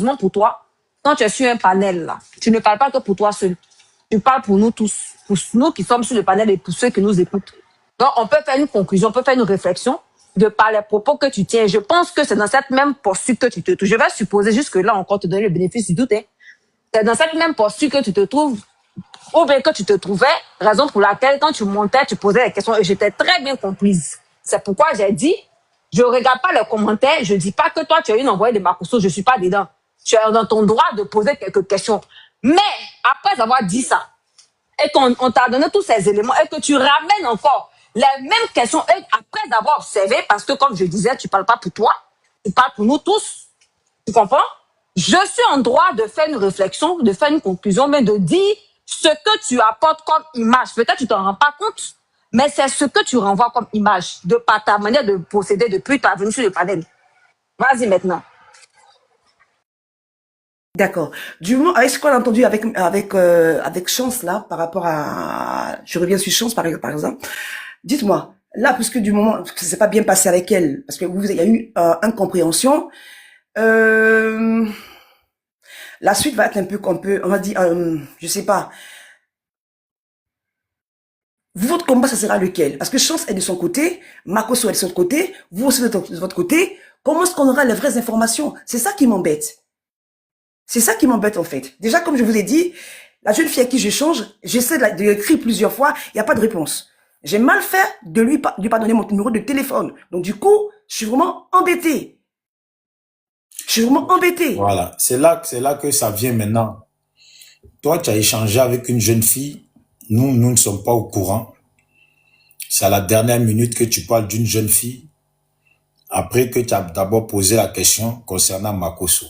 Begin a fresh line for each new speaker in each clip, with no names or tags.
sérieusement pour toi, quand tu es sur un panel, là, tu ne parles pas que pour toi seul. Tu parles pour nous tous, pour nous qui sommes sur le panel et pour ceux qui nous écoutent. Donc, on peut faire une conclusion, on peut faire une réflexion de par les propos que tu tiens. Je pense que c'est dans cette même posture que tu te trouves. Je vais supposer jusque-là encore te donner le bénéfice du doute. Hein. C'est dans cette même posture que tu te trouves, ou bien que tu te trouvais, raison pour laquelle, quand tu montais, tu posais les questions et j'étais très bien comprise. C'est pourquoi j'ai dit, je regarde pas les commentaires, je dis pas que toi, tu as une envoyée de Makosso, je suis pas dedans. Tu es dans ton droit de poser quelques questions. Mais, après avoir dit ça, et qu'on t'a donné tous ces éléments, et que tu ramènes encore les mêmes questions, et après avoir observé, parce que comme je disais, tu parles pas pour toi, tu parles pour nous tous. Tu comprends? Je suis en droit de faire une réflexion, de faire une conclusion, mais de dire ce que tu apportes comme image. Peut-être que tu t'en rends pas compte, mais c'est ce que tu renvoies comme image de par ta manière de procéder depuis ta venue sur le panel. Vas-y maintenant.
D'accord. Du moment, avec ce qu'on a entendu avec Chance là, par rapport à, je reviens sur Chance par exemple. Dites-moi, là, puisque du moment que ça s'est pas bien passé avec elle, parce que il y a eu incompréhension, la suite va être un peu on va dire, je sais pas. Votre combat, ça sera lequel? Parce que Chance est de son côté, Makosso est de son côté, vous aussi de votre côté. Comment est-ce qu'on aura les vraies informations? C'est ça qui m'embête. C'est ça qui m'embête en fait. Déjà, comme je vous ai dit, la jeune fille à qui j'échange, j'essaie de l'écrire plusieurs fois, il n'y a pas de réponse. J'ai mal fait de lui pas donner mon numéro de téléphone. Donc du coup, je suis vraiment embêté. Je suis vraiment embêté.
Voilà, c'est là que ça vient maintenant. Toi, tu as échangé avec une jeune fille. Nous ne sommes pas au courant. C'est à la dernière minute que tu parles d'une jeune fille. Après que tu as d'abord posé la question concernant Makosso.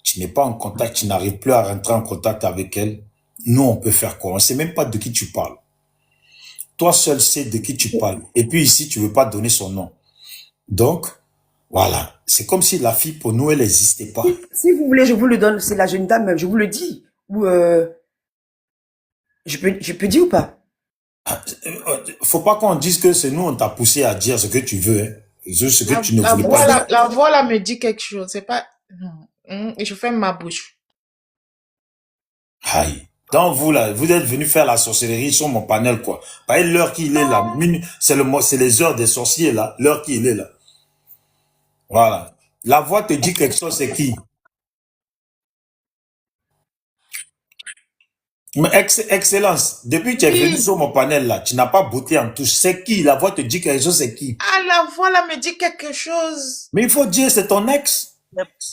Tu n'es pas en contact, tu n'arrives plus à rentrer en contact avec elle. Nous, on peut faire quoi? On ne sait même pas de qui tu parles. Toi seul sais de qui tu parles. Et puis ici, tu ne veux pas donner son nom. Donc, voilà. C'est comme si la fille, pour nous, elle n'existait pas.
Si vous voulez, je vous le donne. C'est la jeune dame, je vous le dis. Ou je peux dire ou pas?
Faut pas qu'on dise que c'est nous, on t'a poussé à dire ce que tu veux. Hein. Ce que tu ne voulais pas dire.
La voix là me dit quelque chose. C'est pas... Non. Et je ferme ma bouche.
Aïe. Donc vous là, vous êtes venu faire la sorcellerie sur mon panel quoi. Par l'heure qu'il est là, c'est les heures des sorciers là, l'heure qu'il est là. Voilà. La voix te dit quelque chose, c'est qui? Mais excellence, depuis que tu es venu sur mon panel là, tu n'as pas bouté en touche. C'est qui? La voix te dit quelque chose, c'est qui?
Ah, la voix là me dit quelque chose.
Mais il faut dire, c'est ton ex.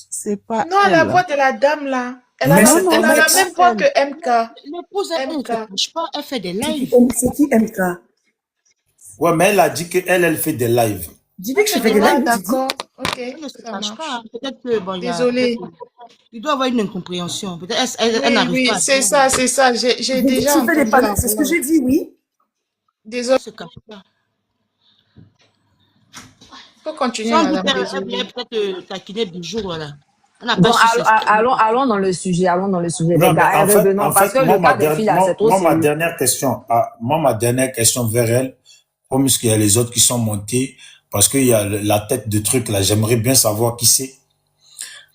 C'est pas
Non,
elle.
la voix de la dame là. Elle a,
Mais
la,
c'est
elle
ton
a la
ex.
même voix que MK.
L'épouse, elle ne se
MK.
cache pas, elle fait des lives.
C'est qui MK?
Ouais, mais elle a dit qu'elle fait des lives.
Dis que je fais des
Ah,
lives.
d'accord. Ok,
Elle ne se
ça
cache
marche.
pas. Peut-être que, bon,
Désolée.
il doit avoir une incompréhension. Peut-être elle
Oui,
n'arrive
oui,
pas à
c'est
dire.
ça, c'est ça. J'ai déjà
Tu fais des
entendu la
panneaux, c'est ce que
voix.
j'ai dit, oui.
Désolée.
Elle se cache pas.
Faut continuer,
Sans doute,
madame.
elle
Désolée.
voulait peut-être taquiner Bijou, voilà. On n'a
Bon,
pas su
allons dans le sujet, les
Non, mais
gars, et revenons,
en
parce
fait,
que le cas des filles, là, c'est trop
ma
sérieux.
dernière question, ma dernière question vers elle, comme il y a les autres qui sont montés, parce qu'il y a la tête de truc là, j'aimerais bien savoir qui c'est.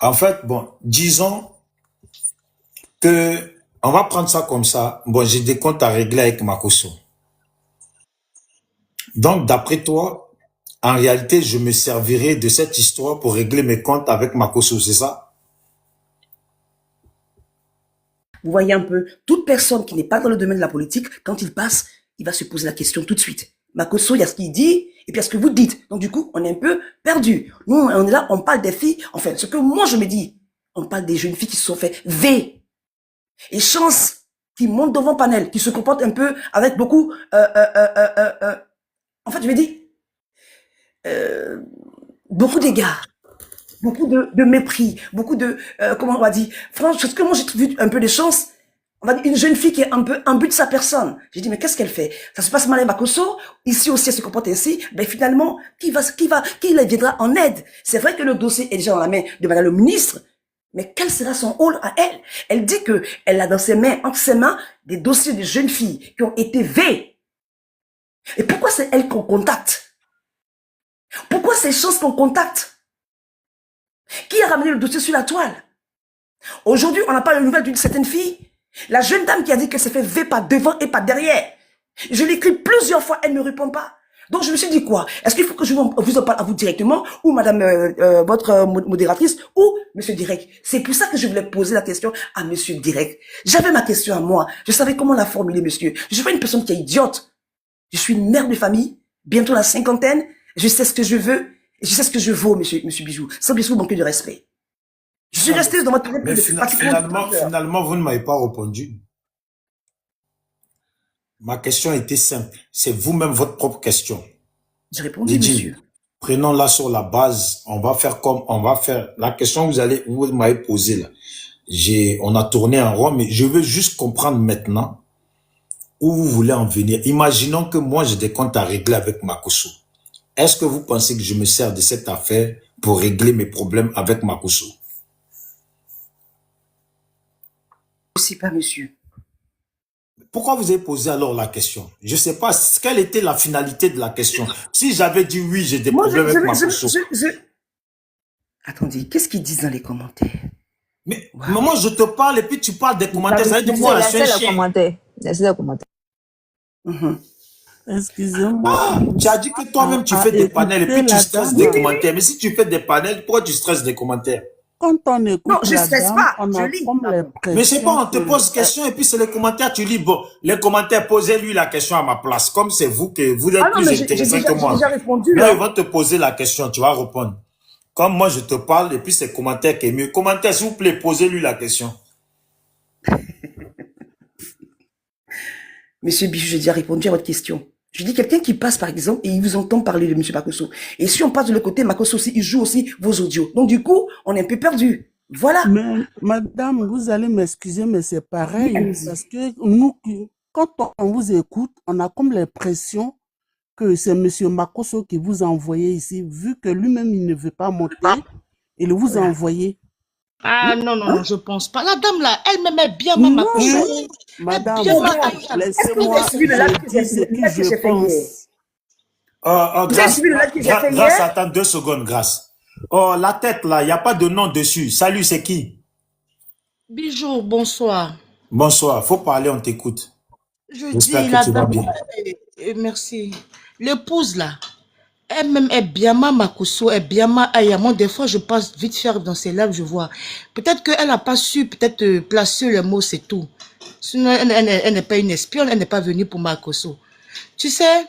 En fait, bon, disons que, on va prendre ça comme ça. Bon, j'ai des comptes à régler avec Makosso. Donc, d'après toi, en réalité, je me servirai de cette histoire pour régler mes comptes avec Makosso, c'est ça?
Vous voyez un peu, toute personne qui n'est pas dans le domaine de la politique, quand il passe, il va se poser la question tout de suite. Makosso, il y a ce qu'il dit, et puis il y a ce que vous dites. Donc du coup, on est un peu perdu. Nous, on est là, on parle des filles. Enfin, ce que moi je me dis, on parle des jeunes filles qui se sont fait V. Et Chance, qui monte devant panel, qui se comporte un peu avec beaucoup... en fait, je me dis, beaucoup d'égards. Beaucoup de mépris, beaucoup de, comment on va dire, franchement, parce que moi j'ai vu un peu de chance, on va dire une jeune fille qui est un peu un but de sa personne. J'ai dit, mais qu'est-ce qu'elle fait? Ça se passe mal à Makosso, ici aussi elle se comporte ainsi, ben finalement, qui la viendra en aide? C'est vrai que le dossier est déjà dans la main de madame le ministre, mais quel sera son rôle à elle? Elle dit que elle a dans ses mains, entre ses mains, des dossiers de jeunes filles qui ont été V. Et pourquoi c'est elle qu'on contacte? Pourquoi c'est Chance qu'on contacte? Qui a ramené le dossier sur la toile? Aujourd'hui, on n'a pas de nouvelles d'une certaine fille. La jeune dame qui a dit qu'elle s'est fait V par devant et par derrière. Je l'écris plusieurs fois, elle ne répond pas. Donc je me suis dit quoi? Est-ce qu'il faut que je vous en parle à vous directement, ou madame votre modératrice, ou monsieur Direct? C'est pour ça que je voulais poser la question à monsieur Direct. J'avais ma question à moi. Je savais comment la formuler, monsieur. Je suis pas une personne qui est idiote. Je suis une mère de famille, bientôt la cinquantaine. Je sais ce que je veux, et je sais ce que je vaux, monsieur Bijou. Sans bien sûr manquer de respect. Je suis
Non,
resté dans votre
mais finalement, vous ne m'avez pas répondu. Ma question était simple. C'est vous-même votre propre question.
J'ai répondu,
J'ai dit,
monsieur.
prenons-la sur la base. On va faire la question que vous m'avez posée là. On a tourné en rond, mais je veux juste comprendre maintenant où vous voulez en venir. Imaginons que moi, j'ai des comptes à régler avec Makosso. Est-ce que vous pensez que je me sers de cette affaire pour régler mes problèmes avec Makosso?
Aussi pas, monsieur.
Pourquoi vous avez posé alors la question? Je ne sais pas quelle était la finalité de la question. Si j'avais dit oui, j'ai des problèmes avec Makosso.
Attendez, qu'est-ce qu'ils disent dans les commentaires?
Mais maman, je te parle et puis tu parles des commentaires. Ça veut dire quoi?
Laissez les commentaires. Laissez les commentaires.
Excusez-moi.
Tu as dit que toi-même tu fais des panels et puis tu stresses des commentaires. Mais si tu fais des panels, pourquoi tu stresses des commentaires?
Quand on écoute
non, je
la
stresse
dame,
pas,
on
je
a
lis.
comme l'impression
Mais c'est pas, on te
que-
pose question et puis c'est les commentaires, tu lis. Bon, les commentaires, posez-lui la question à ma place. Comme c'est vous êtes
Ah non,
plus
mais j'ai
intéressant que moi.
déjà répondu.
Là,
Hein.
ils vont te poser la question, tu vas répondre. Comme moi, je te parle et puis c'est commentaire qui est mieux. Commentaire, s'il vous plaît, posez-lui la question.
Monsieur Bijou, j'ai déjà répondu à votre question. Je dis quelqu'un qui passe, par exemple, et il vous entend parler de monsieur Makosso. Et si on passe de l'autre côté, Makosso aussi, il joue aussi vos audios. Donc, du coup, on est un peu perdu. Voilà.
Mais madame, vous allez m'excuser, mais c'est pareil.
Allez-y.
Parce que nous, quand on vous écoute, on a comme l'impression que c'est monsieur Makosso qui vous a envoyé ici, vu que lui-même, il ne veut pas monter, il vous a envoyé.
Ah non, non, non, je pense pas. La dame là, elle-même est bien ma
Non,
Makosso.
madame,
bien
Regarde,
laissez-moi
est-ce que vous avez suivi le live que
dire ce
j'ai
que
fait
je
hier?
pense.
Vous avez suivi le live que j'ai fait
Grâce,
hier?
attends 2 secondes, grâce. Oh, la tête là, il n'y a pas de nom dessus. Salut, c'est qui?
Bijou, bonsoir.
Bonsoir, faut parler, on t'écoute.
Je
J'espère
dis,
que
la
tu vas
dame,
bien.
merci. L'épouse là, elle-même est bien ma Makosso, est bien ma Aya. Moi, des fois, je passe vite faire dans ses lives, je vois. Peut-être qu'elle n'a pas su peut-être placer le mot, c'est tout. Sinon, elle n'est pas une espionne, elle n'est pas venue pour Makosso. Tu sais,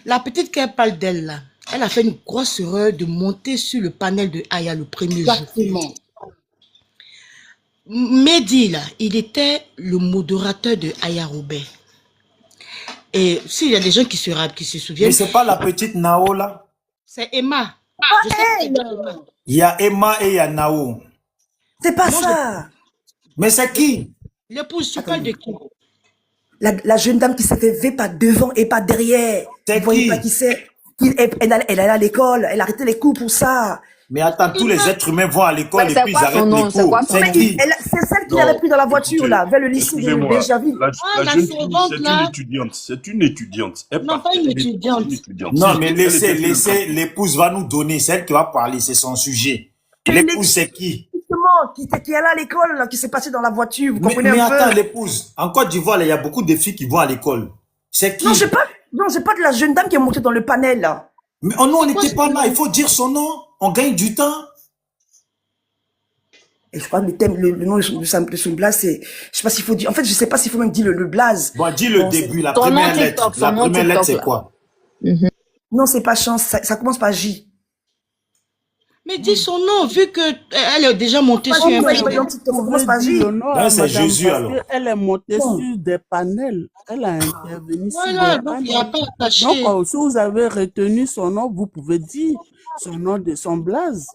la petite qu'elle parle d'elle là, elle a fait une grosse erreur de monter sur le panel de Aya le premier jour.
Exactement.
Mehdi là, il était le modérateur de Aya Robert. Et s'il y a des gens qui se
Mais
souviennent,
c'est pas la petite Nao là?
c'est Emma. Je sais que c'est Emma.
Il y a Emma et il y a Nao.
C'est pas
Moi,
ça.
Mais c'est qui?
L'épouse, tu parles de qui?
La jeune dame qui s'est fait V par devant et pas derrière.
C'est
Vous voyez
qui?
pas qui c'est? Elle allait à l'école. Elle a arrêté les cours pour ça.
Mais attends, tous les êtres humains vont à l'école
Ouais,
et
c'est
puis ils
quoi son
arrêtent
nom?
les
C'est
cours.
quoi son
C'est
nom?
qui?
C'est celle qui
Non,
avait pris dans la voiture,
écoutez,
là, vers le lycée de
excusez-moi,
Benjaville.
la
la
jeune fille,
servante,
c'est
là.
une étudiante. C'est une étudiante. Elle
Non,
part-
pas une
elle est
étudiante.
une étudiante.
Non,
Si,
mais
elle était sur le
laissez, l'épouse va nous donner, c'est elle qui va parler, c'est son sujet. L'épouse, c'est qui?
Justement, qui est allée à l'école, là, qui s'est passée dans la voiture, vous comprenez
Mais
un peu?
attends, l'épouse, en Côte d'Ivoire, là, il y a beaucoup de filles qui vont à l'école. C'est qui?
Non, c'est pas de la jeune dame qui est montée dans le panel, là.
Mais oh non, on
C'est quoi
n'était
son
pas là,
nom?
il faut dire son nom, on gagne du temps.
Et je crois que le nom de son blaze, c'est, je sais pas s'il faut dire, en fait, je sais pas s'il faut même dire le blaze.
Bon, dis le
Bon,
début, la
Ton nom
première lettre.
TikTok,
La
son nom
première lettre,
TikTok,
c'est
là.
quoi?
Non, c'est pas chance, ça commence par J.
Mais dis son nom, vu que elle est déjà montée sur
Pas
un
J,
panel.
pas TikTok, ça
Vous
commence
pouvez
par
dire
J.
le nom
Ouais,
à
c'est
madame
Jésus,
parce
alors.
qu'elle est montée
Non.
sur des panels. Elle a intervenu sur
Voilà,
des
donc il n'y a
panels.
pas
Donc,
attaché.
si vous avez retenu son nom, vous pouvez dire son nom de son blaze.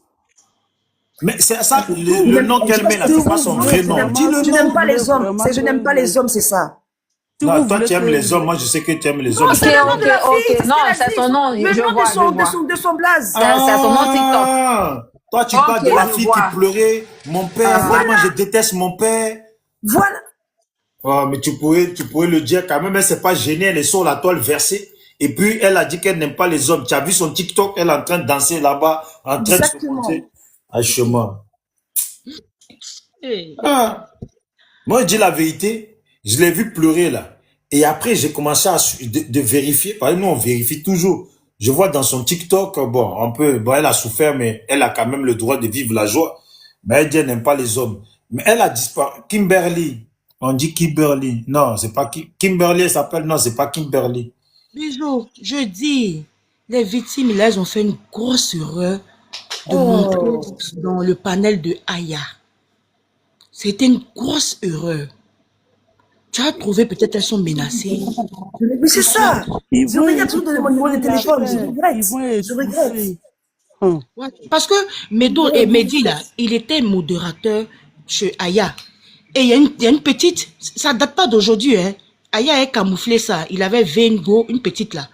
Mais c'est ça,
C'est
le
tout.
nom qu'elle met là,
Si
c'est pas
vous
son
voulez
vrai nom.
vraiment,
Dis le
Je
nom.
n'aime pas
voulez
les hommes,
vraiment
c'est je n'aime pas les hommes, c'est ça.
si
Non,
vous
toi,
voulez
tu aimes
que-
les hommes, moi, je sais que tu aimes les hommes.
Ok,
C'est le nom de la fille,
ok.
c'est ce
Non,
qu'elle a
c'est
dit,
son nom,
le
je
nom
vois, je vois.
de son blaze.
C'est son nom TikTok.
Ah, toi, tu
Ok,
parles de la
je
fille
vois.
qui pleurait. Mon père, vraiment, je déteste mon père.
Voilà.
Oh, mais tu pourrais le dire quand même, elle s'est pas gênée, elle est sur la toile versée. Et puis, elle a dit qu'elle n'aime pas les hommes. Tu as vu son TikTok, elle est en train de danser là-bas, en train de se
Exactement.
monter. Ah, chemin.
Eh,
Ah, moi, je dis la vérité, je l'ai vu pleurer là. Et après, j'ai commencé de vérifier. Parce que nous, on vérifie toujours. Je vois dans son TikTok, bon, bon, elle a souffert, mais elle a quand même le droit de vivre la joie. Mais elle dit, elle n'aime pas les hommes. Mais elle a disparu. Kimberly. On dit Kimberly. Non, c'est pas Kimberly, elle s'appelle. Non, c'est pas Kimberly.
Bijou, je dis, les victimes, là, elles ont fait une grosse erreur de montrer
Oh.
dans le panel de Aya. C'était une grosse erreur. Tu as trouvé peut-être elles sont menacées.
Mais c'est ça.
Ils
Je
vont
regarde toujours dans mon numéro de
étouffer
téléphone. Je
l'affaire.
regrette.
Ils vont
Je regrette.
étouffer. Hum.
Ouais, parce que Medo et Mehdi, là, il était modérateur chez Aya. Et il y a une petite, ça date pas d'aujourd'hui, hein. Aya a camouflé ça. Il avait Vengo, une petite là.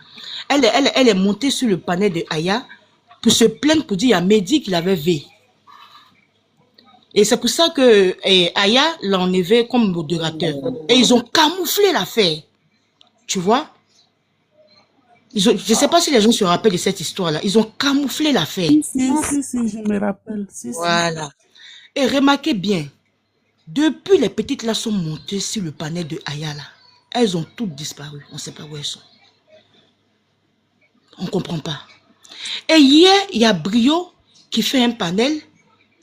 Elle est montée sur le panel de Aya pour se plaindre, pour dire à Mehdi qu'il avait V. Et c'est pour ça que Aya l'a enlevé comme modérateur. Et ils ont camouflé l'affaire. Tu vois? Je ne sais pas si les gens se rappellent de cette histoire-là. Ils ont camouflé l'affaire.
Si, je me rappelle. Si.
Voilà. Et remarquez bien, depuis les petites là sont montées sur le panel de Aya là, elles ont toutes disparu. On ne sait pas où elles sont. On ne comprend pas. Et hier, il y a Brio qui fait un panel.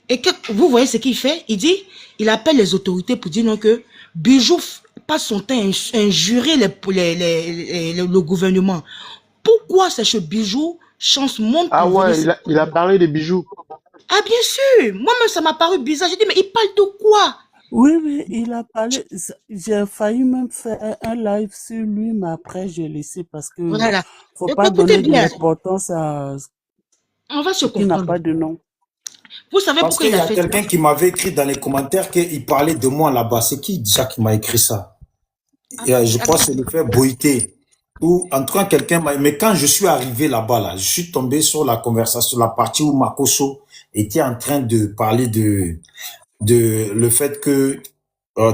Et vous voyez ce qu'il fait? Il dit, il appelle les autorités pour dire non que Bijou passe son temps à injurer le gouvernement. Pourquoi c'est chez Bijou, Chance monte
Ah
pour
ouais,
venir.
il a parlé des bijoux.
Ah bien sûr, moi-même ça m'a paru bizarre. J'ai dit, mais il parle de quoi?
Oui, il a parlé. J'ai failli même faire un live sur lui, mais après, j'ai laissé parce que
Voilà.
faut pas
Écoutez
donner de
bien,
l'importance à
on va se
ce qui n'a
comprendre.
pas de nom.
Vous savez
Parce
pourquoi
qu'il
il
y
a
a
fait ça?
quelqu'un qui m'avait écrit dans les commentaires qu'il parlait de moi là-bas. C'est qui déjà qui m'a écrit ça? Je crois que c'est le frère Boïté. Ou en tout cas, quelqu'un m'a... Mais quand je suis arrivé là-bas, là, je suis tombé sur la conversation, la partie où Makoso était en train de parler de le fait que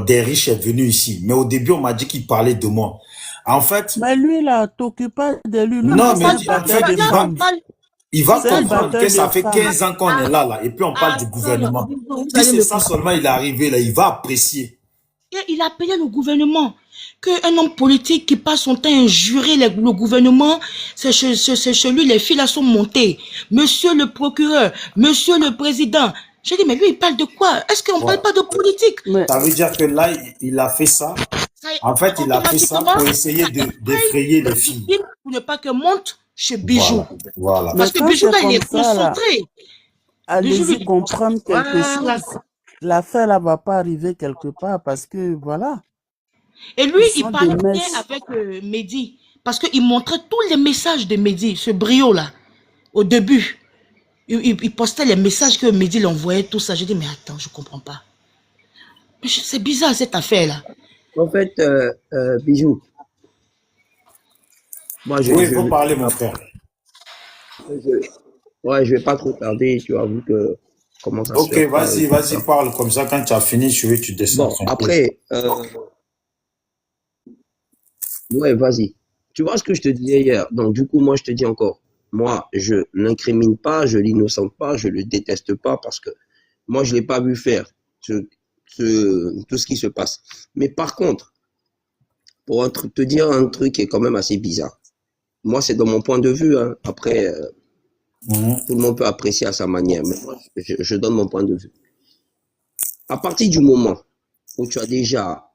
des riches est venu ici. Mais au début, on m'a dit qu'il parlait de moi. En fait,
Mais lui, là, t'occupe pas de lui. Lui,
Non,
non,
c'est
mais
un
on
en
batteur
fait,
de femmes.
il va
C'est un
comprendre
batteur
que
de
ça fait
femmes.
15 ans qu'on est là, et puis on parle du gouvernement. Si c'est ça seulement il est arrivé là, il va apprécier.
Et il a payé le gouvernement. Qu'un homme politique qui passe son temps à injurer le gouvernement, c'est chez lui, les filles là sont montées. Monsieur le procureur, monsieur le président. J'ai dit, mais lui, il parle de quoi? Est-ce qu'on ne parle pas de politique?
Mais
Ça veut dire que là, il a fait ça. En fait, il a fait ça pour essayer d'effrayer les filles.
Pour ne pas que monte chez Bijou.
Voilà.
Parce que
quand
Bijou,
c'est
là, il est
comme ça, là,
concentré.
allez-y comprendre quelque
Voilà.
chose. L'affaire là va pas arriver quelque part parce que voilà.
Et lui,
Ils
il
sont
parlait
des
bien
messes.
avec Mehdi. Parce qu'il montrait tous les messages de Mehdi, ce brio-là, au début. Il postait les messages que Mehdi l'envoyait, tout ça. J'ai dit, mais attends, je comprends pas. C'est bizarre, cette affaire-là.
En fait, Bijou, moi,
Oui, il faut parler, mon frère.
je vais pas trop tarder, tu as vu que comment ça se
Ok,
fait.
vas-y, parle. Comme ça, quand tu as fini, tu descends.
Bon, après, ouais, vas-y. Tu vois ce que je te disais hier. Donc, du coup, moi, je te dis encore, moi, je n'incrimine pas, je l'innocente pas, je le déteste pas parce que moi, je l'ai pas vu faire tout ce qui se passe. Mais par contre, pour te dire un truc qui est quand même assez bizarre. Moi, c'est dans mon point de vue. Hein. Après, tout le monde peut apprécier à sa manière. Mais moi, je donne mon point de vue. À partir du moment où tu as déjà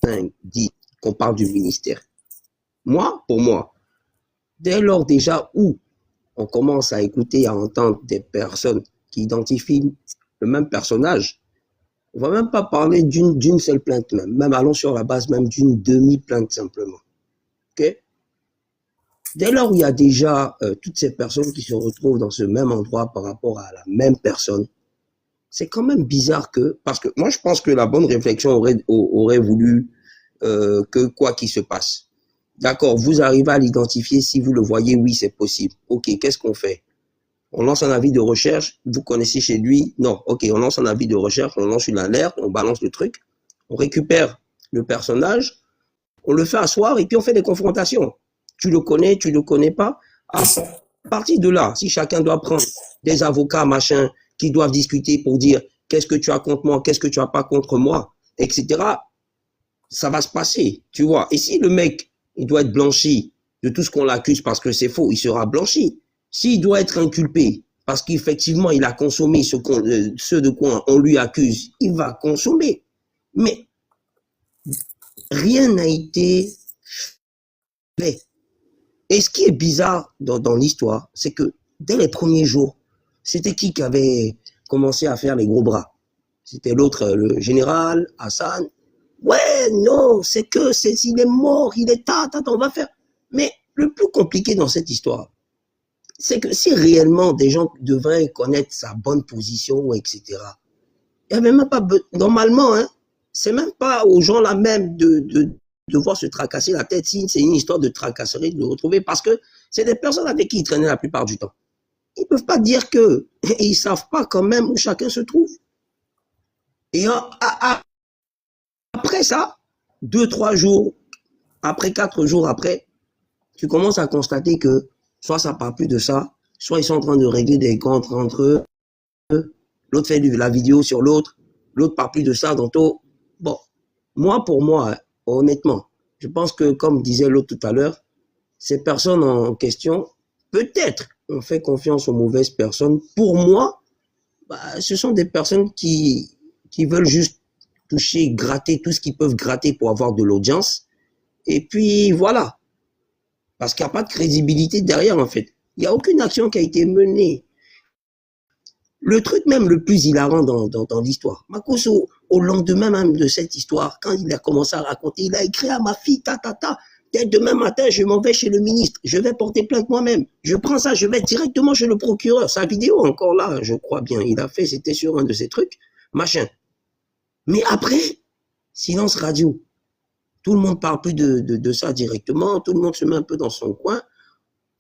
5, 10 qu'on parle du ministère, pour moi, dès lors déjà où on commence à écouter et à entendre des personnes qui identifient le même personnage, on va même pas parler d'une seule plainte, même allons sur la base même d'une demi-plainte simplement. Ok? Dès lors où il y a déjà toutes ces personnes qui se retrouvent dans ce même endroit par rapport à la même personne, c'est quand même bizarre parce que moi je pense que la bonne réflexion aurait voulu que quoi qu'il se passe. D'accord, vous arrivez à l'identifier, si vous le voyez, oui c'est possible. Ok, qu'est-ce qu'on fait? On lance un avis de recherche, vous connaissez chez lui? Non, ok, on lance un avis de recherche, on lance une alerte, on balance le truc, on récupère le personnage, on le fait asseoir et puis on fait des confrontations. Tu le connais pas? Ah, partir de là, si chacun doit prendre des avocats, machin, qui doivent discuter pour dire qu'est-ce que tu as contre moi, qu'est-ce que tu as pas contre moi, etc., ça va se passer, tu vois. Et si le mec, il doit être blanchi de tout ce qu'on l'accuse parce que c'est faux, il sera blanchi. S'il doit être inculpé parce qu'effectivement, il a consommé ce de quoi on lui accuse, il va consommer. Mais rien n'a été fait. Et ce qui est bizarre dans l'histoire, c'est que dès les premiers jours, c'était qui avait commencé à faire les gros bras? C'était l'autre, le général, Hassan. Ouais, non, il est mort, il est on va faire. Mais le plus compliqué dans cette histoire, c'est que si réellement des gens devraient connaître sa bonne position, etc., il n'y avait même pas, normalement, hein, c'est même pas aux gens là même de devoir se tracasser la tête si c'est une histoire de tracasserie, de le retrouver, parce que c'est des personnes avec qui ils traînaient la plupart du temps. Ils ne peuvent pas dire que ils savent pas quand même où chacun se trouve. Et après ça, 2-3 jours, après 4 jours après, tu commences à constater que soit ça parle plus de ça, soit ils sont en train de régler des comptes entre eux, l'autre fait la vidéo sur l'autre parle plus de ça, donc bon, pour moi, honnêtement, je pense que comme disait l'autre tout à l'heure, ces personnes en question, peut-être on fait confiance aux mauvaises personnes. Pour moi, ce sont des personnes qui veulent juste toucher, gratter tout ce qu'ils peuvent gratter pour avoir de l'audience. Et puis voilà. Parce qu'il n'y a pas de crédibilité derrière, en fait. Il n'y a aucune action qui a été menée. Le truc même le plus hilarant dans l'histoire, Makosso, au lendemain même de cette histoire, quand il a commencé à raconter, il a écrit à ma fille, dès demain matin, je m'en vais chez le ministre, je vais porter plainte moi-même. Je prends ça, je vais directement chez le procureur. Sa vidéo, encore là, je crois bien, il a fait, c'était sur un de ses trucs, machin. Mais après, silence radio. Tout le monde parle plus de ça directement, tout le monde se met un peu dans son coin.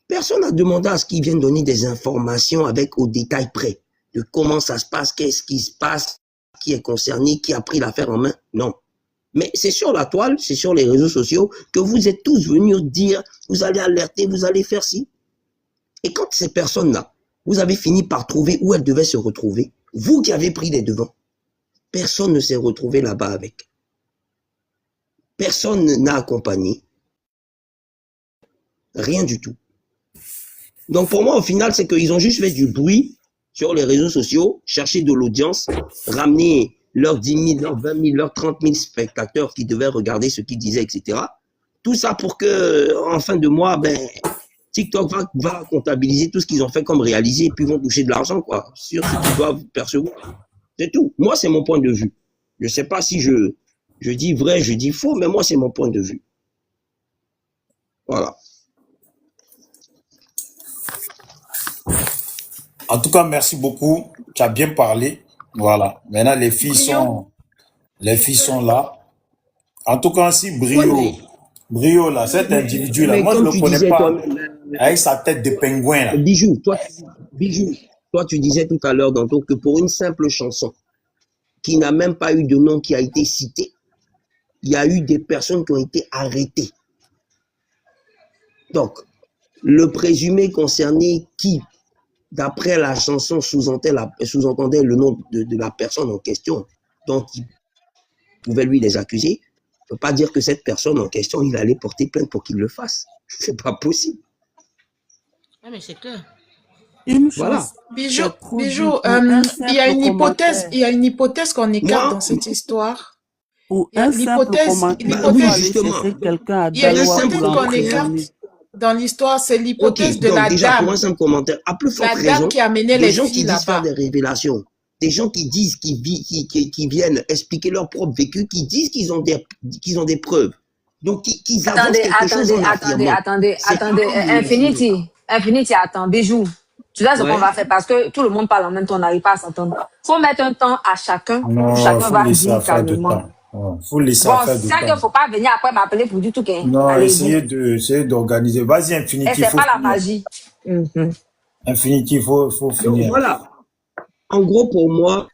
Personne n'a demandé à ce qu'ils viennent donner des informations avec au détail près de comment ça se passe, qu'est-ce qui se passe, qui est concerné, qui a pris l'affaire en main. Non. Mais c'est sur la toile, c'est sur les réseaux sociaux que vous êtes tous venus dire, vous allez alerter, vous allez faire ci. Et quand ces personnes-là, vous avez fini par trouver où elles devaient se retrouver, vous qui avez pris les devants, personne ne s'est retrouvé là-bas avec. Personne n'a accompagné. Rien du tout. Donc pour moi, au final, c'est qu'ils ont juste fait du bruit sur les réseaux sociaux, chercher de l'audience, ramener leurs 10 000, leurs 20 000, leurs 30 000 spectateurs qui devaient regarder ce qu'ils disaient, etc. Tout ça pour que, en fin de mois, TikTok va comptabiliser tout ce qu'ils ont fait comme réalisé et puis vont toucher de l'argent, quoi, sur ce qu'ils doivent percevoir. C'est tout. Moi, c'est mon point de vue. Je ne sais pas si je dis vrai, je dis faux, mais moi, c'est mon point de vue. Voilà.
En tout cas, merci beaucoup. Tu as bien parlé. Voilà. Maintenant, les filles sont là. En tout cas, si Brio là, cet individu-là, moi, je ne le connais pas. Avec sa tête de pingouin, là.
Bijou, toi, tu disais tout à l'heure, Danto, que pour une simple chanson qui n'a même pas eu de nom qui a été cité, il y a eu des personnes qui ont été arrêtées. Donc, le présumé concerné qui, d'après la chanson, sous-entendait le nom de la personne en question, dont il pouvait lui les accuser, ne peut pas dire que cette personne en question, il allait porter plainte pour qu'il le fasse. C'est pas possible.
Ah, mais c'est clair.
Une
Voilà.
chose.
Bijou,
c'est trop
Bijou,
dur.
il y a une hypothèse qu'on écarte dans cette histoire.
Ou
Il y a
un simple
l'hypothèse,
commentaire.
oui,
Faut aller
justement.
chercher quelqu'un à
il y a une
Daloa
hypothèse
pour
qu'on
l'emprisonner.
écarte dans l'histoire, c'est
Ok,
l'hypothèse de
donc
la
déjà, pour un
dame.
simple commentaire, à plus forte
La dame
raison,
qui a mené
des
les
gens qui
filles
disent faire
là-bas.
des révélations, des gens qui disent, qui viennent expliquer leur propre vécu, qui disent qu'ils ont des preuves. Donc, qu'ils avancent quelque chose en affirmant.
Attendez.
C'est pas comme les
Infinity, attends, Bijou. Tu sais ce qu'on
Ouais.
va faire parce que tout le monde parle en même temps, on n'arrive pas à s'entendre. Faut mettre un temps à chacun.
Non,
Chacun
faut
va
laisser
dire
faire du
calmement.
temps. Ouais, faut laisser
Bon,
faire du
c'est ça qu'il ne
temps.
faut pas venir après m'appeler pour du tout.
Non,
Allez-y.
essayez d'organiser. Vas-y,
Et
Infinity,
c'est
faut
pas la
finir.
magie. Mhm.
Infinity, faut
Donc,
finir.
voilà. En gros, pour moi,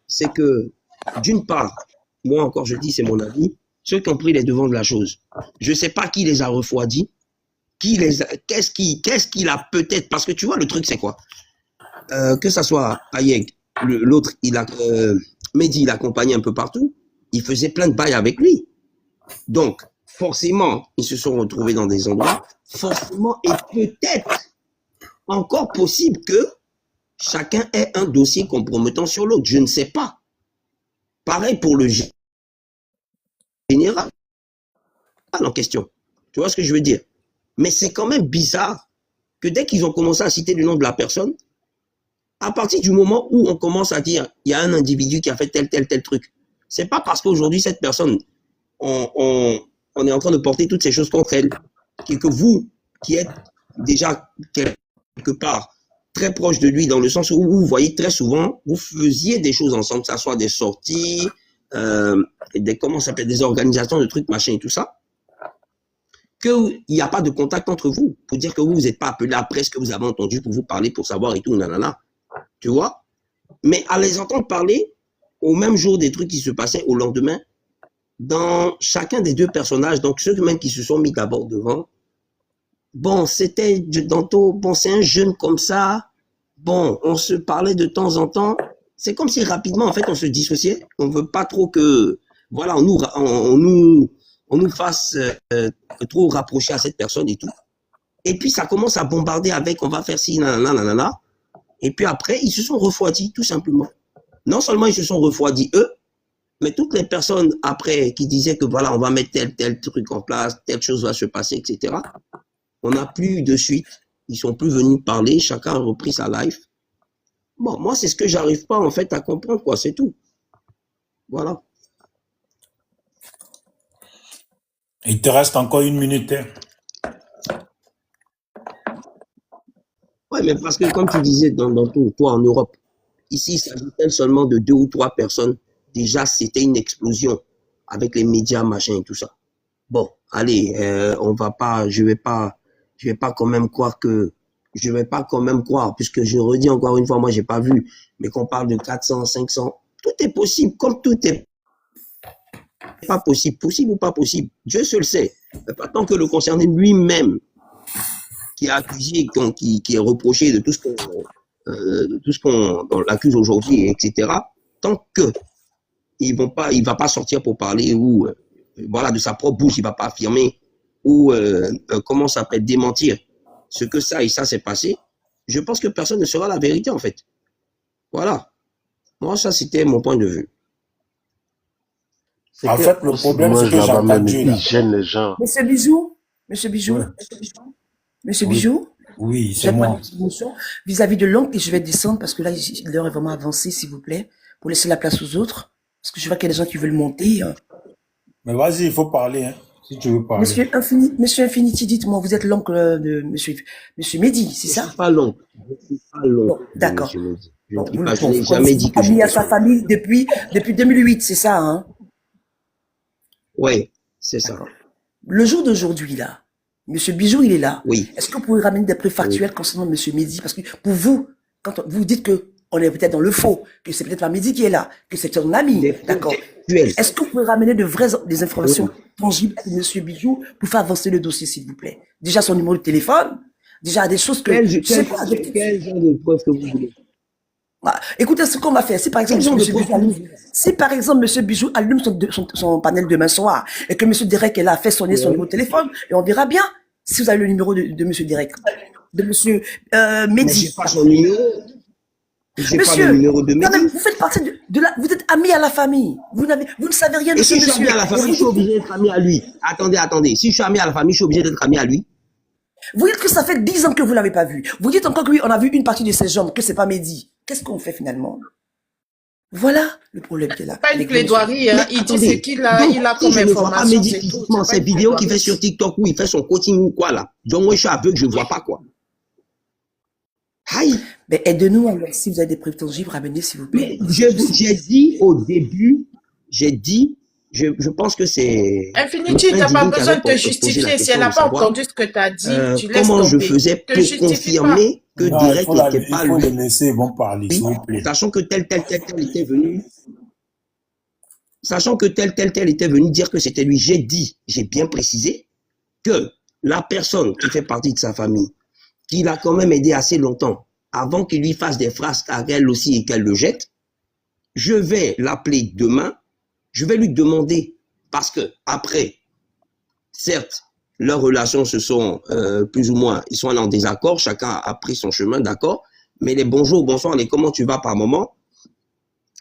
c'est que, d'une part, moi encore je dis, c'est mon avis, ceux qui ont pris les devants de la chose, je ne sais pas qui les a refroidis, qu'est-ce qu'il a peut-être, parce que tu vois, le truc, c'est quoi? Que ça soit Hayek, l'autre, Mehdi, il l'accompagnait un peu partout, il faisait plein de bails avec lui. Donc, forcément, ils se sont retrouvés dans des endroits, forcément, et peut-être encore possible que chacun ait un dossier compromettant sur l'autre. Je ne sais pas. Pareil pour le général en question. Tu vois ce que je veux dire? Mais c'est quand même bizarre que dès qu'ils ont commencé à citer le nom de la personne, à partir du moment où on commence à dire il y a un individu qui a fait tel truc, c'est pas parce qu'aujourd'hui cette personne, on est en train de porter toutes ces choses contre elle, que vous, qui êtes déjà quelque part très proche de lui, dans le sens où vous voyez très souvent, vous faisiez des choses ensemble, que ça soit des sorties, comment ça s'appelle, des organisations de trucs, machin et tout ça, qu'il n'y a pas de contact entre vous, pour dire que vous n'êtes pas appelé après ce que vous avez entendu pour vous parler, pour savoir et tout, nanana. Tu vois? Mais à les entendre parler, au même jour des trucs qui se passaient, au lendemain, dans chacun des deux personnages, donc ceux même qui se sont mis d'abord devant, bon, c'était Danto, bon, c'est un jeune comme ça, bon, on se parlait de temps en temps, c'est comme si rapidement, en fait, on se dissociait, on veut pas trop que, voilà, on nous fasse trop rapprocher à cette personne et tout. Et puis, ça commence à bombarder avec, on va faire ci, nanana, nanana. Et puis après, ils se sont refroidis, tout simplement. Non seulement ils se sont refroidis, eux, mais toutes les personnes après qui disaient que voilà, on va mettre tel truc en place, telle chose va se passer, etc. On n'a plus eu de suite. Ils sont plus venus parler, chacun a repris sa life. Bon, moi, c'est ce que j'arrive pas, en fait, à comprendre, quoi, c'est tout. Voilà.
Il te reste encore 1 minute. Hein.
Ouais, mais parce que, comme tu disais dans tout, toi, en Europe, ici, il s'agissait seulement de 2 ou 3 personnes. Déjà, c'était une explosion avec les médias, machin et tout ça. Bon, allez, je vais pas quand même croire, puisque je redis encore une fois, moi, j'ai pas vu, mais qu'on parle de 400, 500, tout est possible, comme tout est pas possible, possible ou pas possible. Dieu seul sait. Mais pas tant que le concerné lui-même, qui est accusé, qui est reproché de tout ce qu'on l'accuse aujourd'hui, etc. Tant que il va pas sortir pour parler ou voilà, de sa propre bouche, il va pas affirmer ou comment ça s'appelle, démentir ce que ça et ça s'est passé. Je pense que personne ne saura la vérité en fait. Voilà. Moi, ça c'était mon point de vue.
En fait, le problème c'est que j'ai entendu là.
Ils gênent les gens.
Monsieur Bijou,
Ouais.
Monsieur
Oui,
Bijou,
oui,
j'ai
c'est
pas
moi.
une petite notion vis-à-vis de l'oncle et je vais descendre parce que là, l'heure est vraiment avancée, s'il vous plaît, pour laisser la place aux autres. Parce que je vois qu'il y a des gens qui veulent monter.
Mais vas-y, il faut parler, hein, si tu veux parler.
Monsieur Infinity, dites-moi, vous êtes l'oncle de monsieur Mehdi, c'est
Je
ça?
suis pas l'oncle. Je suis pas l'oncle
Bon,
de
d'accord.
monsieur Mehdi. Je
Bon,
ne dis
vous,
pas, je
bon,
n'ai
vous
jamais dit que
ami à
j'étais
sa
son
famille depuis 2008, c'est ça, hein?
Oui, c'est ça.
D'accord. Le jour d'aujourd'hui, là, Monsieur Bijou, il est là.
Oui.
Est-ce que vous pouvez ramener des preuves factuelles concernant Monsieur Mehdi? Parce que pour vous, quand vous dites que on est peut-être dans le faux, que c'est peut-être pas Mehdi qui est là, que c'est son ami,
Des preuves
d'accord?
factuelles.
Est-ce que vous pouvez ramener des informations tangibles à Monsieur Bijou pour faire avancer le dossier, s'il vous plaît? Déjà son numéro de téléphone, déjà des choses que je sais pas.
Quel genre de preuves que vous voulez?
Voilà. Écoutez ce qu'on va faire. Si par exemple, Monsieur Bijou allume son panel demain soir et que Monsieur Derek est là, fait sonner son numéro de téléphone et on verra bien si vous avez le numéro de Monsieur Derek, de Monsieur
Mais
Mehdi.
j'ai pas son numéro. J'ai pas
Monsieur,
le numéro de
quand même,
Mehdi.
vous faites partie de la, vous êtes ami à la famille. Vous ne savez rien de
Et
ce
si je suis
monsieur.
ami à la famille, je suis obligé d'être ami à lui. Attendez. Si je suis ami à la famille, je suis obligé d'être ami à lui.
Vous dites que ça fait 10 ans que vous l'avez pas vu. Vous dites encore que oui, on a vu une partie de ses jambes, que c'est pas Mehdi. Qu'est-ce qu'on fait finalement? Voilà le problème qui est là.
Pas une plaidoirie, hein. Il dit ce qu'il a,
Donc,
il a
si
comme
je ne vois pas
information.
Mehdi
C'est tout.
physiquement,
C'est pas
ces
une
vidéos qu'il
plaidoirie.
fait sur TikTok où il fait son coaching ou quoi là. Donc moi je suis aveugle, je ne vois pas quoi. Aïe.
Ben, aidez-nous alors. Si vous avez des preuves tangibles, ramenez s'il vous plaît.
Mais j'ai dit au début, je pense que c'est...
Infinity, tu n'as pas besoin de te justifier. Si elle n'a pas entendu ce que tu as dit, tu laisses
comment je
tomber.
faisais
Te
pour
justifie pas.
confirmer que
Non,
Direct n'était
il
pas
faut les
lui.
laisser, ils vont parler, s'il vous plaît.
Sachant que tel était venu dire que c'était lui, j'ai bien précisé que la personne qui fait partie de sa famille, qui l'a quand même aidé assez longtemps, avant qu'il lui fasse des phrases à elle aussi et qu'elle le jette, je vais l'appeler demain, je vais lui demander, parce que après, certes, leurs relations se sont plus ou moins, ils sont allés en désaccord, chacun a pris son chemin, d'accord, mais les bonjours, bonsoir, les comment tu vas par moment,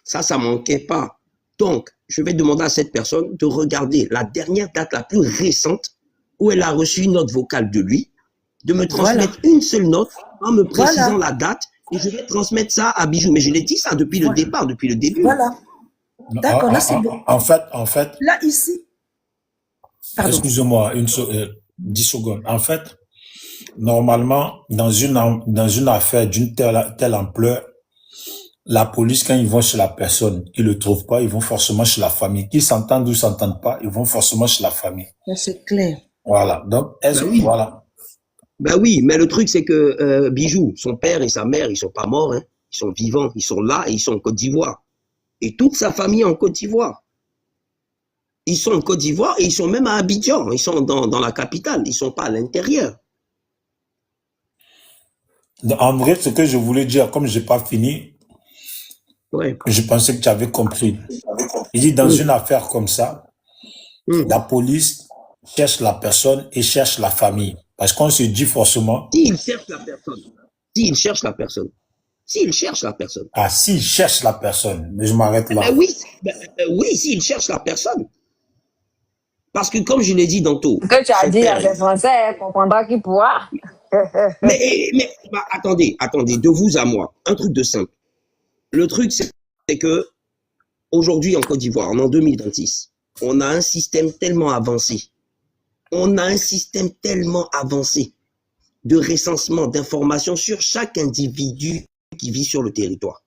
ça manquait pas. Donc, je vais demander à cette personne de regarder la dernière date la plus récente où elle a reçu une note vocale de lui, de me transmettre une seule note en me précisant la date, et je vais transmettre ça à Bijou. Mais je l'ai dit ça depuis le départ, depuis le début.
Voilà. D'accord, là, c'est bon.
En fait,
Là, ici. Pardon.
excusez-moi, 10 secondes. En fait, normalement, dans une affaire d'une telle ampleur, la police, quand ils vont chez la personne, ils le trouvent pas, ils vont forcément chez la famille. Qu'ils s'entendent ou s'entendent pas, ils vont forcément chez la famille.
C'est clair.
Voilà. Donc,
oui.
voilà.
Ben oui, mais le truc, c'est que Bijou, son père et sa mère, ils sont pas morts, hein. Ils sont vivants, ils sont là et ils sont en Côte d'Ivoire. Et toute sa famille est en Côte d'Ivoire. Ils sont en Côte d'Ivoire et ils sont même à Abidjan. Ils sont dans la capitale, ils sont pas à l'intérieur.
En vrai, ce que je voulais dire, comme j'ai pas fini,
Ouais.
je pensais que tu avais compris. Il dit, dans une affaire comme ça, la police cherche la personne et cherche la famille. Parce qu'on se dit forcément...
S'il cherche la personne. S'il cherche la personne. S'il cherche la personne.
Ah, s'il cherche la personne. Mais je m'arrête là.
Oui, s'il cherche la personne. Parce que comme je l'ai dit tantôt...
Ce que tu as dit à des Français, elle comprendra qui pourra.
mais attendez, de vous à moi, un truc de simple. Le truc, c'est que aujourd'hui en Côte d'Ivoire, en 2026, on a un système tellement avancé. On a un système tellement avancé de recensement d'informations sur chaque individu qui vit sur le territoire.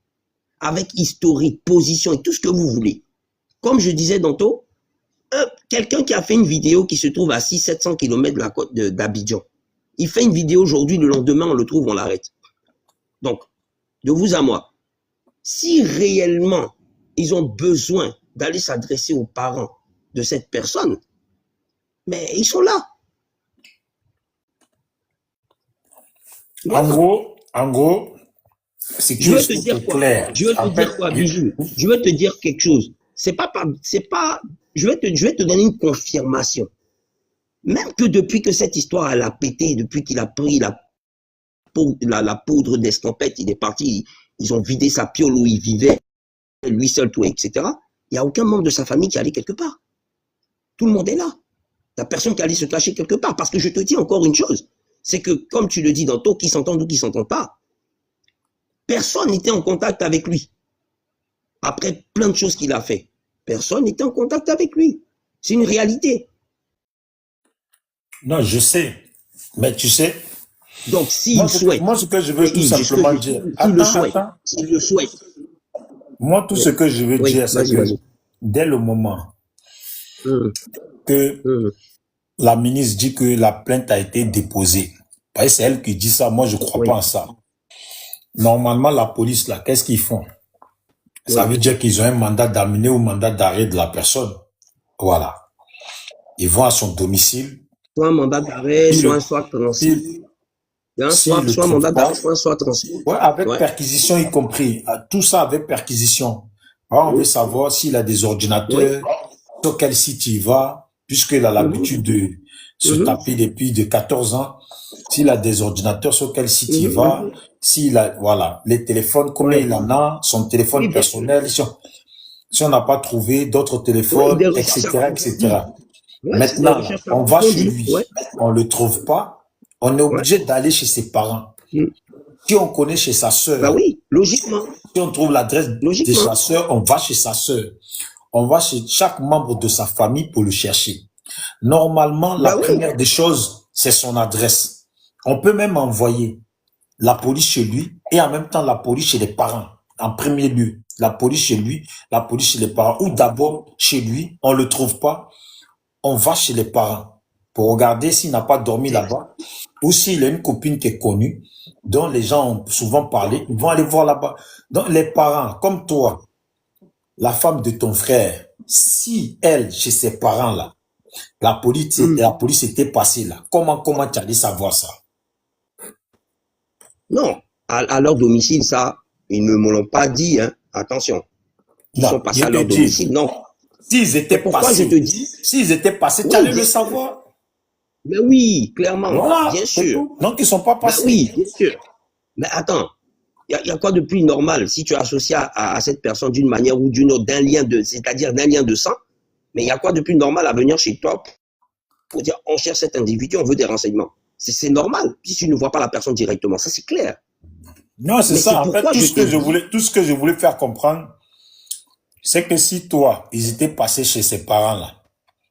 Avec historique, position et tout ce que vous voulez. Comme je disais tantôt, quelqu'un qui a fait une vidéo qui se trouve à 600-700 km de la côte d'Abidjan, il fait une vidéo aujourd'hui, le lendemain, on le trouve, on l'arrête. Donc, de vous à moi, si réellement ils ont besoin d'aller s'adresser aux parents de cette personne, mais ils sont là.
En gros, c'est que
je veux te dire quoi,
clair.
Je veux te dire quoi, Bijou? Je veux te dire quelque chose. Je vais te donner une confirmation. Même que depuis que cette histoire elle a pété, depuis qu'il a pris la poudre d'escampette, il est parti, ils ont vidé sa piole où il vivait, lui seul, tout, etc. Il n'y a aucun membre de sa famille qui allait quelque part. Tout le monde est là. Il n'y a personne qui allait se cacher quelque part. Parce que je te dis encore une chose, c'est que, comme tu le dis tantôt, qui s'entendent ou qui ne s'entendent pas, personne n'était en contact avec lui. Après plein de choses qu'il a fait, personne n'était en contact avec lui. C'est une réalité.
Non, je sais. Mais tu sais...
Donc, s'il souhaite...
Moi, ce que je veux tout simplement dire...
S'il le souhaite.
Moi, tout ce que je veux dire, c'est que dès le moment que la ministre dit que la plainte a été déposée, parce que c'est elle qui dit ça, moi, je ne crois pas en ça. Normalement, la police, là, qu'est-ce qu'ils font? Ça veut dire qu'ils ont un mandat d'amener ou mandat d'arrêt de la personne. Voilà. Ils vont à son domicile.
Soit un mandat d'arrêt, soit un soit transmis. Soit mandat d'arrêt, soit transmis.
Ouais, avec perquisition y compris. Tout ça avec perquisition. Alors, on veut savoir s'il a des ordinateurs, sur quel site il va, puisqu'il a l'habitude de se taper depuis de 14 ans. S'il a des ordinateurs, sur quel site il va, s'il a, voilà, les téléphones, combien il en a, son téléphone personnel, si on n'a pas trouvé d'autres téléphones, etc., etc. Maintenant, là, on va chez lui, on le trouve pas, on est obligé d'aller chez ses parents. Si on connaît chez sa sœur,
bah oui, logiquement.
Si on trouve l'adresse de sa sœur, on va chez sa sœur. On va chez chaque membre de sa famille pour le chercher. Normalement, la première des choses, c'est son adresse. On peut même envoyer la police chez lui et en même temps la police chez les parents. En premier lieu, la police chez lui, la police chez les parents. Ou d'abord, chez lui, on le trouve pas, on va chez les parents pour regarder s'il n'a pas dormi là-bas ou s'il a une copine qui est connue, dont les gens ont souvent parlé, ils vont aller voir là-bas. Donc, les parents, comme toi, la femme de ton frère, si elle, chez ses parents là, La police était passée là. Comment tu allais savoir ça?
Non, à leur domicile, ça, ils ne me l'ont pas dit, hein. Attention. Ils sont
Non,
passés
je
à
te
leur
dis,
domicile, non.
s'ils étaient
Pourquoi je te
passés,
dis?
tu
Oui,
allais
bien
le
sûr.
savoir.
Mais oui, clairement,
Voilà,
bien
c'est
sûr.
tout. Donc, ils sont pas
Mais
passés.
oui, bien sûr. Mais attends, il y a quoi de plus normal si tu associes à cette personne d'une manière ou d'une autre, c'est-à-dire d'un lien de sang, mais il y a quoi de plus normal à venir chez toi pour dire on cherche cet individu, on veut des renseignements. C'est normal si tu ne vois pas la personne directement, ça c'est clair.
Non, c'est
Mais
ça.
c'est
En fait,
pourquoi
tout
je
ce
te
que je
dis,
voulais faire comprendre, c'est que si toi, ils étaient passés chez ses parents là,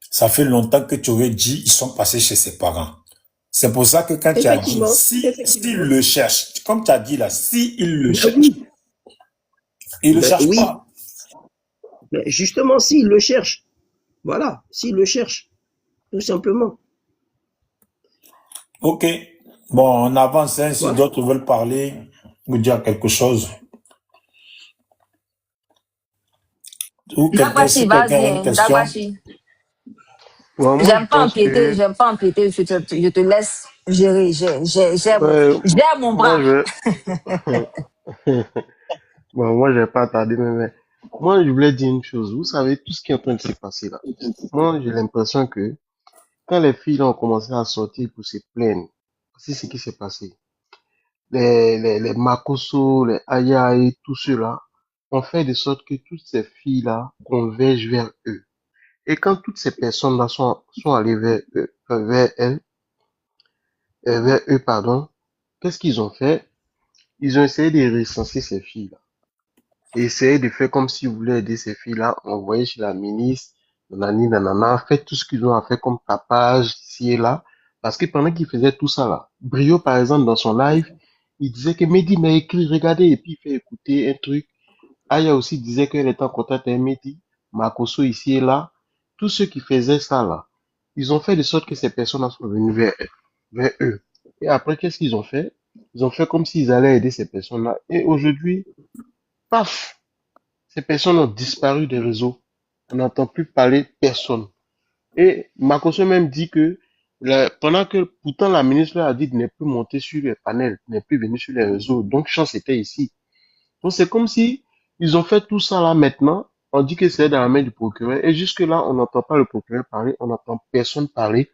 ça fait longtemps que tu aurais dit, ils sont passés chez ses parents. C'est pour ça que quand tu as dit,
effectivement,
s'ils le cherchent, comme tu as dit là, s'ils le
ben
cherchent,
oui,
ils le
ben
cherchent
oui,
pas.
mais justement s'ils le cherchent, voilà, s'ils le cherchent, tout simplement,
Ok. Bon, on avance, hein, si
voilà.
d'autres veulent parler ou dire quelque chose. Ou si
Dabashi,
quelqu'un a
vas-y,
une
hein,
question.
Dabashi.
Ouais, moi, je pense que,
J'aime pas empiéter, je te laisse gérer.
ouais,
J'ai mon
moi,
bras.
bon, moi, je vais pas tarder, mais moi, je voulais dire une chose. Vous savez, tout ce qui est en train de se passer là. Moi, j'ai l'impression que quand les filles là, ont commencé à sortir pour se plaindre, c'est ce qui s'est passé. Les Makoso, les Aya et tout cela ont fait de sorte que toutes ces filles-là convergent vers eux. Et quand toutes ces personnes-là sont allées vers eux, pardon, qu'est-ce qu'ils ont fait? Ils ont essayé de recenser ces filles-là. Et essayer de faire comme s'ils voulaient aider ces filles-là, envoyer chez la ministre, nanani, nanana, fait tout ce qu'ils ont à faire comme tapage ici et là. Parce que pendant qu'ils faisaient tout ça là, Brio, par exemple, dans son live, il disait que Mehdi m'a écrit, regardez, et puis il fait écouter un truc. Aya aussi disait qu'elle était en contact avec Mehdi, Makoso ici et là. Tous ceux qui faisaient ça là, ils ont fait de sorte que ces personnes-là sont venues vers eux. Et après, qu'est-ce qu'ils ont fait? Ils ont fait comme s'ils allaient aider ces personnes-là. Et aujourd'hui, paf! Ces personnes ont disparu des réseaux. On n'entend plus parler personne. Et Makoso même dit que pendant que pourtant la ministre leur a dit de ne plus monter sur les panels, de ne plus venir sur les réseaux. Donc chance était ici. Donc c'est comme si ils ont fait tout ça là maintenant. On dit que c'est dans la main du procureur. Et jusque là, on n'entend pas le procureur parler, on n'entend personne parler.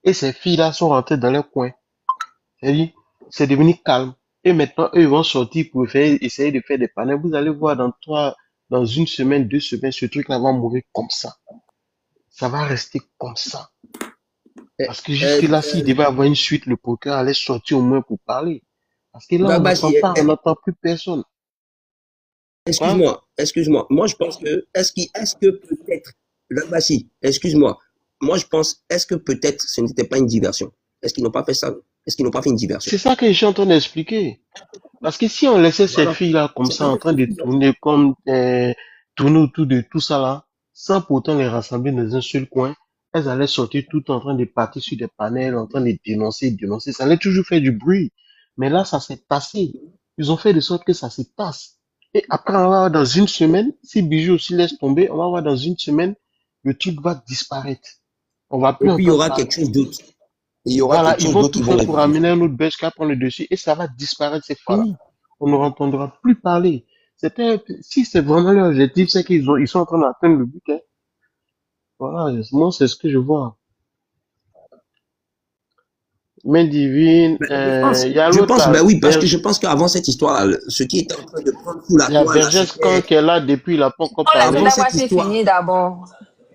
Et ces filles-là sont rentrées dans leur coin. C'est-à-dire, c'est devenu calme. Et maintenant, eux, ils vont sortir pour essayer de faire des panels. Vous allez voir dans une semaine, 2 semaines, ce truc-là va mourir comme ça. Ça va rester comme ça.
Euh,
Parce que
euh,
jusque-là, s'il devait avoir une suite, le procureur allait sortir au moins pour parler. Parce que là, on n'entend
Babaji,
pas, on n'entend plus personne. Quoi?
excuse-moi. Moi, je pense que, est-ce que peut-être, Babaji, excuse-moi. Moi, je pense, est-ce que peut-être ce n'était pas une diversion? Est-ce qu'ils n'ont pas fait ça? Est-ce qu'ils n'ont pas fait une diversion?
C'est ça que je suis en train d'expliquer. Parce que si on laissait ces
Voilà.
filles-là comme
C'est
ça, en
peut-être
train de
une diversion.
tourner tourner autour de tout ça là, sans pourtant les rassembler dans un seul coin, elles allaient sortir tout en train de partir sur des panels, en train de dénoncer. Ça allait toujours faire du bruit. Mais là, ça s'est tassé. Ils ont fait de sorte que ça se tasse. Et après, on va voir dans une semaine, si Bijou aussi laisse tomber, on va voir dans une semaine, le truc va disparaître. On va
Et
plus
puis, il y
entendre
aura
parler.
quelque chose d'autre. Il y aura
Voilà,
quelque
ils
chose
vont
d'autre
tout
qui vont
faire pour
réveiller.
amener un autre belge qui va prendre le dessus et ça va disparaître, c'est
Voilà.
fini. On ne entendra plus parler. Si c'est vraiment leur objectif, c'est ils sont en train d'atteindre le but, hein. Voilà, moi, c'est ce que je vois. Main divine,
Mais
il y a l'autre
ben
là,
oui, parce que je pense qu'avant cette histoire, ce qui était en train de prendre sous la
il y a
toile, là,
Vergès quand
c'était,
qui est là depuis, il n'a pas encore
On laisse
parlé.
avant cette
Dabashi
histoire,
finir d'abord.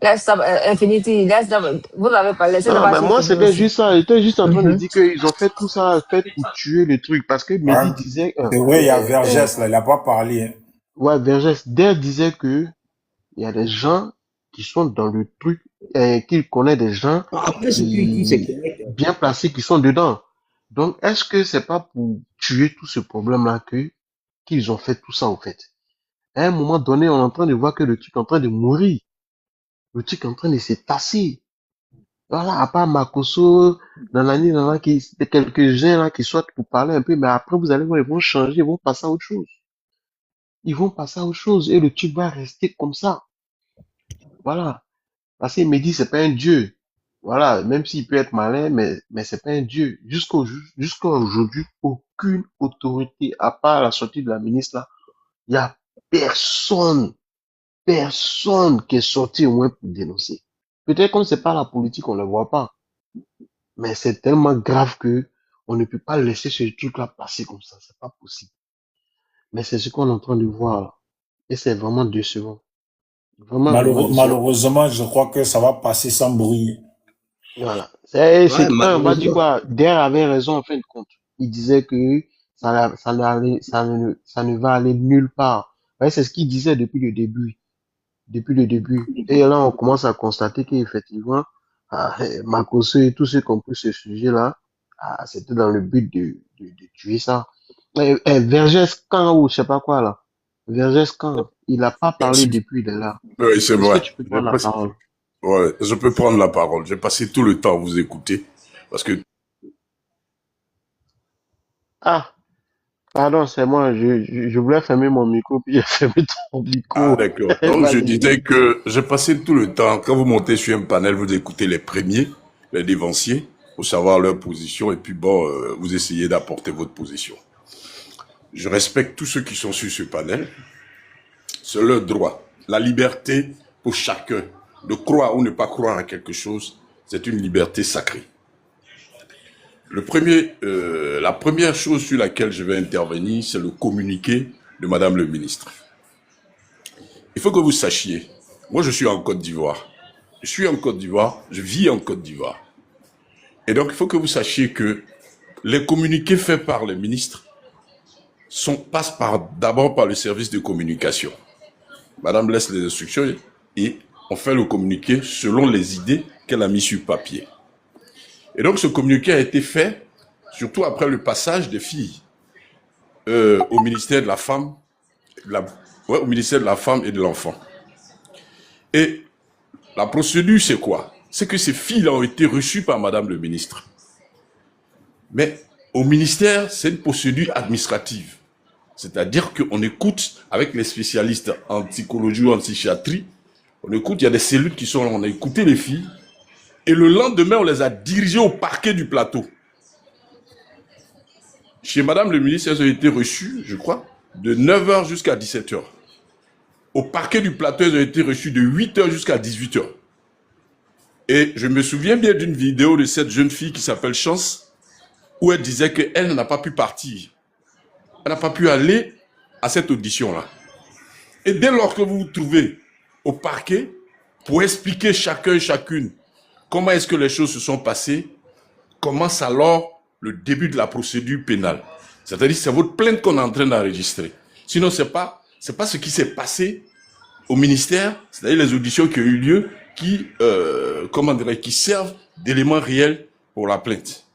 Laisse Infinity, vous avez pas laissé
Non, mais
Dabashi
moi,
finir
c'était
aussi.
juste ça. J'étais juste en train de
Mhm.
dire qu'ils ont fait tout ça, fait pour tuer le truc. Parce que Mehdi
Hein?
disait,
C'est vrai, il y a Vergès là, il n'a pas parlé. Hein.
ouais, Vergès, Der disait que il y a des gens qui sont dans le truc, qu'il connaît des gens
après ce qu'il dit, c'est
qui
correct.
bien placés qui sont dedans. Donc, est-ce que c'est pas pour tuer tout ce problème-là qu'ils ont fait tout ça, au fait? À un moment donné, on est en train de voir que le truc est en train de mourir. Le truc est en train de se tasser. Voilà, à part Makoso, quelques-uns là qui sortent pour parler un peu, mais après, vous allez voir, ils vont changer, ils vont passer à autre chose. Ils vont passer à autre chose et le truc va rester comme ça. Voilà. Parce qu'il me dit, c'est pas un dieu. Voilà, même s'il peut être malin, mais c'est pas un dieu. Jusqu'à aujourd'hui, aucune autorité, à part la sortie de la ministre là, il y a personne, personne qui est sorti au moins pour dénoncer. Peut-être comme c'est pas la politique, on ne le voit pas. Mais c'est tellement grave que on ne peut pas laisser ce truc-là passer comme ça. C'est pas possible. Mais c'est ce qu'on est en train de voir là. Et c'est vraiment décevant. Vraiment, vraiment décevant.
Malheureusement, je crois que ça va passer sans bruit.
Voilà. C'est,
Ouais,
on va dire
malheureusement.
quoi? Der avait raison en fin de compte. Il disait que ça ne va aller nulle part. Ouais, c'est ce qu'il disait depuis le début. Depuis le début. Et là, on commence à constater qu'effectivement, Makosso et tous ceux qui ont pris ce sujet-là, c'était dans le but de tuer ça. Vergès Kan ou je sais pas quoi là. Vergès Kan, il n'a pas parlé
Merci.
depuis de là.
Oui, c'est
Est-ce que
vrai.
tu peux prendre la parole?
Ouais, je peux prendre la parole. J'ai passé tout le temps à vous écouter parce que
Ah, pardon, c'est moi. Je voulais fermer mon micro, puis j'ai fermé ton
ah,
micro.
d'accord. Donc, je
Vas-y.
disais que j'ai passé tout le temps, quand vous montez sur un panel, vous écoutez les premiers, les dévanciers, pour savoir leur position, et puis bon, vous essayez d'apporter votre position. Je respecte tous ceux qui sont sur ce panel. C'est leur droit. La liberté pour chacun de croire ou ne pas croire à quelque chose, c'est une liberté sacrée. La première chose sur laquelle je vais intervenir, c'est le communiqué de Madame le ministre. Il faut que vous sachiez, moi je suis en Côte d'Ivoire. Je suis en Côte d'Ivoire, je vis en Côte d'Ivoire. Et donc il faut que vous sachiez que les communiqués faits par les ministres passent d'abord par le service de communication. Madame laisse les instructions et on fait le communiqué selon les idées qu'elle a mis sur papier. Et donc ce communiqué a été fait surtout après le passage des filles au ministère de la Femme, au ministère de la Femme et de l'Enfant. Et la procédure, c'est quoi? C'est que ces filles-là ont été reçues par Madame le ministre. Mais au ministère, c'est une procédure administrative. C'est-à-dire qu'on écoute avec les spécialistes en psychologie ou en psychiatrie, on écoute, il y a des cellules qui sont là, on a écouté les filles, et le lendemain, on les a dirigées au parquet du plateau. Chez Madame le ministre, elles ont été reçues, je crois, de 9h jusqu'à 17h. Au parquet du plateau, elles ont été reçues de 8h jusqu'à 18h. Et je me souviens bien d'une vidéo de cette jeune fille qui s'appelle Chance, où elle disait qu'elle n'a pas pu partir. Elle n'a pas pu aller à cette audition-là. Et dès lors que vous vous trouvez au parquet, pour expliquer chacun et chacune comment est-ce que les choses se sont passées, commence alors le début de la procédure pénale. C'est-à-dire que c'est votre plainte qu'on est en train d'enregistrer. Sinon, c'est pas ce qui s'est passé au ministère, c'est-à-dire les auditions qui ont eu lieu, qui servent d'éléments réels pour la plainte.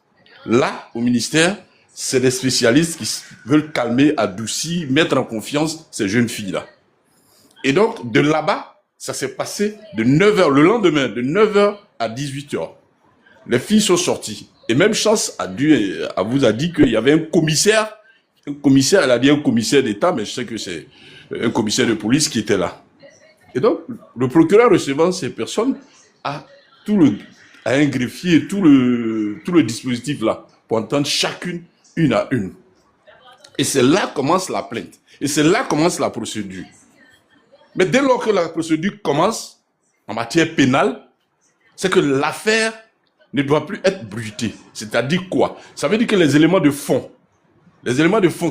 Là, au ministère, c'est des spécialistes qui veulent calmer, adoucir, mettre en confiance ces jeunes filles-là. Et donc, de là-bas, ça s'est passé de 9h, le lendemain, de 9h à 18h. Les filles sont sorties. Et même Chance vous a dit qu'il y avait un commissaire, elle a dit un commissaire d'État, mais je sais que c'est un commissaire de police qui était là. Et donc, le procureur recevant ces personnes a un greffier et tout le dispositif là, pour entendre chacune, une à une. Et c'est là commence la plainte. Et c'est là commence la procédure. Mais dès lors que la procédure commence, en matière pénale, c'est que l'affaire ne doit plus être bruitée. C'est-à-dire quoi? Ça veut dire que les éléments de fond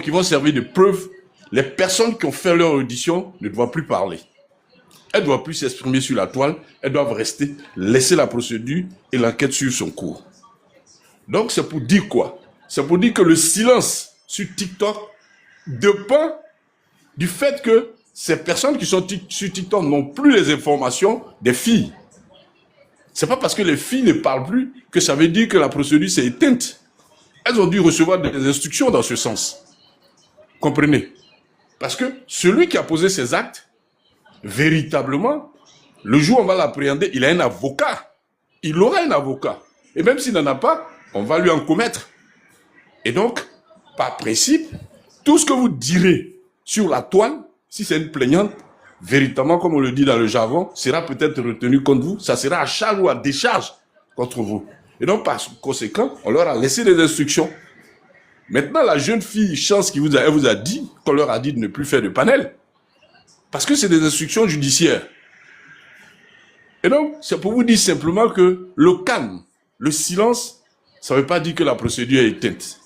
qui vont servir de preuve, les personnes qui ont fait leur audition ne doivent plus parler. Elles ne doivent plus s'exprimer sur la toile, elles doivent rester, laisser la procédure et l'enquête suivre son cours. Donc c'est pour dire quoi? C'est pour dire que le silence sur TikTok dépend du fait que ces personnes qui sont sur TikTok n'ont plus les informations des filles. C'est pas parce que les filles ne parlent plus que ça veut dire que la procédure s'est éteinte. Elles ont dû recevoir des instructions dans ce sens. Comprenez? Parce que celui qui a posé ces actes, véritablement, le jour où on va l'appréhender, il a un avocat. Il aura un avocat. Et même s'il n'en a pas, on va lui en commettre. Et donc, par principe, tout ce que vous direz sur la toile, si c'est une plaignante, véritablement, comme on le dit dans le jargon, sera peut-être retenu contre vous, ça sera à charge ou à décharge contre vous. Et donc, par conséquent, on leur a laissé des instructions. Maintenant, la jeune fille, chance elle vous a dit, qu'on leur a dit de ne plus faire de panel. Parce que c'est des instructions judiciaires. Et donc, c'est pour vous dire simplement que le calme, le silence, ça ne veut pas dire que la procédure est éteinte.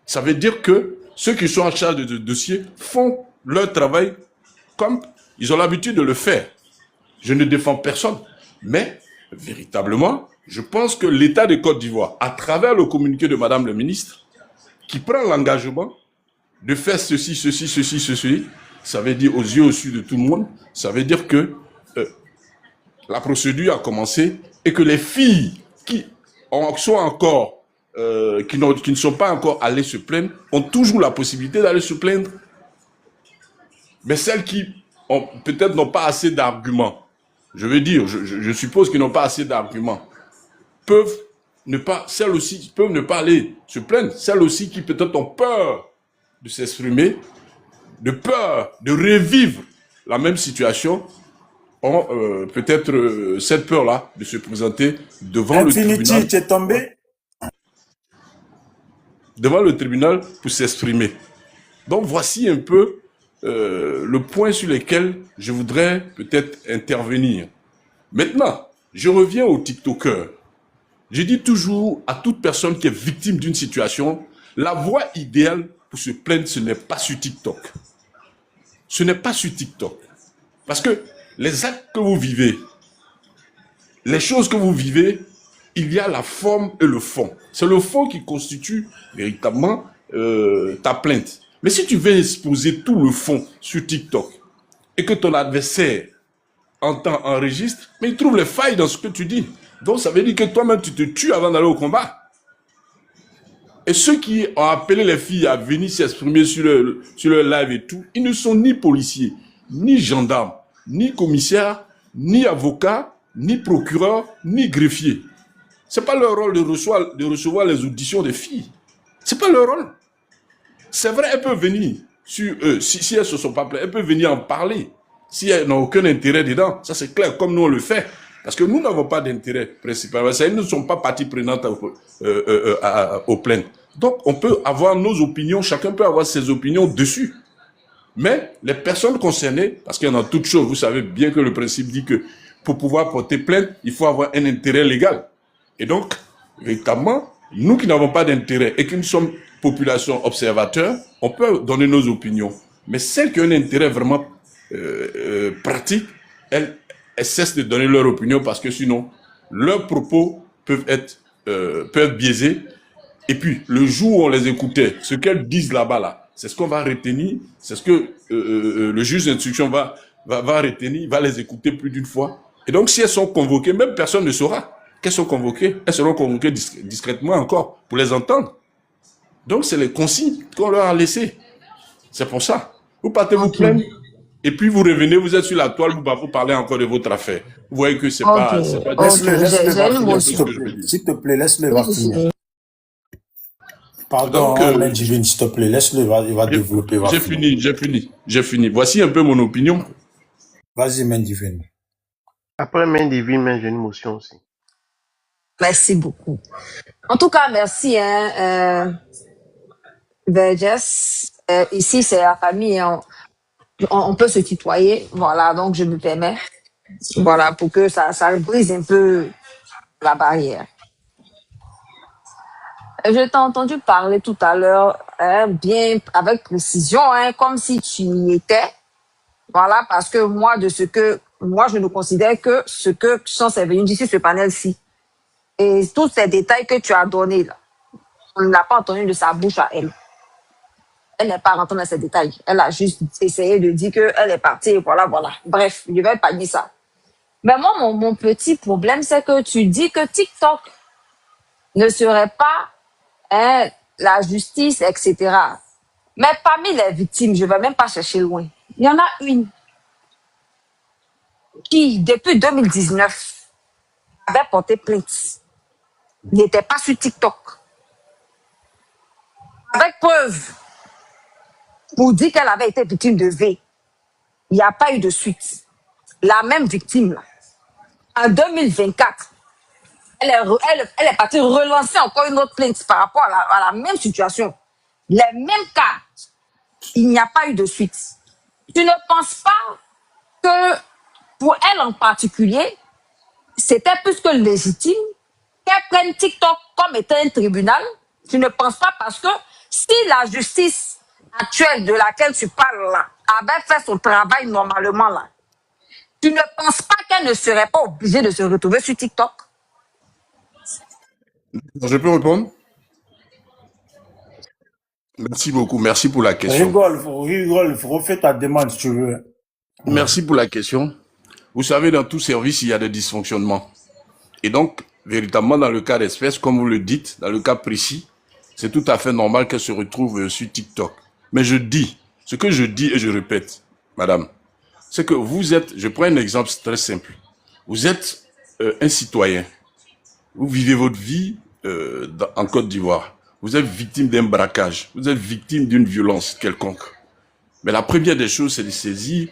Ça veut dire que ceux qui sont en charge de dossier font leur travail comme ils ont l'habitude de le faire. Je ne défends personne. Mais, véritablement, je pense que l'État de Côte d'Ivoire, à travers le communiqué de Madame le ministre, qui prend l'engagement de faire ceci, ça veut dire aux yeux au-dessus de tout le monde, ça veut dire que la procédure a commencé et que les filles qui ne sont pas encore allées se plaindre ont toujours la possibilité d'aller se plaindre. Mais celles qui peut-être n'ont pas assez d'arguments, je veux dire, je suppose qu'ils n'ont pas assez d'arguments, celles aussi peuvent ne pas aller se plaindre. Celles aussi qui peut-être ont peur de s'exprimer, de peur de revivre la même situation, ont peut-être cette peur-là de se présenter devant le tribunal.
Tu es tombé?
Devant le tribunal pour s'exprimer. Donc voici un peu le point sur lequel je voudrais peut-être intervenir. Maintenant, je reviens aux TikTokers. Je dis toujours à toute personne qui est victime d'une situation, la voie idéale pour se plaindre, ce n'est pas sur TikTok. Ce n'est pas sur TikTok. Parce que les actes que vous vivez, les choses que vous vivez, il y a la forme et le fond. C'est le fond qui constitue véritablement ta plainte. Mais si tu veux exposer tout le fond sur TikTok et que ton adversaire enregistre, mais il trouve les failles dans ce que tu dis. Donc ça veut dire que toi-même tu te tues avant d'aller au combat. Et ceux qui ont appelé les filles à venir s'exprimer sur le live et tout, ils ne sont ni policiers, ni gendarmes, ni commissaires, ni avocats, ni procureurs, ni greffiers. C'est pas leur rôle de recevoir les auditions des filles. C'est pas leur rôle. C'est vrai, elles peuvent venir sur si elles se sont pas plaintes, elles peuvent venir en parler. Si elles n'ont aucun intérêt dedans, ça c'est clair, comme nous on le fait. Parce que nous n'avons pas d'intérêt principal. Elles ne sont pas partie prenante aux plaintes. Donc on peut avoir nos opinions, chacun peut avoir ses opinions dessus. Mais les personnes concernées, parce qu'il y en a toutes choses, vous savez bien que le principe dit que pour pouvoir porter plainte, il faut avoir un intérêt légal. Et donc, véritablement, nous qui n'avons pas d'intérêt et qui nous sommes population observateur, on peut donner nos opinions. Mais celles qui ont un intérêt vraiment pratique, elles cessent de donner leur opinion parce que sinon, leurs propos peuvent être biaisés. Et puis, le jour où on les écoutait, ce qu'elles disent là-bas, c'est ce qu'on va retenir, c'est ce que le juge d'instruction va retenir, va les écouter plus d'une fois. Et donc, si elles sont convoquées, même personne ne saura qu'elles sont convoquées. Elles seront convoquées discrètement encore pour les entendre. Donc, c'est les consignes qu'on leur a laissées. C'est pour ça. Vous partez vous plaindre, et puis vous revenez, vous êtes sur la toile, vous parlez encore de votre affaire. Vous voyez que c'est pas...
Laisse-le, s'il te plaît, laisse-le va finir. Pardon, Main Divine, s'il te plaît, laisse-le, il va développer.
J'ai fini. Voici un peu mon opinion.
Vas-y, Main Divine.
Après Main Divine, mais j'ai une motion aussi.
Merci beaucoup. En tout cas, merci, Vergès. Ici, c'est la famille, on peut se tutoyer. Voilà, donc je me permets. Voilà, pour que ça brise un peu la barrière. Je t'ai entendu parler tout à l'heure, bien avec précision, comme si tu y étais. Voilà, parce que moi, je ne considère que ce que Chance est venu dire sur ce panel-ci. Et tous ces détails que tu as donnés, là, on ne l'a pas entendu de sa bouche à elle. Elle n'est pas rentrée dans ces détails. Elle a juste essayé de dire qu'elle est partie, et voilà. Bref, je vais pas dire ça. Mais moi, mon petit problème, c'est que tu dis que TikTok ne serait pas la justice, etc. Mais parmi les victimes, je ne vais même pas chercher loin. Il y en a une qui, depuis 2019, avait porté plainte. N'était pas sur TikTok. Avec preuve. Pour dire qu'elle avait été victime de V. il n'y a pas eu de suite. La même victime, là, en 2024, elle est partie relancer encore une autre plainte par rapport à la même situation. Les mêmes cas, il n'y a pas eu de suite. Tu ne penses pas que pour elle en particulier, c'était plus que légitime qu'elle prenne TikTok comme étant un tribunal? Tu ne penses pas parce que si la justice actuelle de laquelle tu parles là avait fait son travail normalement là, tu ne penses pas qu'elle ne serait pas obligée de se retrouver sur TikTok?
Je peux répondre? Merci beaucoup. Merci pour la question.
Rigole, refais ta demande si tu veux.
Merci pour la question. Vous savez, dans tout service, il y a des dysfonctionnements. Et donc, véritablement, dans le cas d'espèce, comme vous le dites, dans le cas précis, c'est tout à fait normal qu'elle se retrouve sur TikTok. Mais je dis, ce que je dis et je répète, madame, c'est que vous êtes, je prends un exemple très simple. Vous êtes un citoyen. Vous vivez votre vie en Côte d'Ivoire. Vous êtes victime d'un braquage. Vous êtes victime d'une violence quelconque. Mais la première des choses, c'est de saisir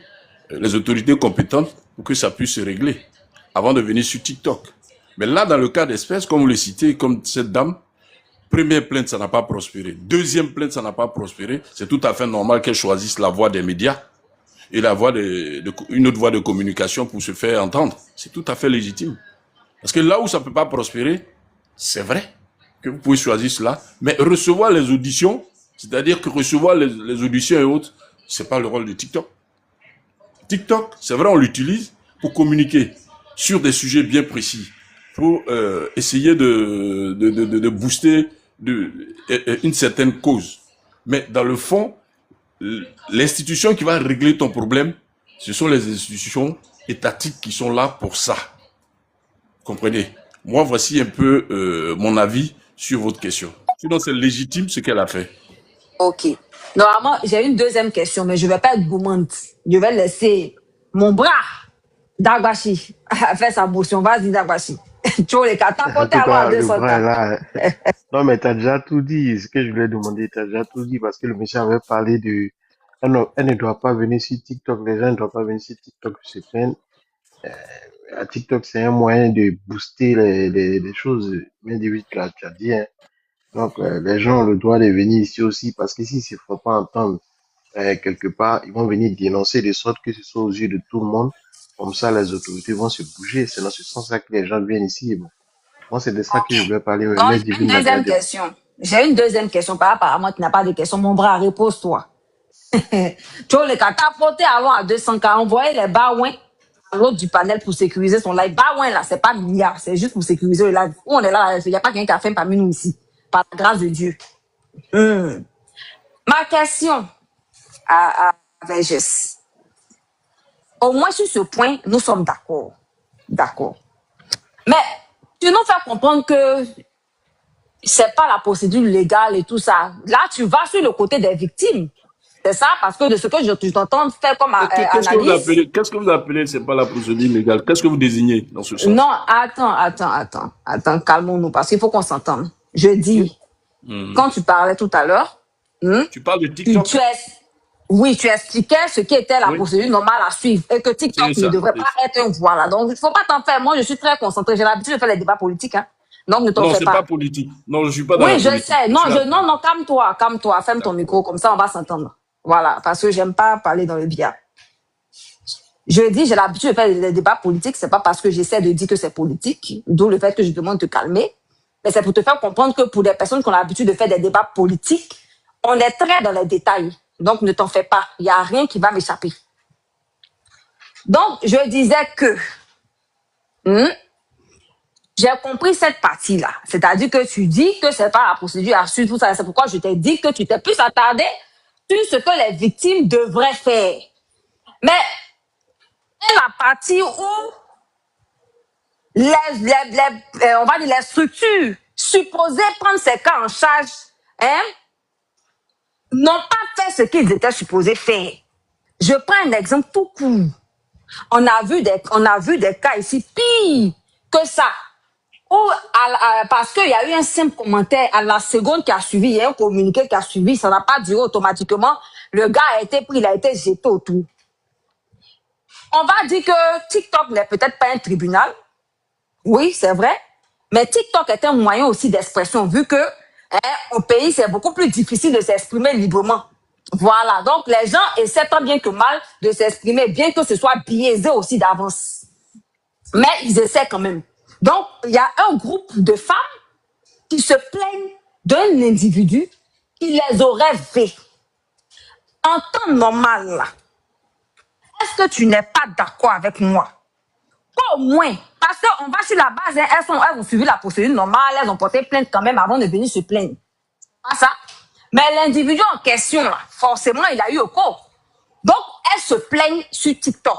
les autorités compétentes pour que ça puisse se régler avant de venir sur TikTok. Mais là, dans le cas d'espèce, comme vous le citez, comme cette dame, première plainte, ça n'a pas prospéré. Deuxième plainte, ça n'a pas prospéré. C'est tout à fait normal qu'elle choisisse la voie des médias et la voie une autre voie de communication pour se faire entendre. C'est tout à fait légitime. Parce que là où ça ne peut pas prospérer, c'est vrai que vous pouvez choisir cela, mais recevoir les auditions, c'est-à-dire que recevoir les auditions et autres, c'est pas le rôle de TikTok. TikTok, c'est vrai, on l'utilise pour communiquer sur des sujets bien précis, pour essayer de booster une certaine cause. Mais dans le fond, l'institution qui va régler ton problème, ce sont les institutions étatiques qui sont là pour ça. Comprenez? Moi, voici un peu mon avis sur votre question. Sinon, c'est légitime ce qu'elle a fait.
Ok. Normalement, j'ai une deuxième question, mais je ne vais pas être gourmande. Je vais laisser mon bras Dagbashi faire sa motion. Vas-y, Dagbashi. Tu vois les cas, t'as
En
porté
tout
avant à
cas, le
200
vrai
ans.
là. Non, mais t'as déjà tout dit. Ce que je voulais demander, t'as déjà tout dit parce que le monsieur avait parlé de. Elle ne doit pas venir sur TikTok. Les gens ne doivent pas venir sur TikTok pour se plaindre. TikTok, c'est un moyen de booster les choses. Bien dit, oui, tu as dit, hein. Donc, les gens ont le droit de venir ici aussi parce que s'ils ne se font pas entendre quelque part, ils vont venir dénoncer de sorte que ce soit aux yeux de tout le monde. Comme ça, les autorités vont se bouger. C'est dans ce sens-là que les gens viennent ici. Bon. Moi, c'est de ça que je voulais parler.
Non,
Mais
j'ai une
Divine l'a déjà
deuxième
dit.
question. J'ai une deuxième question par rapport à moi qui n'a pas de question. Mon bras, repose-toi. Tu vois les cas, t'as porté avant à 200K. Envoyez les baouins à l'autre du panel pour sécuriser son live. Baouin là, c'est pas milliard. C'est juste pour sécuriser le live. Où on est là, il n'y a pas quelqu'un qui a fait parmi nous ici. Par la grâce de Dieu. Ma question à Vergès. Au moins sur ce point, nous sommes d'accord. D'accord. Mais tu nous fais comprendre que c'est pas la procédure légale et tout ça. Là, tu vas sur le côté des victimes. C'est ça, parce que de ce que je t'entends faire comme
Qu'est-ce que vous
analyse.
appelez, c'est pas la procédure légale? Qu'est-ce que vous désignez dans ce sens?
Non, attends, calmons-nous, parce qu'il faut qu'on s'entende. Je dis, quand tu parlais tout à l'heure,
Tu parles de TikTok?
oui, tu expliquais ce qui était la
Oui.
procédure normale à suivre et que TikTok
C'est
ne
ça,
devrait
c'est
pas être un voilà. Donc, il ne faut pas t'en faire. Moi, je suis très concentrée. J'ai l'habitude de faire les débats politiques. Hein. Donc, ne t'en
Non,
fais
c'est
pas.
pas politique. Non, je suis pas dans la
Oui, je
politique.
sais.
Je
Non,
suis là.
non, calme-toi. Ferme ton micro, comme ça, on va s'entendre. Voilà, parce que j'aime pas parler dans le biais. Je dis, j'ai l'habitude de faire des débats politiques. C'est pas parce que j'essaie de dire que c'est politique, d'où le fait que je demande de te calmer. Mais c'est pour te faire comprendre que pour des personnes qui ont l'habitude de faire des débats politiques, on est très dans les détails. Donc, ne t'en fais pas. Il n'y a rien qui va m'échapper. Donc, je disais que j'ai compris cette partie-là. C'est-à-dire que tu dis que c'est pas la procédure à suivre, tout ça. C'est pourquoi je t'ai dit que tu t'es plus attardé sur ce que les victimes devraient faire. Mais la partie où on va dire les structures supposées prendre ces cas en charge, n'ont pas fait ce qu'ils étaient supposés faire. Je prends un exemple tout court. On a vu des cas ici pire que ça. Parce qu'il y a eu un simple commentaire à la seconde qui a suivi, il y a un communiqué qui a suivi, ça n'a pas duré automatiquement. Le gars a été pris, il a été jeté autour. On va dire que TikTok n'est peut-être pas un tribunal. Oui, c'est vrai. Mais TikTok est un moyen aussi d'expression, vu que au pays, c'est beaucoup plus difficile de s'exprimer librement. Voilà. Donc, les gens essaient tant bien que mal de s'exprimer, bien que ce soit biaisé aussi d'avance. Mais ils essaient quand même. Donc, il y a un groupe de femmes qui se plaignent d'un individu qui les aurait fait. En temps normal, là, est-ce que tu n'es pas d'accord avec moi? Au moins, parce qu'on va sur la base, hein, elles ont suivi la procédure normale, elles ont porté plainte quand même avant de venir se plaindre. Pas ça. Mais l'individu en question, là, forcément, il a eu au cours. Donc, elles se plaignent sur TikTok.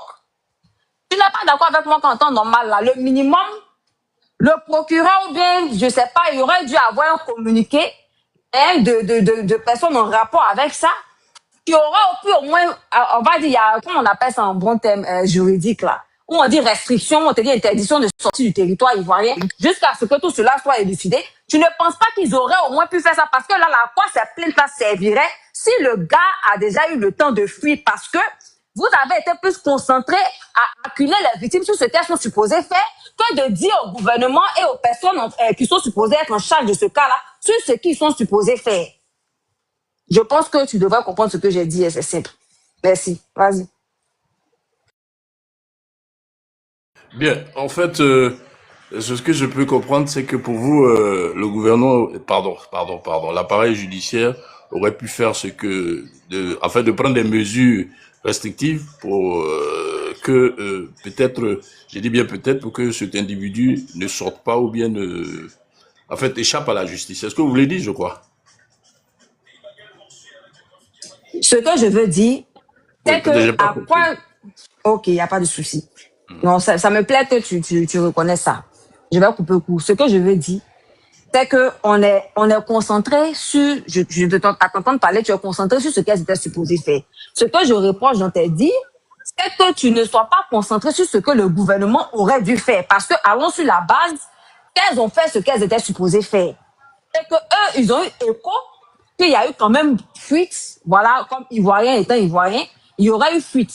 Tu n'es pas d'accord avec moi qu'en temps normal, là, le minimum, le procureur ou bien, je sais pas, il aurait dû avoir un communiqué de personnes en rapport avec ça, qui aura pu au moins, on va dire, il y a, comment on appelle ça en bon terme juridique là, où on dit restriction, on te dit interdiction de sortie du territoire ivoirien, jusqu'à ce que tout cela soit élucidé. Tu ne penses pas qu'ils auraient au moins pu faire ça? Parce que là, à quoi cette plainte-là servirait si le gars a déjà eu le temps de fuir? Parce que vous avez été plus concentré à acculer les victimes sur ce qu'elles sont supposées faire que de dire au gouvernement et aux personnes qui sont supposées être en charge de ce cas-là sur ce qu'ils sont supposés faire. Je pense que tu devrais comprendre ce que j'ai dit et c'est simple. Merci. Vas-y.
Bien, en fait, ce que je peux comprendre, c'est que pour vous, le gouvernement, pardon, l'appareil judiciaire aurait pu faire afin de prendre des mesures restrictives pour que peut-être, j'ai dit bien peut-être, pour que cet individu ne sorte pas ou bien échappe à la justice. C'est ce que vous voulez dire, je crois.
Ce que je veux dire, c'est
Oui,
que
j'ai pas
à
compris.
quoi... Ok, il n'y a pas de souci. Non, ça me plaît que tu reconnais ça. Je vais couper court. Ce que je veux dire, c'est que on est concentré sur, à t'entendre parler, tu es concentré sur ce qu'elles étaient supposées faire. Ce que je reproche dans tes dires, c'est que tu ne sois pas concentré sur ce que le gouvernement aurait dû faire. Parce que allons sur la base qu'elles ont fait ce qu'elles étaient supposées faire. Et que eux, ils ont eu écho qu'il y a eu quand même fuite. Voilà, comme Ivoirien étant Ivoirien, il y aurait eu fuite.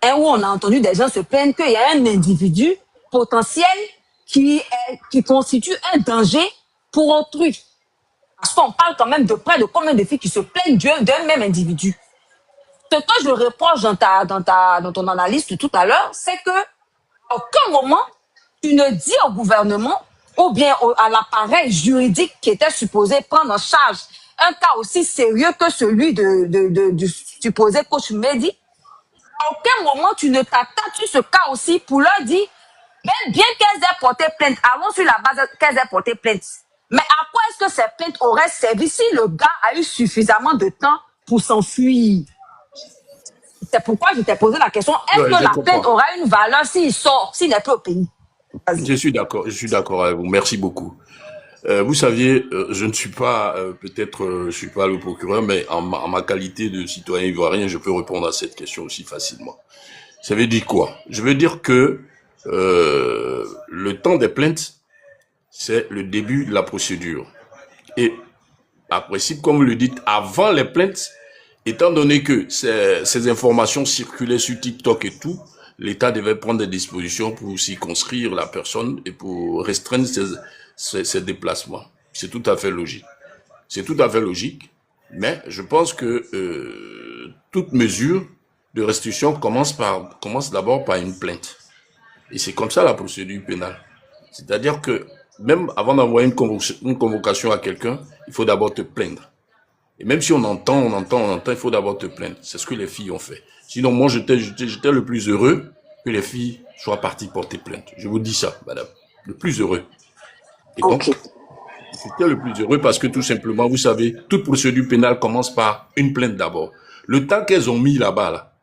Et où on a entendu des gens se plaindre qu'il y a un individu potentiel qui constitue un danger pour autrui. Parce qu'on parle quand même de près de combien de filles qui se plaignent d'un même individu. Ce que je reproche dans ton analyse de tout à l'heure, c'est que à aucun moment tu ne dis au gouvernement ou bien à l'appareil juridique qui était supposé prendre en charge un cas aussi sérieux que celui du supposé coach Mehdi. À aucun moment tu ne t'attaques sur ce cas aussi pour leur dire, même bien qu'elles aient porté plainte, allons sur la base qu'elles aient porté plainte. Mais à quoi est-ce que ces plaintes auraient servi si le gars a eu suffisamment de temps pour s'enfuir? C'est pourquoi je t'ai posé la question, est-ce
Ouais,
que
je
la
comprends.
plainte aura une valeur s'il sort, s'il n'est plus au pays? Vas-y.
Je suis d'accord avec vous. Merci beaucoup. Vous saviez, je ne suis pas, je suis pas le procureur, mais en ma qualité de citoyen ivoirien, je peux répondre à cette question aussi facilement. Ça veut dire quoi? Je veux dire que le temps des plaintes, c'est le début de la procédure. Et par principe, comme vous le dites, avant les plaintes, étant donné que ces informations circulaient sur TikTok et tout, l'État devait prendre des dispositions pour circonscrire la personne et pour restreindre ses déplacements. C'est tout à fait logique. C'est tout à fait logique, mais je pense que toute mesure de restriction commence d'abord par une plainte. Et c'est comme ça la procédure pénale. C'est-à-dire que même avant d'envoyer une convocation à quelqu'un, il faut d'abord te plaindre. Et même si on entend, il faut d'abord te plaindre. C'est ce que les filles ont fait. Sinon, moi, j'étais le plus heureux que les filles soient parties porter plainte. Je vous dis ça, madame. Le plus heureux. Et donc, j'étais le plus heureux parce que tout simplement, vous savez, toute procédure pénale commence par une plainte d'abord. Le temps qu'elles ont mis là-bas, là,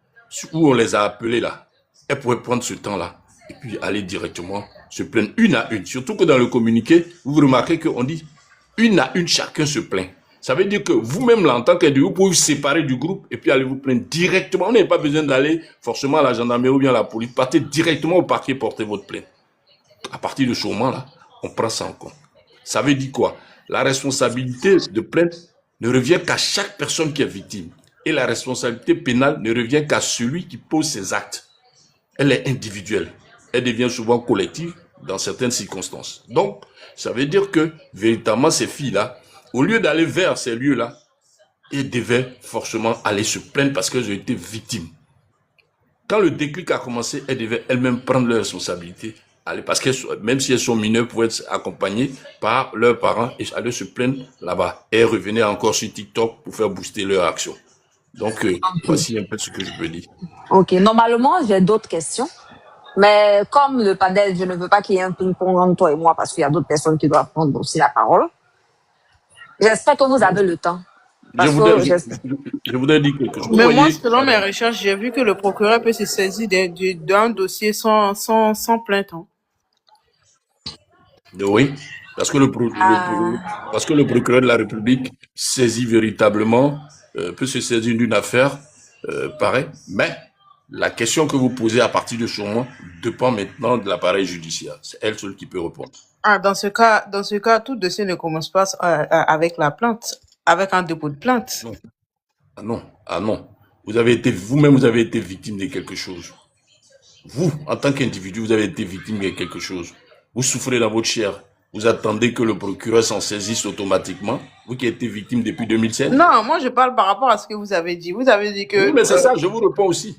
où on les a appelées là, elles pourraient prendre ce temps-là et puis aller directement se plaindre une à une. Surtout que dans le communiqué, vous remarquez qu'on dit une à une, chacun se plaint. Ça veut dire que vous-même, là, en tant qu'individu, vous pouvez vous séparer du groupe et puis aller vous plaindre directement. Vous n'avez pas besoin d'aller forcément à la gendarmerie ou bien à la police. Partez directement au parquet, porter votre plainte. À partir de ce moment-là, on prend ça en compte. Ça veut dire quoi? La responsabilité de plainte ne revient qu'à chaque personne qui est victime. Et la responsabilité pénale ne revient qu'à celui qui pose ses actes. elle est individuelle. Elle devient souvent collective dans certaines circonstances. Donc, ça veut dire que, véritablement, ces filles-là, au lieu d'aller vers ces lieux-là, elles devaient forcément aller se plaindre parce qu'elles ont été victimes. Quand le déclic a commencé, elles devaient elles-mêmes prendre leurs responsabilités. Aller, parce que même si elles sont mineures, pouvaient être accompagnées par leurs parents et aller se plaindre là-bas. Et revenir encore sur TikTok pour faire booster leur action. Donc, voici un peu ce que je peux dire.
Ok, normalement, j'ai d'autres questions. Mais comme le panel, je ne veux pas qu'il y ait un ping-pong entre toi et moi parce qu'il y a d'autres personnes qui doivent prendre aussi la parole. J'espère que vous avez le temps.
Je voudrais dire quelque chose.
Mais moi, selon mes recherches, j'ai vu que le procureur peut se saisir d'un dossier sans plainte. Hein.
Oui, parce que le procureur de la République saisit véritablement, peut se saisir d'une affaire pareille, mais la question que vous posez à partir de ce moment dépend maintenant de l'appareil judiciaire. C'est elle seule qui peut répondre.
Ah, dans ce cas, tout dossier ne commence pas avec la plainte, avec un dépôt de plainte.
Non. Ah non. Vous-même, vous avez été victime de quelque chose. Vous, en tant qu'individu, vous avez été victime de quelque chose. Vous souffrez dans votre chair. Vous attendez que le procureur s'en saisisse automatiquement. Vous qui avez été victime depuis 2007.
Non, moi je parle par rapport à ce que vous avez dit. Vous avez dit que...
Oui, mais c'est ça, je vous réponds aussi.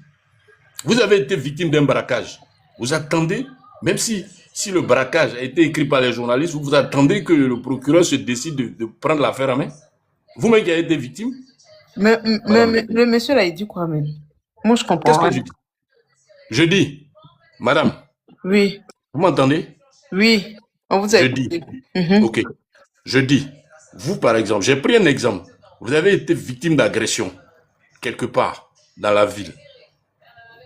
Vous avez été victime d'un braquage. Vous attendez, même si le braquage a été écrit par les journalistes, vous attendez que le procureur se décide de prendre l'affaire en main. Vous-même qui avez été victime.
Mais le monsieur là, il dit quoi même? Moi je comprends.
Qu'est-ce que je dis? Je dis, madame.
Oui.
Vous m'entendez?
Oui. On vous a
Je dis, ok. Je dis, vous par exemple, j'ai pris un exemple. Vous avez été victime d'agression quelque part dans la ville.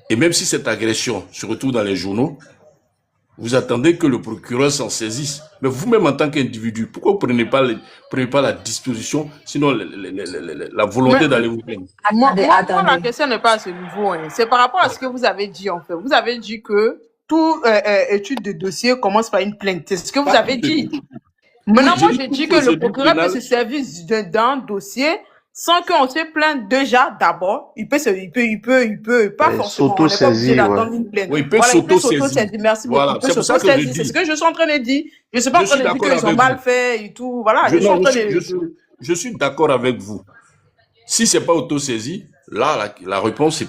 Et même si cette agression se retrouve dans les journaux, vous attendez que le procureur s'en saisisse. Mais vous-même en tant qu'individu, pourquoi vous ne prenez pas la disposition, sinon la volonté d'aller vous plaindre?
Moi, la question n'est pas à ce niveau. Hein. C'est par rapport à ce que vous avez dit en fait. Vous avez dit que toute étude de dossier commence par une plainte. C'est ce que vous avez dit. Maintenant, moi, j'ai dit que le procureur peut se servir d'un dossier sans qu'on se plainte déjà d'abord. Il peut pas forcément. On n'est pas obligé d'attendre une plainte.
Oui, il peut s'auto-saisir.
Merci beaucoup. Il peut s'auto-saisir. C'est ce que je suis en train de dire. Je ne suis pas en train de dire qu'ils ont mal fait et tout. Voilà.
Je suis d'accord avec vous. Si c'est pas auto-saisi, là, la réponse,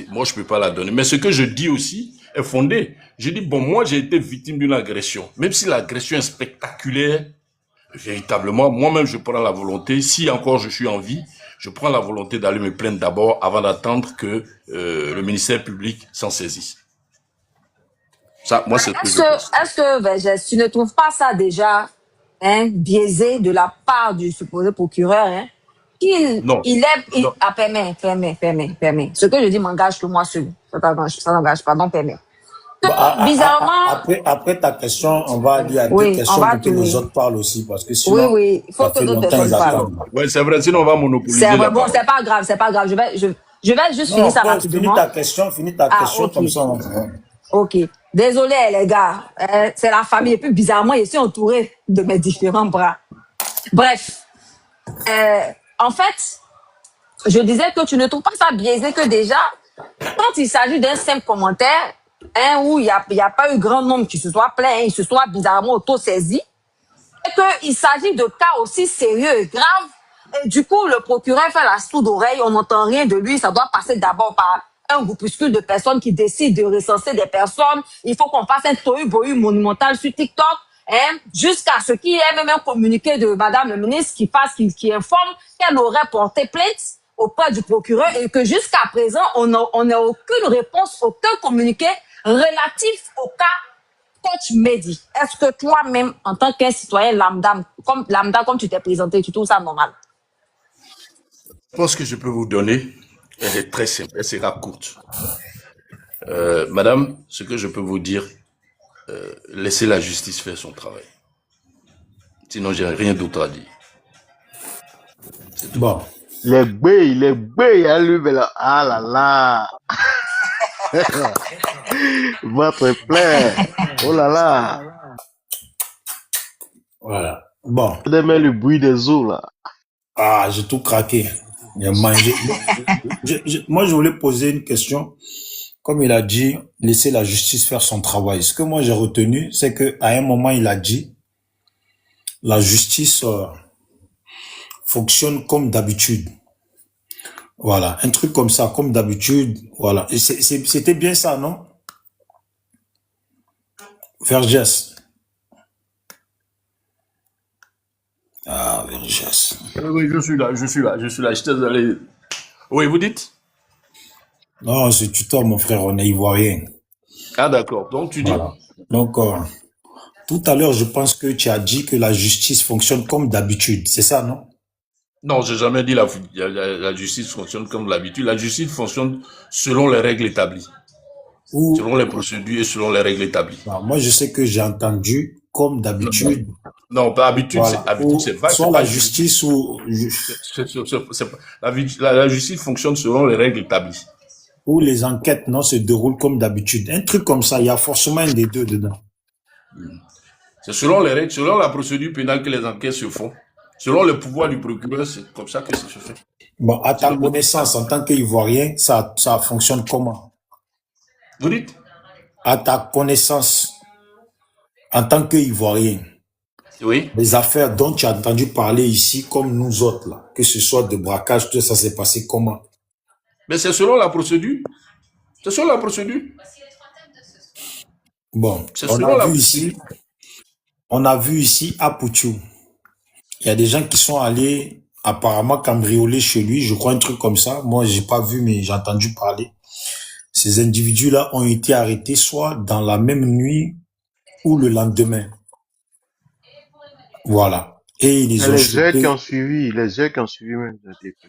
moi, je peux pas la donner. Mais ce que je dis aussi est fondé. Je dis, bon, moi, j'ai été victime d'une agression. Même si l'agression est spectaculaire, véritablement, moi-même, je prends la volonté, si encore je suis en vie, je prends la volonté d'aller me plaindre d'abord avant d'attendre que le ministère public s'en saisisse. Ça, moi, c'est ce que je pense. Est-ce
que tu ne trouves pas ça déjà biaisé de la part du supposé procureur permet. Ce que je dis m'engage que moi seul. Ça n'engage pas, donc permet. Bizarrement.
Après ta question, on va dire deux questions pour que les autres parlent aussi, parce que sinon,
il faut que d'autres personnes parlent.
Oui, c'est vrai, sinon on va monopoliser.
C'est vrai, bon, c'est pas grave. Je vais juste finir ça rapidement.
Finis ta question,
okay.
Comme ça.
Ok. Désolé, les gars. C'est la famille. Et puis, bizarrement, je suis entourée de mes différents bras. Bref. En fait, je disais que tu ne trouves pas ça biaisé que déjà, quand il s'agit d'un simple commentaire, où il y a pas eu grand nombre qui se soit plaint, il se soit bizarrement auto-saisi, et qu'il s'agit de cas aussi sérieux et graves, et du coup, le procureur fait la sourde oreille, on n'entend rien de lui, ça doit passer d'abord par un groupuscule de personnes qui décident de recenser des personnes, il faut qu'on fasse un tohu-bohu monumental sur TikTok, jusqu'à ce qu'il y ait même un communiqué de Madame le ministre qui informe qu'elle aurait porté plainte auprès du procureur et que jusqu'à présent, on n'a aucune réponse, aucun communiqué relatif au cas Coach Mehdi. Est-ce que toi-même, en tant qu'un citoyen lambda, comme tu t'es présenté, tu trouves ça normal?
Je pense que je peux vous donner, elle est très simple, elle sera courte. Madame, ce que je peux vous dire, laissez la justice faire son travail. Sinon, j'ai rien d'autre à dire.
C'est tout. Bon.
Les bœufs, à lui, là. Ah là là. Votre plaît. Oh là là.
Voilà. Bon.
Demain, le bruit des eaux, là.
Ah, j'ai tout craqué. J'ai mangé. Moi, je voulais poser une question comme il a dit, laisser la justice faire son travail. Ce que moi j'ai retenu, c'est que à un moment il a dit, la justice fonctionne comme d'habitude. Voilà, un truc comme ça, comme d'habitude. Voilà, et c'était bien ça, non? Vergès. Ah, Vergès.
Oui, je suis là, je suis là, je suis là. J'étais allé. Oui, vous dites?
Non, c'est tuteur, mon frère, on est ivoirien.
Ah, d'accord. Donc, tu dis?
Voilà. Donc, tout à l'heure, je pense que tu as dit que la justice fonctionne comme d'habitude. C'est ça, non?
Non, j'ai jamais dit la justice fonctionne comme d'habitude. La justice fonctionne selon les règles établies,
Ou,
selon les procédures et selon les règles établies.
moi, je sais que j'ai entendu comme d'habitude.
Non, pas habitude,
Voilà.
c'est vague.
Soit
C'est
la
pas
justice ou,
la justice fonctionne selon les règles établies.
ou les enquêtes, non, se déroulent comme d'habitude. Un truc comme ça, il y a forcément un des deux dedans.
C'est selon les règles, selon la procédure pénale que les enquêtes se font. Selon le pouvoir du procureur, c'est comme ça que ça se fait.
Bon, à ta connaissance, en tant qu'Ivoirien, ça fonctionne comment?
Vous dites?
À ta connaissance, en tant qu'Ivoirien,
Oui.
les affaires dont tu as entendu parler ici, comme nous autres, là, que ce soit de braquage, tout ça s'est passé comment?
Mais c'est selon la procédure. C'est selon la procédure.
Bon,
C'est selon la
on a vu ici à Poutiou, il y a des gens qui sont allés apparemment cambrioler chez lui, je crois un truc comme ça. Moi, j'ai pas vu, mais j'ai entendu parler. Ces individus-là ont été arrêtés soit dans la même nuit ou le lendemain. Voilà. Et ils ont
Les heures
chopé.
qui ont suivi, les heures qui ont suivi même.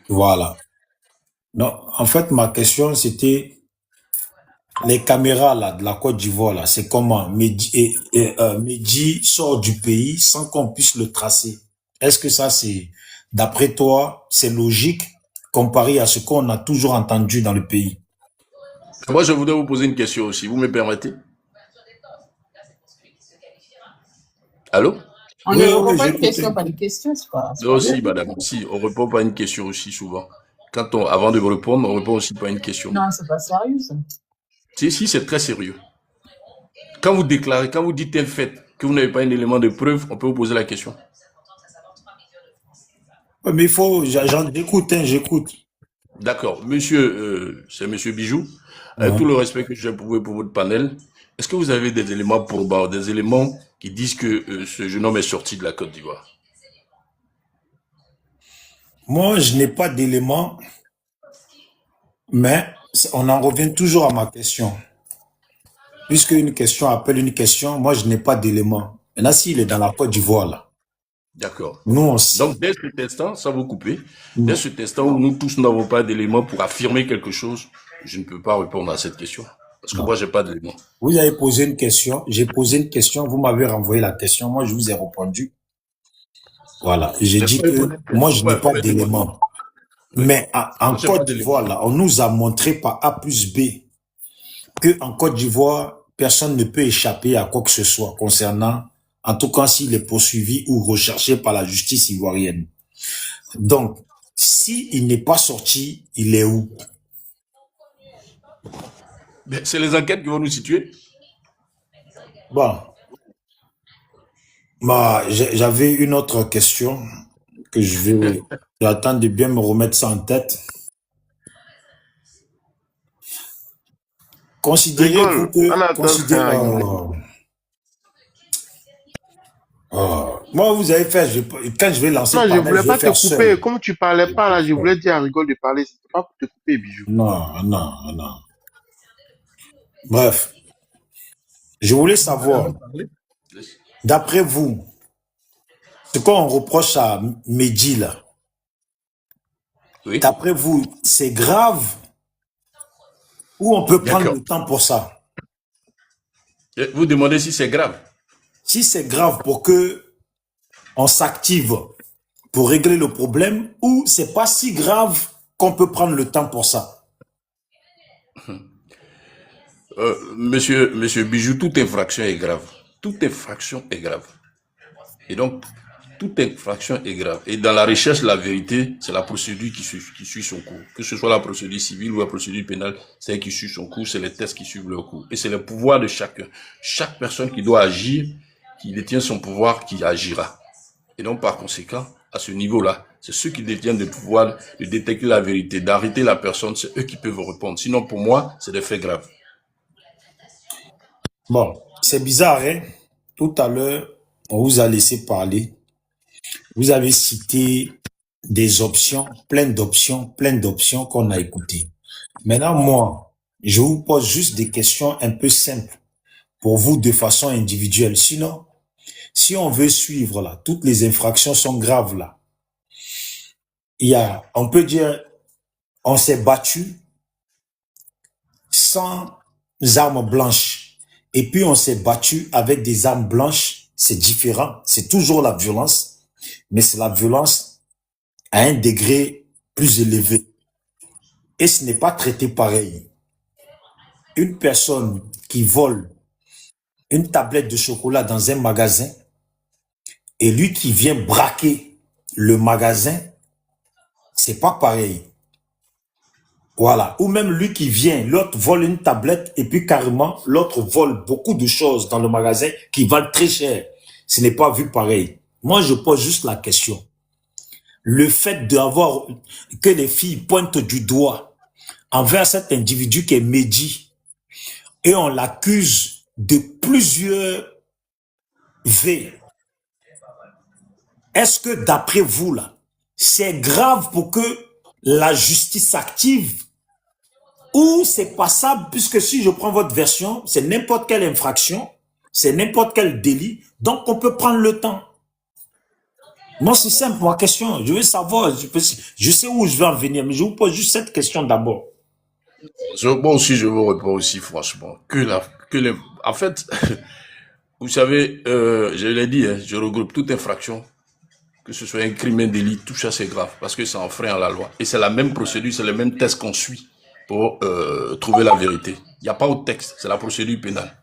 Voilà. Non, en fait, ma question, c'était les caméras là de la Côte d'Ivoire là, c'est comment Mehdi, Mehdi sort du pays sans qu'on puisse le tracer. Est-ce que ça c'est, d'après toi, c'est logique comparé à ce qu'on a toujours entendu dans le pays?
Moi, je voudrais vous poser une question aussi. Vous me permettez? Allô?
On ne répond pas une question par une question, c'est pas.
Non, si, madame. Si, on répond pas à une question aussi souvent. Avant de répondre, on répond aussi pas à une question.
Non, c'est pas sérieux, ça.
Si, c'est très sérieux. Quand vous déclarez, quand vous dites un fait, que vous n'avez pas un élément de preuve, on peut vous poser la question.
Ouais, mais il faut, j'écoute, j'écoute.
D'accord. Monsieur, c'est monsieur Bijou.
Ouais.
Tout le respect que j'ai pour vous et pour votre panel. Est-ce que vous avez des éléments probants, des éléments qui disent que ce jeune homme est sorti de la Côte d'Ivoire?
Moi, je n'ai pas d'éléments, mais on en revient toujours à ma question. Puisque une question appelle une question, moi, je n'ai pas d'éléments. Maintenant, s'il est dans la Côte d'Ivoire, là.
D'accord.
Nous aussi.
Donc, dès cet instant, sans vous couper, dès cet instant où nous tous n'avons pas d'éléments pour affirmer quelque chose, je ne peux pas répondre à cette question. Parce que moi, j'ai pas d'éléments.
Vous avez posé une question, j'ai posé une question, vous m'avez renvoyé la question, moi, je vous ai répondu. Voilà. J'ai dit que moi, je n'ai pas d'éléments. Mais en Côte d'Ivoire, là, on nous a montré par A plus B que en Côte d'Ivoire, personne ne peut échapper à quoi que ce soit concernant, en tout cas s'il est poursuivi ou recherché par la justice ivoirienne. Donc, s'il n'est pas sorti, il est où?
C'est les enquêtes qui vont nous situer.
Bon. J'avais une autre question que j'attends de bien me remettre ça en tête. Considérez-vous que... moi, vous avez fait, quand je vais lancer...
Non, je ne voulais pas te couper. Seul. Comme tu ne parlais pas, là, je voulais dire à Rigole de parler. C'était pas pour te couper, Bijou.
Non. Bref. Je voulais savoir, d'après vous, ce qu'on reproche à Mehdi, là, oui. D'après vous, c'est grave ou on peut prendre le temps pour ça?
Vous demandez si c'est grave?
Si c'est grave pour que on s'active pour régler le problème ou c'est pas si grave qu'on peut prendre le temps pour ça?
Monsieur Bijou, toute infraction est grave. Toute infraction est grave. Et donc, toute infraction est grave. Et dans la recherche de la vérité, c'est la procédure qui suit son cours. Que ce soit la procédure civile ou la procédure pénale, c'est elle qui suit son cours, c'est les tests qui suivent leur cours. Et c'est le pouvoir de chacun. Chaque personne qui doit agir, qui détient son pouvoir, qui agira. Et donc, par conséquent, à ce niveau-là, c'est ceux qui détiennent le pouvoir de détecter la vérité, d'arrêter la personne, c'est eux qui peuvent répondre. Sinon, pour moi, c'est des faits graves.
Bon, c'est bizarre, hein? Tout à l'heure, on vous a laissé parler. Vous avez cité des options, plein d'options qu'on a écoutées. Maintenant, moi, je vous pose juste des questions un peu simples pour vous de façon individuelle. Sinon, si on veut suivre là, toutes les infractions sont graves là. On peut dire, on s'est battu sans armes blanches. Et puis on s'est battu avec des armes blanches. C'est différent. C'est toujours la violence, mais c'est la violence à un degré plus élevé. Et ce n'est pas traité pareil. Une personne qui vole une tablette de chocolat dans un magasin et lui qui vient braquer le magasin, c'est pas pareil. Voilà. Ou même lui qui vient, l'autre vole une tablette et puis carrément, l'autre vole beaucoup de choses dans le magasin qui valent très cher. Ce n'est pas vu pareil. Moi, je pose juste la question. Le fait d'avoir, que les filles pointent du doigt envers cet individu qui est Mehdi et on l'accuse de plusieurs faits. Est-ce que d'après vous, là, c'est grave pour que la justice s'active ou c'est passable, puisque si je prends votre version, c'est n'importe quelle infraction, c'est n'importe quel délit, donc on peut prendre le temps. Moi, c'est simple, ma question. Je veux savoir, je sais où je vais en venir, mais je vous pose juste cette question d'abord.
Moi aussi, je vous réponds aussi, franchement. En fait, vous savez, je l'ai dit, hein, je regroupe toute infraction, que ce soit un crime, un délit, tout ça c'est grave, parce que ça enfreint à la loi. Et c'est la même procédure, c'est le même test qu'on suit pour trouver la vérité. Il n'y a pas autre texte, c'est la procédure pénale.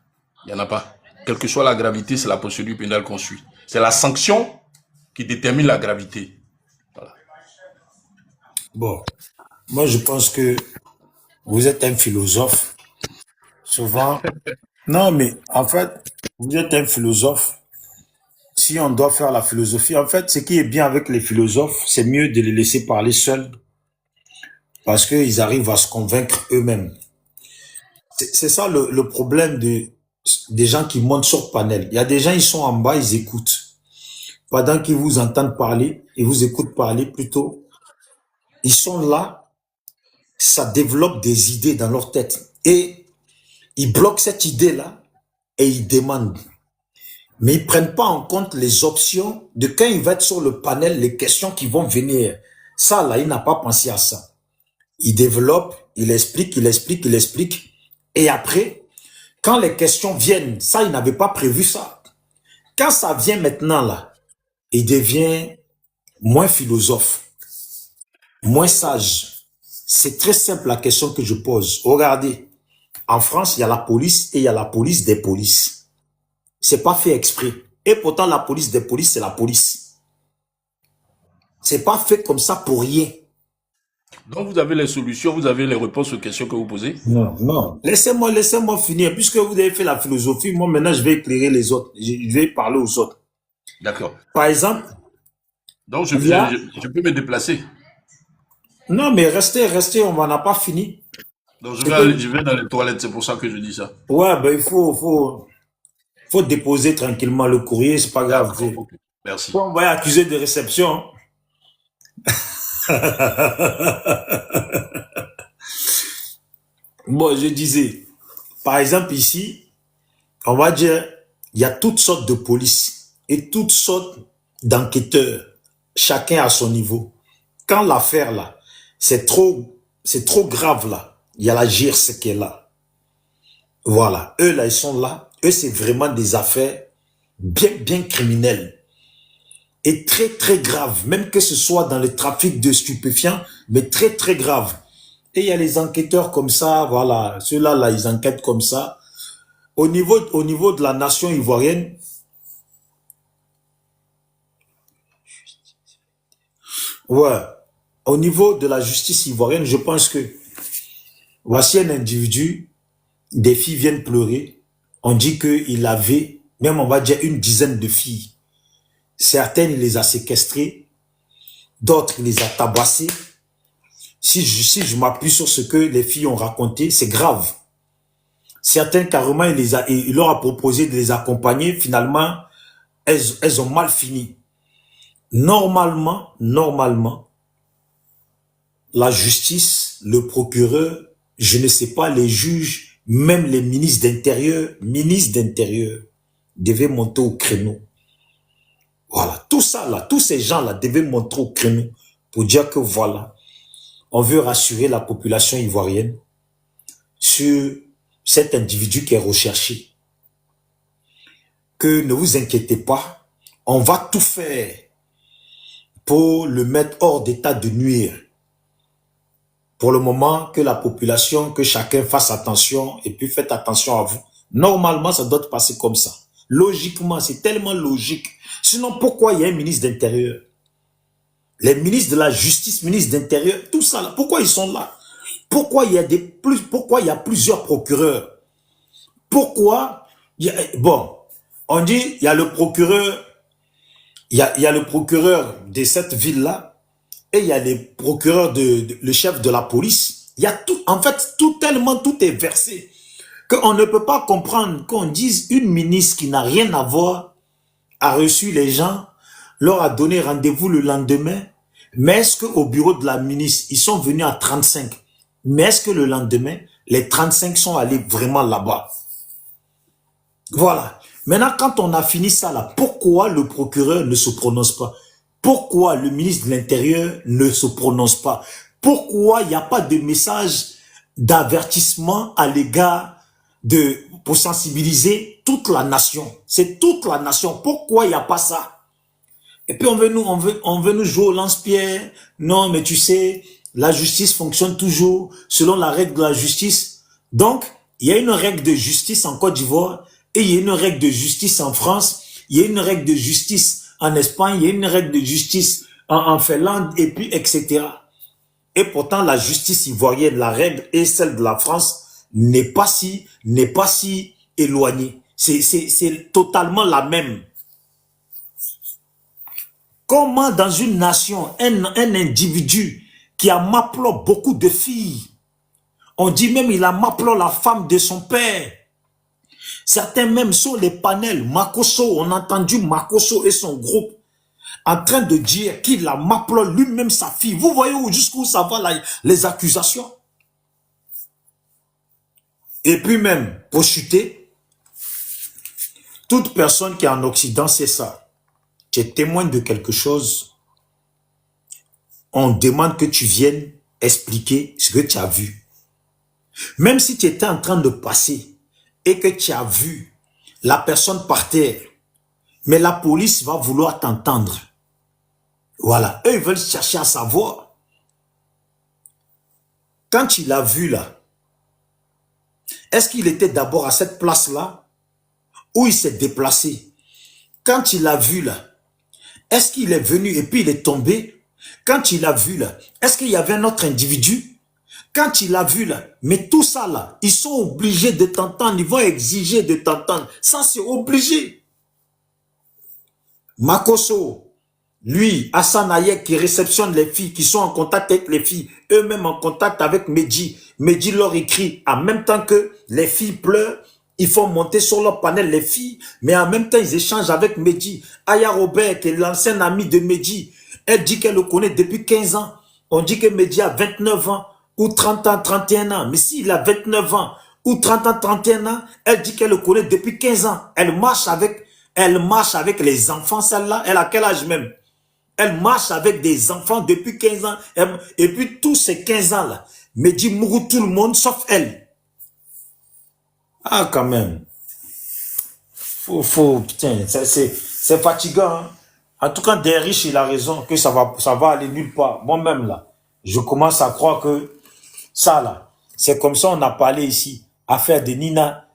Il n'y en a pas. Quelle que soit la gravité, c'est la procédure pénale qu'on suit. C'est la sanction qui détermine la gravité. Voilà.
Bon, moi je pense que vous êtes un philosophe. Souvent, non mais en fait, vous êtes un philosophe. Si on doit faire la philosophie, en fait, ce qui est bien avec les philosophes, c'est mieux de les laisser parler seuls parce qu'ils arrivent à se convaincre eux-mêmes. C'est ça le problème des gens qui montent sur panel. Il y a des gens, ils sont en bas, ils écoutent. Pendant qu'ils vous entendent parler, ils vous écoutent parler plutôt. Ils sont là, ça développe des idées dans leur tête. Et ils bloquent cette idée-là et ils demandent. Mais ils prennent pas en compte les options de quand il va être sur le panel, les questions qui vont venir. Ça, là, il n'a pas pensé à ça. Il développe, il explique. Et après, quand les questions viennent, ça, il n'avait pas prévu ça. Quand ça vient maintenant, là, il devient moins philosophe, moins sage. C'est très simple la question que je pose. Regardez, en France, il y a la police et il y a la police des polices. C'est pas fait exprès. Et pourtant, la police des polices, c'est la police. C'est pas fait comme ça pour rien.
Donc, vous avez les solutions, vous avez les réponses aux questions que vous posez?
Non. Laissez-moi finir. Puisque vous avez fait la philosophie, moi, maintenant, je vais éclairer les autres. Je vais parler aux autres.
D'accord.
Par exemple.
Donc, je peux me déplacer.
Non, mais restez, on n'en a pas fini.
Donc, je vais dans les toilettes, c'est pour ça que je dis ça.
Ouais, ben, il faut déposer tranquillement le courrier, c'est pas grave.
Merci.
On va accuser de réception. Bon, je disais, par exemple ici, on va dire, il y a toutes sortes de polices et toutes sortes d'enquêteurs, chacun à son niveau. Quand l'affaire là, c'est trop grave là, il y a la GIRS qui est là. Voilà, eux là, ils sont là. Eux, c'est vraiment des affaires bien criminelles. Et très grave, même que ce soit dans le trafic de stupéfiants, mais très grave. Et il y a les enquêteurs comme ça, voilà, ceux-là, là, ils enquêtent comme ça. Au niveau de la nation ivoirienne, Ouais. Au niveau de la justice ivoirienne, je pense que voici un individu, des filles viennent pleurer. On dit qu'il avait, même on va dire, une dizaine de filles. Certaines, il les a séquestrées. D'autres, il les a tabassées. Si je m'appuie sur ce que les filles ont raconté, c'est grave. Certains, carrément, il leur a proposé de les accompagner. Finalement, elles ont mal fini. Normalement, la justice, le procureur, je ne sais pas, les juges, même les ministres d'Intérieur, devaient monter au créneau. Voilà, tout ça là, tous ces gens là devaient monter au créneau pour dire que voilà, on veut rassurer la population ivoirienne sur cet individu qui est recherché. Que ne vous inquiétez pas, on va tout faire pour le mettre hors d'état de nuire. Pour le moment, que la population, que chacun fasse attention et puis faites attention à vous. Normalement, ça doit passer comme ça. Logiquement, c'est tellement logique. Sinon, pourquoi il y a un ministre d'Intérieur? Les ministres de la Justice, ministres d'Intérieur, tout ça, là, pourquoi ils sont là? Pourquoi il y a plusieurs procureurs? Pourquoi bon, on dit, il y a le procureur, il y a le procureur de cette ville-là, et il y a les procureurs le chef de la police. Il y a tout, en fait, tout est versé, qu'on ne peut pas comprendre qu'on dise une ministre qui n'a rien à voir a reçu les gens, leur a donné rendez-vous le lendemain, mais est-ce qu'au bureau de la ministre, ils sont venus à 35, mais est-ce que le lendemain, les 35 sont allés vraiment là-bas? Voilà. Maintenant, quand on a fini ça là, pourquoi le procureur ne se prononce pas? Pourquoi le ministre de l'Intérieur ne se prononce pas? Pourquoi il n'y a pas de message d'avertissement à l'égard pour sensibiliser toute la nation? C'est toute la nation. Pourquoi il n'y a pas ça? Et puis on veut nous jouer au lance-pierre. Non, mais tu sais, la justice fonctionne toujours selon la règle de la justice. Donc, il y a une règle de justice en Côte d'Ivoire et il y a une règle de justice en France. Il y a une règle de justice en Espagne. Il y a une règle de justice en Finlande et puis etc. Et pourtant, la justice ivoirienne, la règle et celle de la France n'est pas si éloignée. C'est totalement la même. Comment dans une nation, un individu qui a maplé beaucoup de filles, on dit même il a maplé la femme de son père. Certains même sur les panels, Makosso, on a entendu Makosso et son groupe en train de dire qu'il a maplé lui-même sa fille. Vous voyez jusqu'où ça va là, les accusations. Et puis même, pour chuter, toute personne qui est en Occident, c'est ça. Tu es témoin de quelque chose, on demande que tu viennes expliquer ce que tu as vu. Même si tu étais en train de passer et que tu as vu la personne par terre, mais la police va vouloir t'entendre. Voilà, eux ils veulent chercher à savoir. Quand tu l'as vu là, est-ce qu'il était d'abord à cette place-là ou il s'est déplacé? Quand tu l'as vu là, est-ce qu'il est venu et puis il est tombé? Quand il a vu là, est-ce qu'il y avait un autre individu? Quand il a vu là, mais tout ça là, ils sont obligés de t'entendre, ils vont exiger de t'entendre. Ça c'est obligé. Makosso, lui, Hassan Hayek qui réceptionne les filles, qui sont en contact avec les filles, eux-mêmes en contact avec Medji. Medji leur écrit en même temps que les filles pleurent. Ils font monter sur leur panel les filles, mais en même temps, ils échangent avec Medji. Aya Robert, qui est l'ancien ami de Medji, elle dit qu'elle le connaît depuis 15 ans. On dit que Medji a 29 ans, ou 30 ans, 31 ans. Mais s'il a 29 ans, ou 30 ans, 31 ans, elle dit qu'elle le connaît depuis 15 ans. Elle marche avec les enfants, celle-là. Elle a quel âge même? Elle marche avec des enfants depuis 15 ans. Et puis tous ces 15 ans-là, Medji mourut tout le monde, sauf elle. Ah, quand même. Putain, c'est fatigant. Hein? En tout cas, des riches, il a raison que ça va aller nulle part. Moi-même, là, je commence à croire que ça, là, c'est comme ça on a parlé ici. Affaire de Nina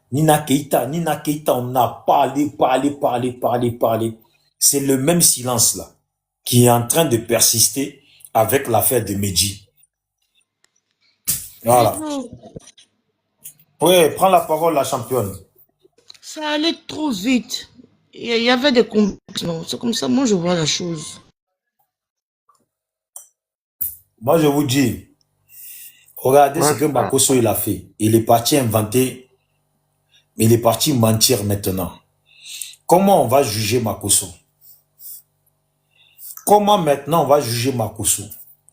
Keïta. Nina Keïta, on a parlé. C'est le même silence, là, qui est en train de persister avec l'affaire de Medji. Voilà.
Non,
Oui, prends la parole, la championne.
ça allait trop vite. Il y avait des compétitions. C'est comme ça, moi, je vois la chose.
Moi, je vous dis, regardez
Moi,
ce que
je pense.
Makosso il a fait. Il est parti inventer, il est parti mentir maintenant. Comment on va juger Makosso? Comment maintenant on va juger Makosso?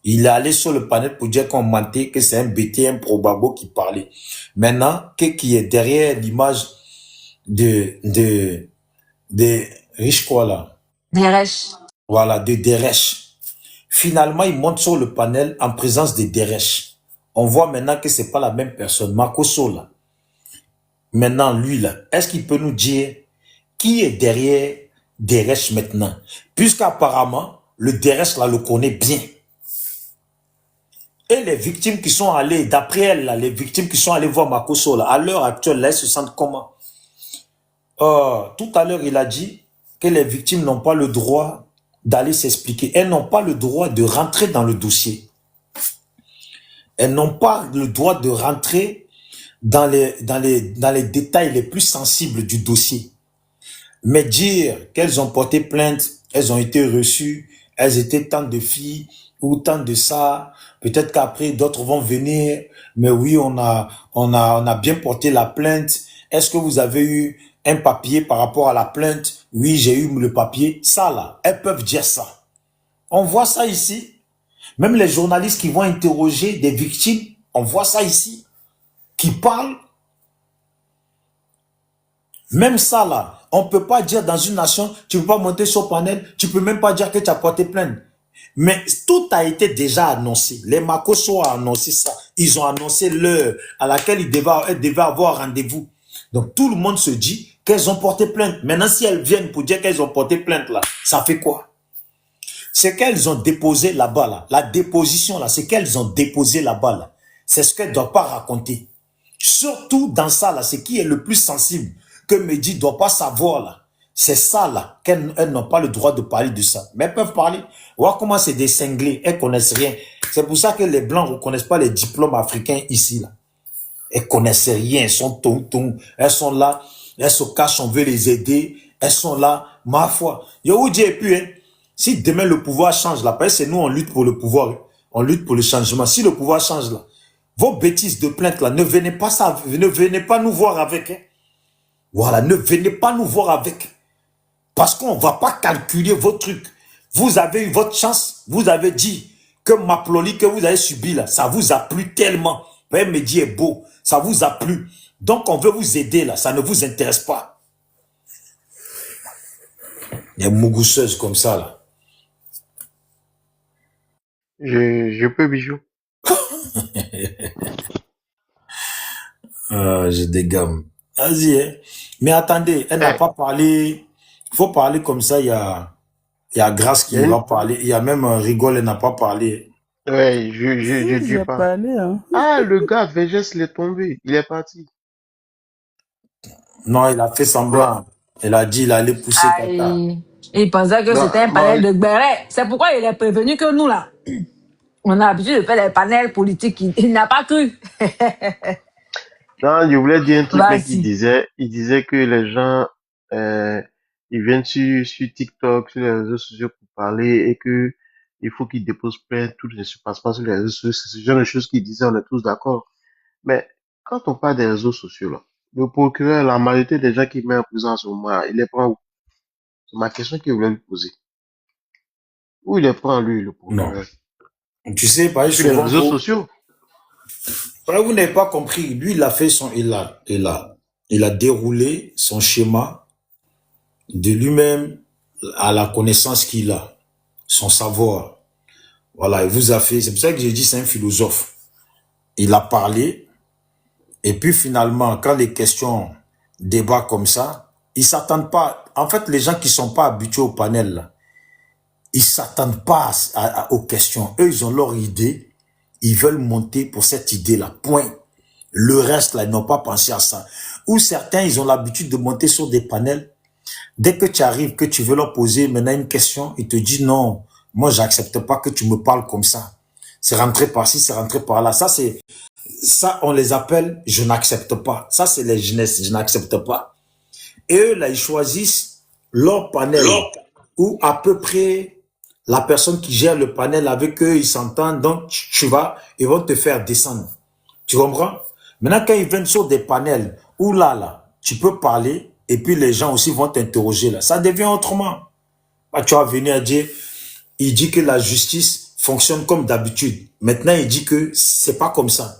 Il est allé sur le panel pour dire qu'on mentait, que c'est un bêté, un probabo qui parlait. Maintenant, qui est derrière l'image de riche quoi là?
Deresh.
Voilà, de Deresh. Finalement, il monte sur le panel en présence de Deresh. On voit maintenant que c'est pas la même personne. Makosso là. Maintenant, lui là, est-ce qu'il peut nous dire qui est derrière Deresh maintenant? Puisqu'apparemment, le Deresh là le connaît bien. Et les victimes qui sont allées, d'après elle, là, les victimes qui sont allées voir Makosso, là, à l'heure actuelle, là, elles se sentent comment? Tout à l'heure, il a dit que les victimes n'ont pas le droit d'aller s'expliquer. Elles n'ont pas le droit de rentrer dans le dossier. Elles n'ont pas le droit de rentrer dans les détails les plus sensibles du dossier. Mais dire qu'elles ont porté plainte, elles ont été reçues, elles étaient tant de filles ou tant de ça, peut-être qu'après d'autres vont venir, mais oui, on a bien porté la plainte. Est-ce que vous avez eu un papier par rapport à la plainte? Oui, j'ai eu le papier. Ça là, elles peuvent dire ça. On voit ça ici. Même les journalistes qui vont interroger des victimes, on voit ça ici, qui parlent. Même ça là, on peut pas dire dans une nation, tu peux pas monter sur panel, tu peux même pas dire que tu as porté plainte. Mais tout a été déjà annoncé. Les Makosso ont annoncé ça. Ils ont annoncé l'heure à laquelle ils devaient avoir rendez-vous. Donc tout le monde se dit qu'elles ont porté plainte. Maintenant, si elles viennent pour dire qu'elles ont porté plainte là, ça fait quoi? C'est qu'elles ont déposé là-bas là. La déposition là, c'est qu'elles ont déposé là-bas là. C'est ce qu'elles ne doivent pas raconter. Surtout dans ça là, c'est qui est le plus sensible que Medji ne doit pas savoir là. C'est ça là, qu'elles n'ont pas le droit de parler de ça. Mais elles peuvent parler. Voir comment c'est des cinglés, elles connaissent rien. C'est pour ça que les Blancs ne reconnaissent pas les diplômes africains ici là. Elles connaissent rien, elles sont tonton, elles sont là, elles se cachent, on veut les aider, elles sont là, ma foi. Yo vous dis, et puis, hein, si demain le pouvoir change là, parce que c'est nous on lutte pour le pouvoir, hein, on lutte pour le changement. Si le pouvoir change là, vos bêtises de plainte là, ne venez pas nous voir avec. Hein. Voilà, ne venez pas nous voir avec. Parce qu'on ne va pas calculer vos trucs. Vous avez eu votre chance, vous avez dit que Maploli que vous avez subi là, ça vous a plu tellement. Vous me dit est beau, ça vous a plu. Donc on veut vous aider là, ça ne vous intéresse pas. Il y a des mougousseuses comme ça là.
Je peux, bijou.
Je dégamme. Vas-y, hein. Mais attendez, elle n'a
Eh,
pas parlé. Il faut parler comme ça, il y a Grâce qui va parler. Il y a même Rigole, elle n'a pas parlé.
ouais,
Si,
je dis
j'ai
pas.
parlé, hein.
Ah, le gars, Vegas, il est tombé. Il est parti.
Non, il a fait semblant. Elle a dit il allait pousser Kata.
Aïe. Il pensait que
Non,
c'était un
non,
panel de Gberet. C'est pourquoi il est prévenu que nous, là, on a l'habitude de faire des panels politiques. Il n'a pas cru.
non, je voulais dire un truc, mais
Vas-y.
il disait que les gens, euh, ils viennent sur TikTok, sur les réseaux sociaux pour parler et que il faut qu'ils déposent plainte, tout ne se passe pas sur les réseaux sociaux. C'est ce genre de choses qu'il disait, on est tous d'accord. Mais quand on parle des réseaux sociaux, là, le procureur, la majorité des gens qui mettent en prison en ce moment, il les prend où? C'est ma question que je voulais lui poser. Où il les prend, lui, le
Non.
procureur?
Tu sais, pas
Sur les
souvent,
réseaux sociaux.
vous n'avez pas compris. Lui, il a fait il a déroulé son schéma de lui-même à la connaissance qu'il a, son savoir. Voilà, il vous a fait, c'est pour ça que j'ai dit c'est un philosophe. Il a parlé, et puis finalement, quand les questions débattent comme ça, ils s'attendent pas. En fait, les gens qui sont pas habitués au panel, là, ils s'attendent pas aux questions. Eux, ils ont leur idée, ils veulent monter pour cette idée-là, point. Le reste, là, ils n'ont pas pensé à ça. Ou certains, ils ont l'habitude de monter sur des panels. Dès que tu arrives, que tu veux leur poser maintenant une question, ils te disent non, Moi, j'accepte pas que tu me parles comme ça. C'est rentré par-ci, c'est rentré par-là. Ça, on les appelle, je n'accepte pas. Ça, c'est les jeunesses, je n'accepte pas. Et eux, là, ils choisissent leur panel, ou à peu près la personne qui gère le panel avec eux, ils s'entendent, donc tu vas, ils vont te faire descendre. Tu comprends? Maintenant, quand ils viennent sur des panels, où là, tu peux parler, et puis les gens aussi vont t'interroger là. Ça devient autrement. Bah, tu vas venir dire, il dit que la justice fonctionne comme d'habitude. Maintenant, il dit que c'est pas comme ça.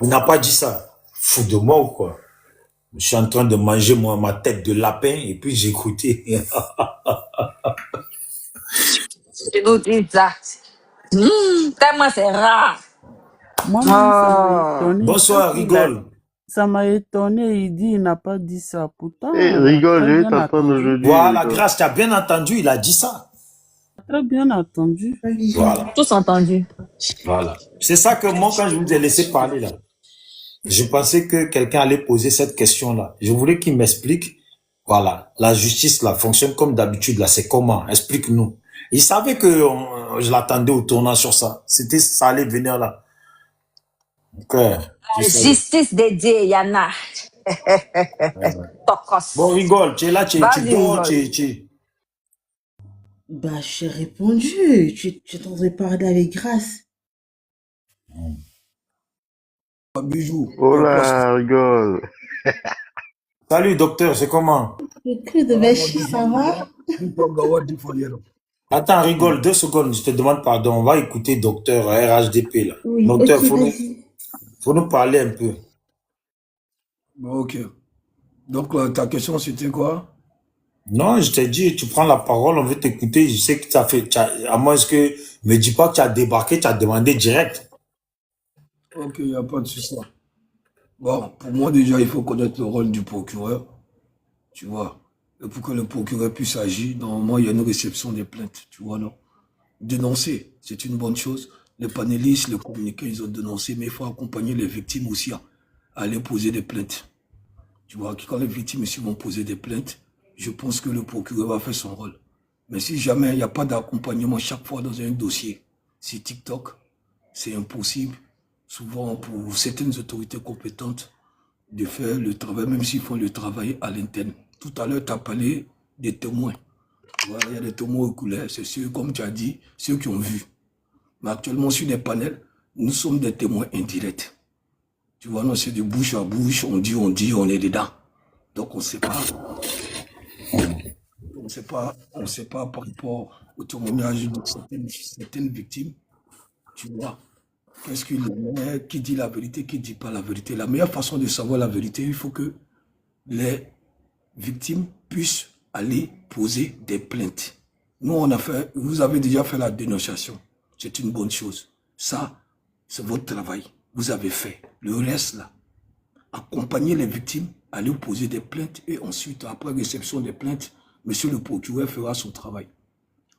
Il n'a pas dit ça. Fou de moi ou quoi? Je suis en train de manger ma tête de lapin et puis j'écoutais.
Je nous dis ça. Tellement c'est rare.
Moi-même, ça m'a
Oh.
étonné.
Bonsoir,
Quand il a-
rigole.
Ça m'a étonné, il dit il n'a pas dit ça. Pourtant,
Eh,
on a
rigole,
très
je vais
bien
t'apprendre
attendu.
aujourd'hui,
Voilà,
rigole.
grâce, tu as bien entendu, il a dit ça.
Très bien attendu.
Voilà,
Tous entendus.
voilà. C'est ça que moi, quand je vous ai laissé parler là, je pensais que quelqu'un allait poser cette question-là. Je voulais qu'il m'explique. Voilà, la justice là fonctionne comme d'habitude là. C'est comment? Explique-nous. Il savait que je l'attendais au tournant sur ça. Ça allait venir là. Ok, je savais.
Justice dédiée, Yana. Tokos.
Bon, rigole, tu es là, tu
Vas-y,
dors,
rigole.
Bah, j'ai répondu. Tu t'entendrais parler avec grâce.
Bijou,
Oh
quoi,
là, rigole.
Salut docteur, c'est comment?
Le cul de Béchi, ça va?
Attends, rigole, 2 secondes, je te demande pardon. On va écouter docteur RHDP là.
Oui,
Docteur,
ok, vas-y.
faut nous parler un peu.
Ok. Donc, ta question, c'était quoi?
Non, je t'ai dit, tu prends la parole, on veut t'écouter. Je sais que à moins que, me dis pas que tu as débarqué, tu as demandé direct.
Ok, il n'y a pas de souci. Bon, pour moi, déjà, il faut connaître le rôle du procureur. Tu vois. Et pour que le procureur puisse agir, normalement, il y a une réception des plaintes. Tu vois, non? Dénoncer, c'est une bonne chose. Les panélistes, les communicants, ils ont dénoncé, mais il faut accompagner les victimes aussi à aller poser des plaintes. Tu vois, quand les victimes ici vont poser des plaintes, je pense que le procureur va faire son rôle. Mais si jamais il n'y a pas d'accompagnement chaque fois dans un dossier, c'est TikTok, c'est impossible, souvent pour certaines autorités compétentes, de faire le travail, même s'ils font le travail à l'interne. Tout à l'heure, tu as parlé des témoins. Voilà, il y a des témoins oculaires, c'est ceux, comme tu as dit, ceux qui ont vu. Mais actuellement, sur les panels, nous sommes des témoins indirects. Tu vois, non, c'est de bouche à bouche, on dit, on est dedans. Donc, on ne sait pas. On ne sait pas par rapport au témoignage de certaines victimes. Tu vois, qu'est-ce qu'il est, qui dit la vérité, qui ne dit pas la vérité. La meilleure façon de savoir la vérité, il faut que les victimes puissent aller poser des plaintes. Nous, vous avez déjà fait la dénonciation. C'est une bonne chose. Ça, c'est votre travail. Vous avez fait. Le reste, là, accompagner les victimes, aller poser des plaintes et ensuite, après réception des plaintes, monsieur le procureur fera son travail.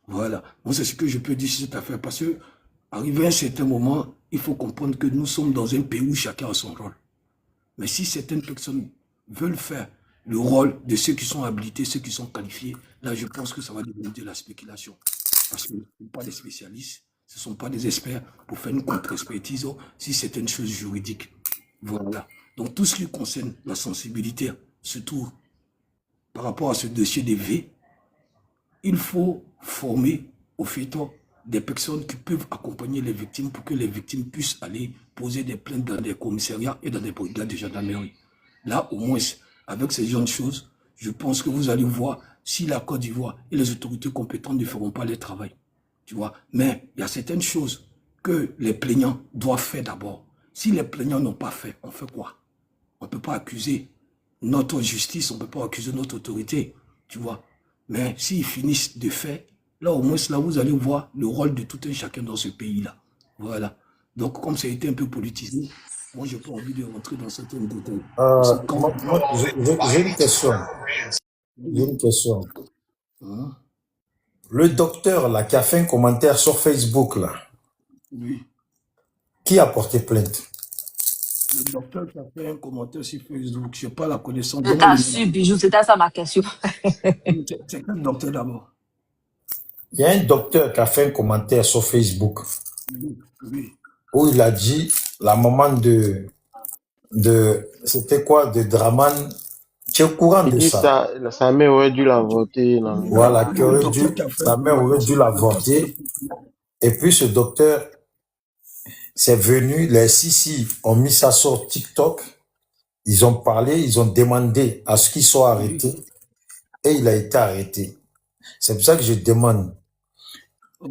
Voilà. Moi, c'est ce que je peux dire sur cette affaire. Parce que, arrivé à un certain moment, il faut comprendre que nous sommes dans un pays où chacun a son rôle. Mais si certaines personnes veulent faire le rôle de ceux qui sont habilités, ceux qui sont qualifiés, là, je pense que ça va devenir de la spéculation. Parce que ce ne sont pas des spécialistes, ce ne sont pas des experts pour faire une contre-expertise sur certaines choses juridiques. Voilà. Donc, tout ce qui concerne la sensibilité, surtout par rapport à ce dossier des V, il faut former au fait des personnes qui peuvent accompagner les victimes pour que les victimes puissent aller poser des plaintes dans des commissariats et dans des brigades de gendarmerie. Là, au moins, avec ces genres de choses, je pense que vous allez voir si la Côte d'Ivoire et les autorités compétentes ne feront pas leur travail. Tu vois, mais il y a certaines choses que les plaignants doivent faire d'abord. Si les plaignants n'ont pas fait, on fait quoi? On ne peut pas accuser notre justice, on ne peut pas accuser notre autorité, tu vois. Mais s'ils finissent de faire, là au moins, là, vous allez voir le rôle de tout un chacun dans ce pays-là. Voilà. Donc, comme ça a été un peu politisé, moi, je n'ai pas envie de rentrer dans certains détails.
J'ai une question. J'ai une question.
Hein?
Le docteur là, qui a fait un commentaire sur Facebook, là,
Oui.
qui a porté plainte?
Le docteur qui a fait un commentaire sur Facebook, je n'ai pas la connaissance.
Je t'assure, Bijou, c'était ça ma question.
C'est quel docteur d'abord?
Il y a un docteur qui a fait un commentaire sur Facebook
Oui.
où il a dit la maman c'était quoi, de Draman. Tu es au courant
Il
de
dit
ça?
sa mère aurait dû l'avorter. Non.
Voilà,
Le docteur qui a fait
sa mère aurait dû l'avorter. Et puis ce docteur, c'est venu, les Sisi ont mis ça sur TikTok. Ils ont parlé, ils ont demandé à ce qu'il soit arrêté. Et il a été arrêté. C'est pour ça que je demande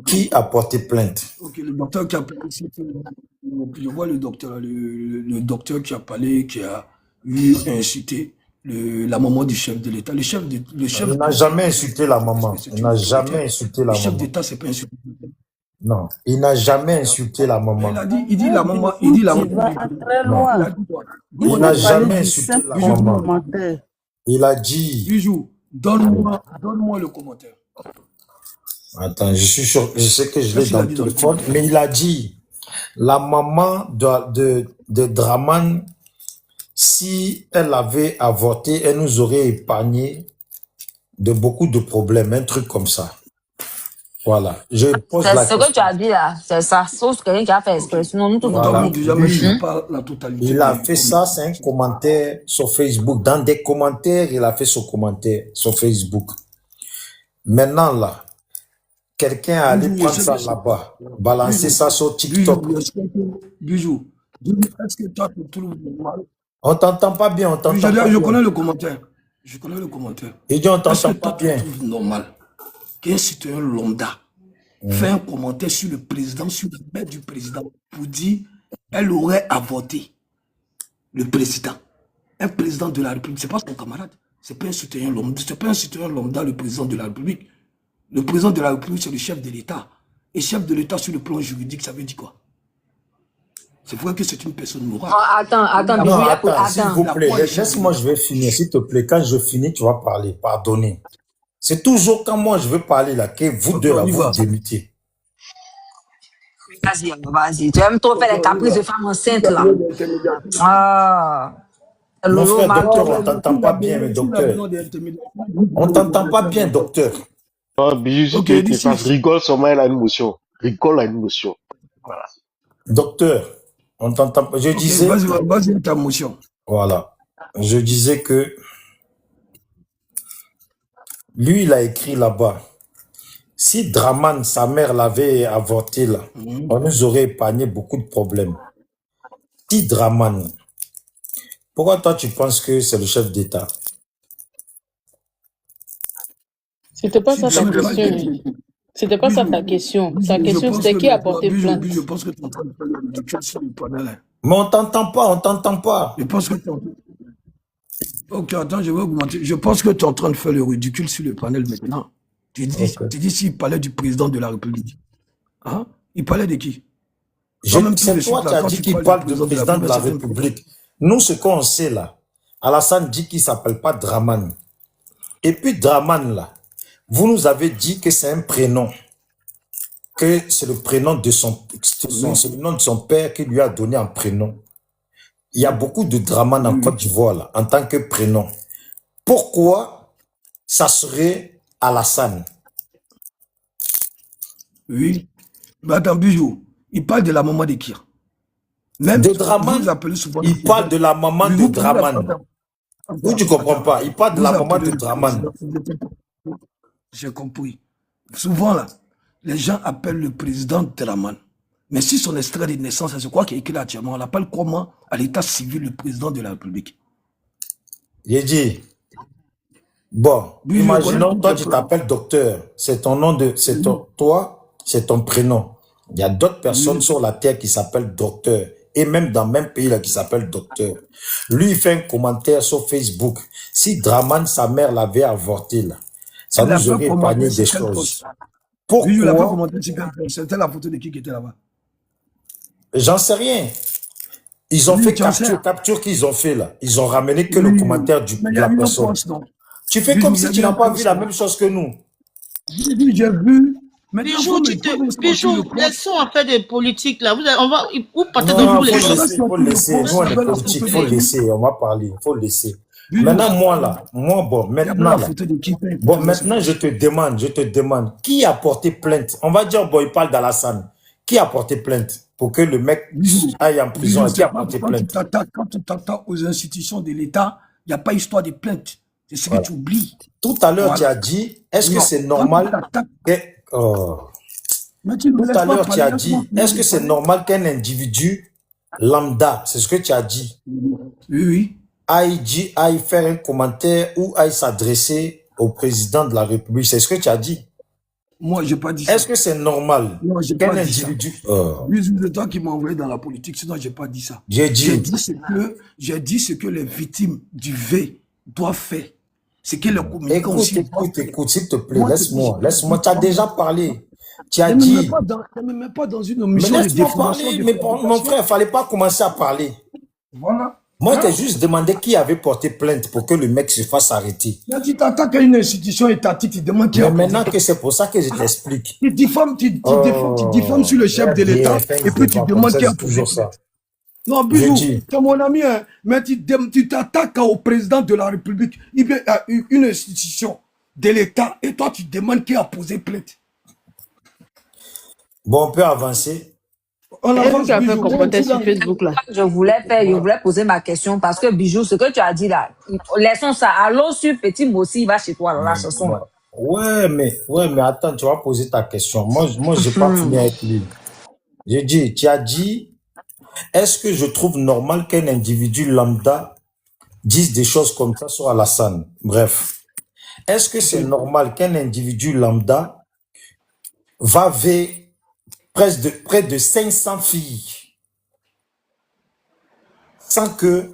qui a porté plainte.
Ok, le docteur qui a parlé, je vois le docteur qui a parlé, qui a eu incité la maman du chef de l'État.
Il n'a jamais insulté la maman. Il n'a jamais insulté la
Le chef
maman.
d'État, c'est pas insulté.
Non, il n'a jamais insulté la maman.
Il dit la maman. Il dit la
Tu vas
maman.
très loin.
Il n'a jamais
du
insulté
simple
la maman.
commentaire.
Il a dit...
Bijou, donne-moi le commentaire.
Attends, je suis sûr, je sais que je l'ai
Qu'est-ce
dans
qu'il a
le
dit dans le
téléphone, mais il a dit, la maman de Draman, si elle avait avorté, elle nous aurait épargné de beaucoup de problèmes, un truc comme ça. Voilà, je pose
C'est
la
ce que tu
question.
as dit là, c'est ça. Sauf quelqu'un qui a fait exprès. Sinon, nous tous,
Voilà.
Donc, déjà, mais je n'ai pas la totalité.
Il a fait ça, c'est un commentaire sur Facebook. Dans des commentaires, il a fait son commentaire sur Facebook. Maintenant, là, quelqu'un a allé prendre ça là-bas, balancer ça sur TikTok.
Bijou, est-ce que toi, tu trouves normal?
On t'entend pas bien, on t'entend
Oui,
pas
je
bien.
connais le commentaire. Je connais le commentaire.
Il dit on
Est-ce que
t'entend pas
toi, tu
bien.
trouves normal qu'un citoyen lambda fait un commentaire sur le président, sur la mère du président, pour dire elle aurait avorté le président. Un président de la République, c'est pas son camarade. C'est pas un citoyen lambda. C'est pas un citoyen lambda, le président de la République. Le président de la République, c'est le chef de l'État. Et chef de l'État sur le plan juridique, ça veut dire quoi? C'est vrai que c'est une personne morale.
Oh, attends,
Non,
Bijou,
attends, s'il vous
attends.
plaît, laisse-moi, je vais finir, s'il te plaît. Quand je finis, tu vas parler, pardonnez. C'est toujours quand moi je veux parler là, que vous deux là, vous démutez.
Vas-y. Tu aimes trop faire les caprices de femmes enceintes là. Ah.
Mon
Lolo,
frère, docteur,
Malo.
on t'entend pas bien, mais docteur. On t'entend pas bien, docteur.
Oh, Bijou, si
Ok,
tu es
d'ici.
pas, rigole seulement, elle a une motion. Rigole à une motion. Voilà.
Docteur, on t'entend pas. Je
Ok,
disais,
vas-y, ta motion.
voilà. Je disais que lui, il a écrit là-bas. Si Draman, sa mère, l'avait avorté là, on nous aurait épargné beaucoup de problèmes. Si Draman, pourquoi toi tu penses que c'est le chef d'État?
C'était pas
Si
ça ta
Draman n'a pas
question.
été-
C'était pas ça
Bijou,
ta question. Ta
Bijou, je
question,
pense
c'était
que
qui a
maintenant,
porté plainte.
Bijou, je pense que tu es en train de faire le ridicule sur le panel. Hein.
Mais on t'entend pas, on t'entend pas.
Je pense que tu es en train... Ok, attends, je vais augmenter. Je pense que tu es en train de faire le ridicule sur le panel maintenant. Tu dis s'il parlait du président de la République. Hein? Il parlait de qui? Toi-même, tout
C'est
de
toi
suite,
qui
là,
as
quand
dit
tu
qu'il
parles
parle
du
de président de la
c'est un problème.
République. Nous, ce qu'on sait là, Alassane dit qu'il ne s'appelle pas Draman. Et puis Draman là, vous nous avez dit que c'est un prénom, que c'est le prénom de c'est le nom de son père qui lui a donné un prénom. Il y a beaucoup de Draman en Côte d'Ivoire là, en tant que prénom. Pourquoi ça serait Alassane?
Oui. Mais attends, Bijou, il parle de la maman de Kir. Même
De Draman,
vous appelez souvent
il parle de la maman de Draman.
Attends,
Ou tu comprends pas, il parle de
vous
la maman
appelez
de
le
Draman.
président- J'ai compris. Souvent, là, les gens appellent le président Draman. Mais si son extrait de naissance, c'est quoi qui est écrit là actuellement, on l'appelle comment à l'état civil le président de la République?
J'ai dit, bon,
Oui, je
imaginons,
connais
toi,
tout
tu
le
t'appelles docteur. C'est ton nom de, c'est toi, c'est ton prénom. Il y a d'autres personnes sur la terre qui s'appellent docteur. Et même dans le même pays là qui s'appelle docteur. Lui, il fait un commentaire sur Facebook. Si Draman, sa mère, l'avait avorté là, ça
Il a
nous
fait
aurait
comment
épargné
c'est
des
quel
choses.
poste? Oui, je l'ai pas
Pourquoi?
commenté sur quel poste. C'était la photo de qui était là-bas.
J'en sais rien. Ils ont
Oui,
fait
tu en sais.
capture qu'ils ont fait là. Ils ont ramené que le commentaire
Mais il
de
y a
la
eu un
personne.
poste, non?
Tu fais
Oui,
comme
il y
si
a
tu
eu un
n'as pas
poste,
vu la
non?
même chose que nous.
J'ai vu Maintenant,
Bijou,
faut me savoir sur
Bijou,
le compte.
laissons en fait des politiques là. Vous partez
Non,
dans tous
faut
les
le
sens.
laisser, faut le laisser. Nous, on est politique, faut le laisser. On va parler, faut le laisser. Maintenant, moi, là, moi, bon, maintenant, là. Bon, maintenant, je te demande, qui a porté plainte? On va dire, bon, il parle d'Alassane. Qui a porté plainte pour que le mec aille en prison? Qui a porté plainte?
Quand tu t'attaques aux institutions de l'État, il n'y a pas histoire de plainte. C'est ce que tu oublies.
Tout à l'heure, tu as dit, est-ce que c'est normal que... Tout à l'heure, tu as dit, est-ce que c'est normal qu'un individu lambda, c'est ce que tu as dit,
oui,
aille faire un commentaire ou aille s'adresser au président de la République? C'est ce que tu as dit.
Moi, je n'ai pas dit ça.
Est-ce que c'est normal qu'un individu...
C'est toi qui m'as envoyé dans la politique, sinon je n'ai pas dit ça.
J'ai dit
ce que les victimes du V doivent faire. C'est que le communicant
Écoute, s'il te plaît, laisse-moi. Tu as déjà parlé. Tu as dit...
Ne me mets pas dans une mission de définition.
Mais mon frère, il ne fallait pas commencer à parler.
Voilà.
Moi, je t'ai juste demandé qui avait porté plainte pour que le mec se fasse arrêter.
Là, tu t'attaques à une institution étatique, tu demandes qui a
Mais maintenant que c'est pour ça que je t'explique.
Tu diffames sur le chef de l'État et puis tu demandes qui a
toujours ça.
Non, Bijou, c'est mon ami, hein, mais tu t'attaques au président de la République, à une institution de l'État, et toi, tu demandes qui a posé plainte.
Bon, on peut avancer.
On avance. Tu as fait un commentaire sur Facebook là.
Je voulais poser ma question parce que Bijou, ce que tu as dit là, laissons ça. Allons sur Petit Mossi, il va chez toi, là, ce son.
Ouais, mais attends, tu vas poser ta question. Moi, je n'ai pas fini avec lui. J'ai dit, tu as dit, est-ce que je trouve normal qu'un individu lambda dise des choses comme ça sur Alassane? Bref. Est-ce que c'est normal qu'un individu lambda va vers près de 500 filles sans que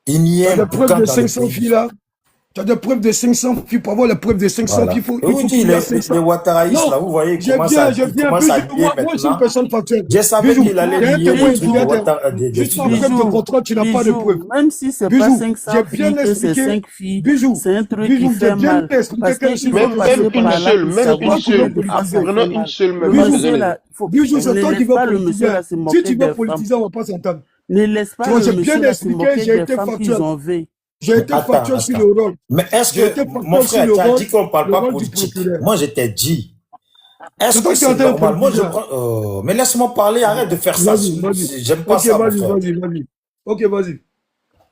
il n'y ait un boucan dans le pays?
Tu as des preuves de 500 filles. Pour avoir les preuves de 500 filles, il faut qu'il y ait 500.
Les Ouattaraïs, là, vous voyez, il commence à lier
moi, je suis une personne factuelle.
Je savais qu'il allait lier le truc de
juste en preuve de contrôle, tu n'as pas de preuves.
Même si c'est pas 500 filles, que c'est 5 filles, c'est un truc qui fait mal. Parce que
même une seule meuf.
Bijou, c'est toi qui veux politiser. Si tu veux politiser, on ne va pas s'entendre.
Ne laisse pas le monsieur là se moquer des femmes qu'ils ont vu.
J'ai été factuel sur le rôle.
Mais est-ce que, mon frère, tu as dit qu'on ne parle pas politique? Moi, je t'ai dit. Est-ce que c'est normal? Moi, je prends... mais laisse-moi parler, arrête de faire ça. J'aime pas ça, mon frère.
Ok, vas-y.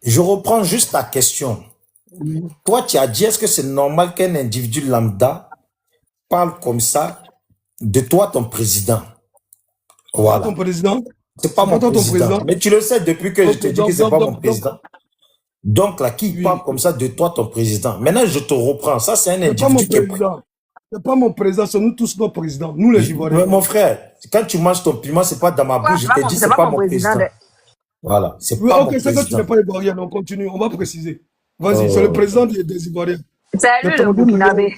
Je reprends juste ta question. Toi, tu as dit, est-ce que c'est normal qu'un individu lambda parle comme ça de toi, ton président? Voilà.
Ton président?
C'est pas mon président. Mais tu le sais depuis que je te dis que c'est pas mon président. Donc là, qui parle comme ça de toi, ton président? Maintenant, je te reprends. Ça, c'est un individu qui est...
C'est pas mon président, c'est nous tous nos présidents. Nous, les Ivoiriens.
Mon frère, quand tu manges ton piment, c'est pas dans ma bouche. Je t'ai dit, c'est pas mon président. Voilà, c'est pas mon président.
Ok, c'est que tu n'es pas Ivoirien, on continue. On va préciser. Vas-y, c'est le président des Ivoiriens.
C'est lui le Burkinabé.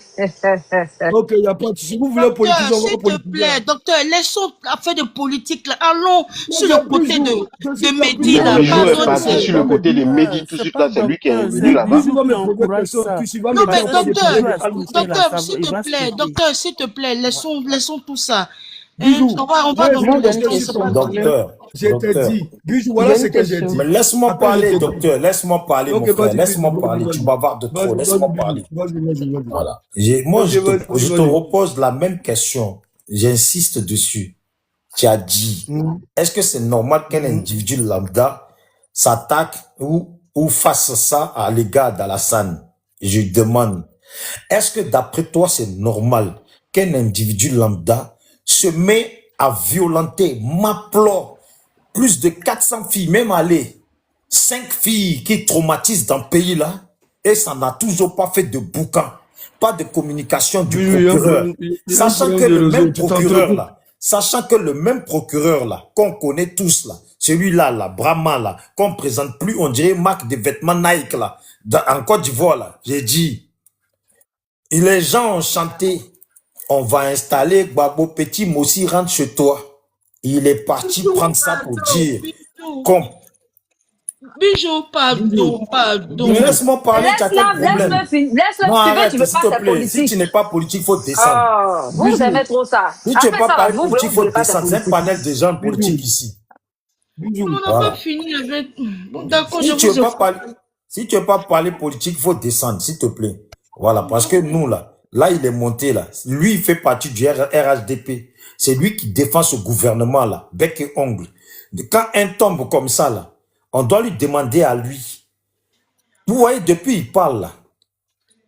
Ok, il n'y a pas de... Si vous voulez politiser, on va
s'il te plaît, docteur, laissons l'affaire de politique là. Allons sur le côté de Mehdi là.
Bijou est parti sur le côté de Mehdi, tout de suite là, c'est lui qui est revenu là-bas.
Non mais docteur, s'il te plaît, docteur, s'il te plaît, laissons tout ça. On va dans le
docteur.
Je t'ai dit, Bijou, voilà ce que j'ai dit.
Mais laisse-moi parler, docteur. Laisse-moi parler, mon frère. Laisse-moi parler. Tu bavardes de trop. Laisse-moi parler. Voilà. Moi, je te repose la même question. J'insiste dessus. Tu as dit, est-ce que c'est normal qu'un individu lambda s'attaque ou fasse ça à l'égard d'Alassane? Je demande, est-ce que d'après toi, c'est normal qu'un individu lambda se met à violenter, m'applore plus de 400 filles, même aller 5 filles qui traumatisent dans le pays là, et ça n'a toujours pas fait de boucan, pas de communication du procureur, sachant que le même procureur là, qu'on connaît tous là, celui-là là, Brahma là, qu'on présente plus, on dirait marque de vêtements Nike là, en Côte d'Ivoire là, j'ai dit, et les gens ont chanté, on va installer Gbagbo, Petit Mossi rentre chez toi. Il est parti prendre ça pour dire comme
Bijou, pardon, pardon.
Mais laisse-moi parler, tu as quel problème?
Laisse-le finir. Laisse-le.
Non,
Tu veux,
arrête,
tu veux
s'il
pas
te
faire
plaît. Si
politique.
tu n'es pas politique, il faut descendre.
Ah, vous
Bijou,
aimez trop ça.
Si tu n'es
Après
pas
ça,
parler
vous
politique, il faut
voulez pas faire
descendre. C'est un
politique.
panel de gens
bijou,
politiques ici.
on n'a pas
Voilà.
fini avec... Bon, d'accord, je
Si tu
vous
veux pas
écoute.
parler, si tu veux pas parler politique, il faut descendre, s'il te plaît. Voilà, parce que nous, là, il est monté, là. Lui, il fait partie du RHDP. C'est lui qui défend ce gouvernement-là, bec et ongle. Quand un tombe comme ça, là, on doit lui demander à lui. Vous voyez, depuis, il parle, là.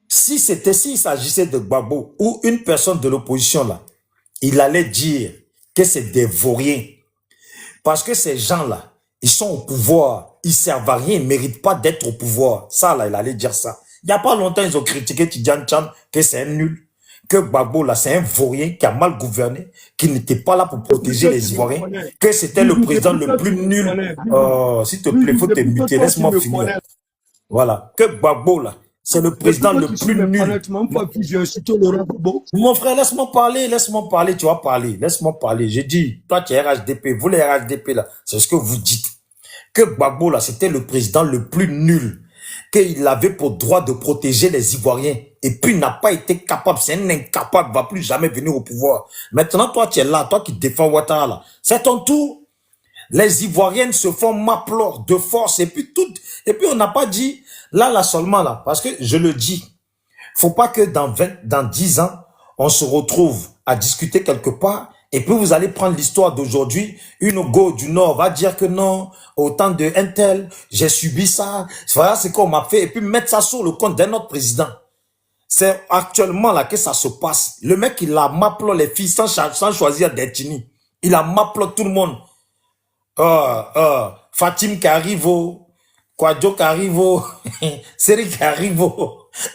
S'il s'agissait de Gbagbo ou une personne de l'opposition, là, il allait dire que c'est des vauriens. Parce que ces gens-là, ils sont au pouvoir, ils servent à rien, ils ne méritent pas d'être au pouvoir. Ça, là, il allait dire ça. Il n'y a pas longtemps, ils ont critiqué Tidjane Tcham, que c'est un nul, que Gbagbo, là, c'est un vaurien qui a mal gouverné, qui n'était pas là pour protéger les Ivoiriens, que c'était le président le plus nul. S'il te plaît, il faut te muter, laisse-moi finir. Voilà, que Gbagbo, là, c'est le président le plus nul. Mon frère, laisse-moi parler, tu vas parler, laisse-moi parler. J'ai dit, toi tu es RHDP, vous les RHDP là, c'est ce que vous dites. Que Gbagbo là, c'était le président le plus nul, qu'il avait pour droit de protéger les Ivoiriens, et puis il n'a pas été capable, c'est un incapable, va plus jamais venir au pouvoir. Maintenant, toi tu es là, toi qui défends Ouattara là, c'est ton tour. Les Ivoiriennes se font maplore de force, et puis on n'a pas dit, là seulement là, parce que je le dis, faut pas que dans 10 ans, on se retrouve à discuter quelque part, et puis vous allez prendre l'histoire d'aujourd'hui, une go du Nord va dire que non, au temps de Intel, j'ai subi ça, voilà ce qu'on m'a fait, et puis mettre ça sur le compte d'un autre président. C'est actuellement là que ça se passe. Le mec, il a maplore les filles sans choisir d'ethnie. Il a maplore tout le monde. Fatim qui arrive, Kwadjo qui arrive, Seri qui arrive,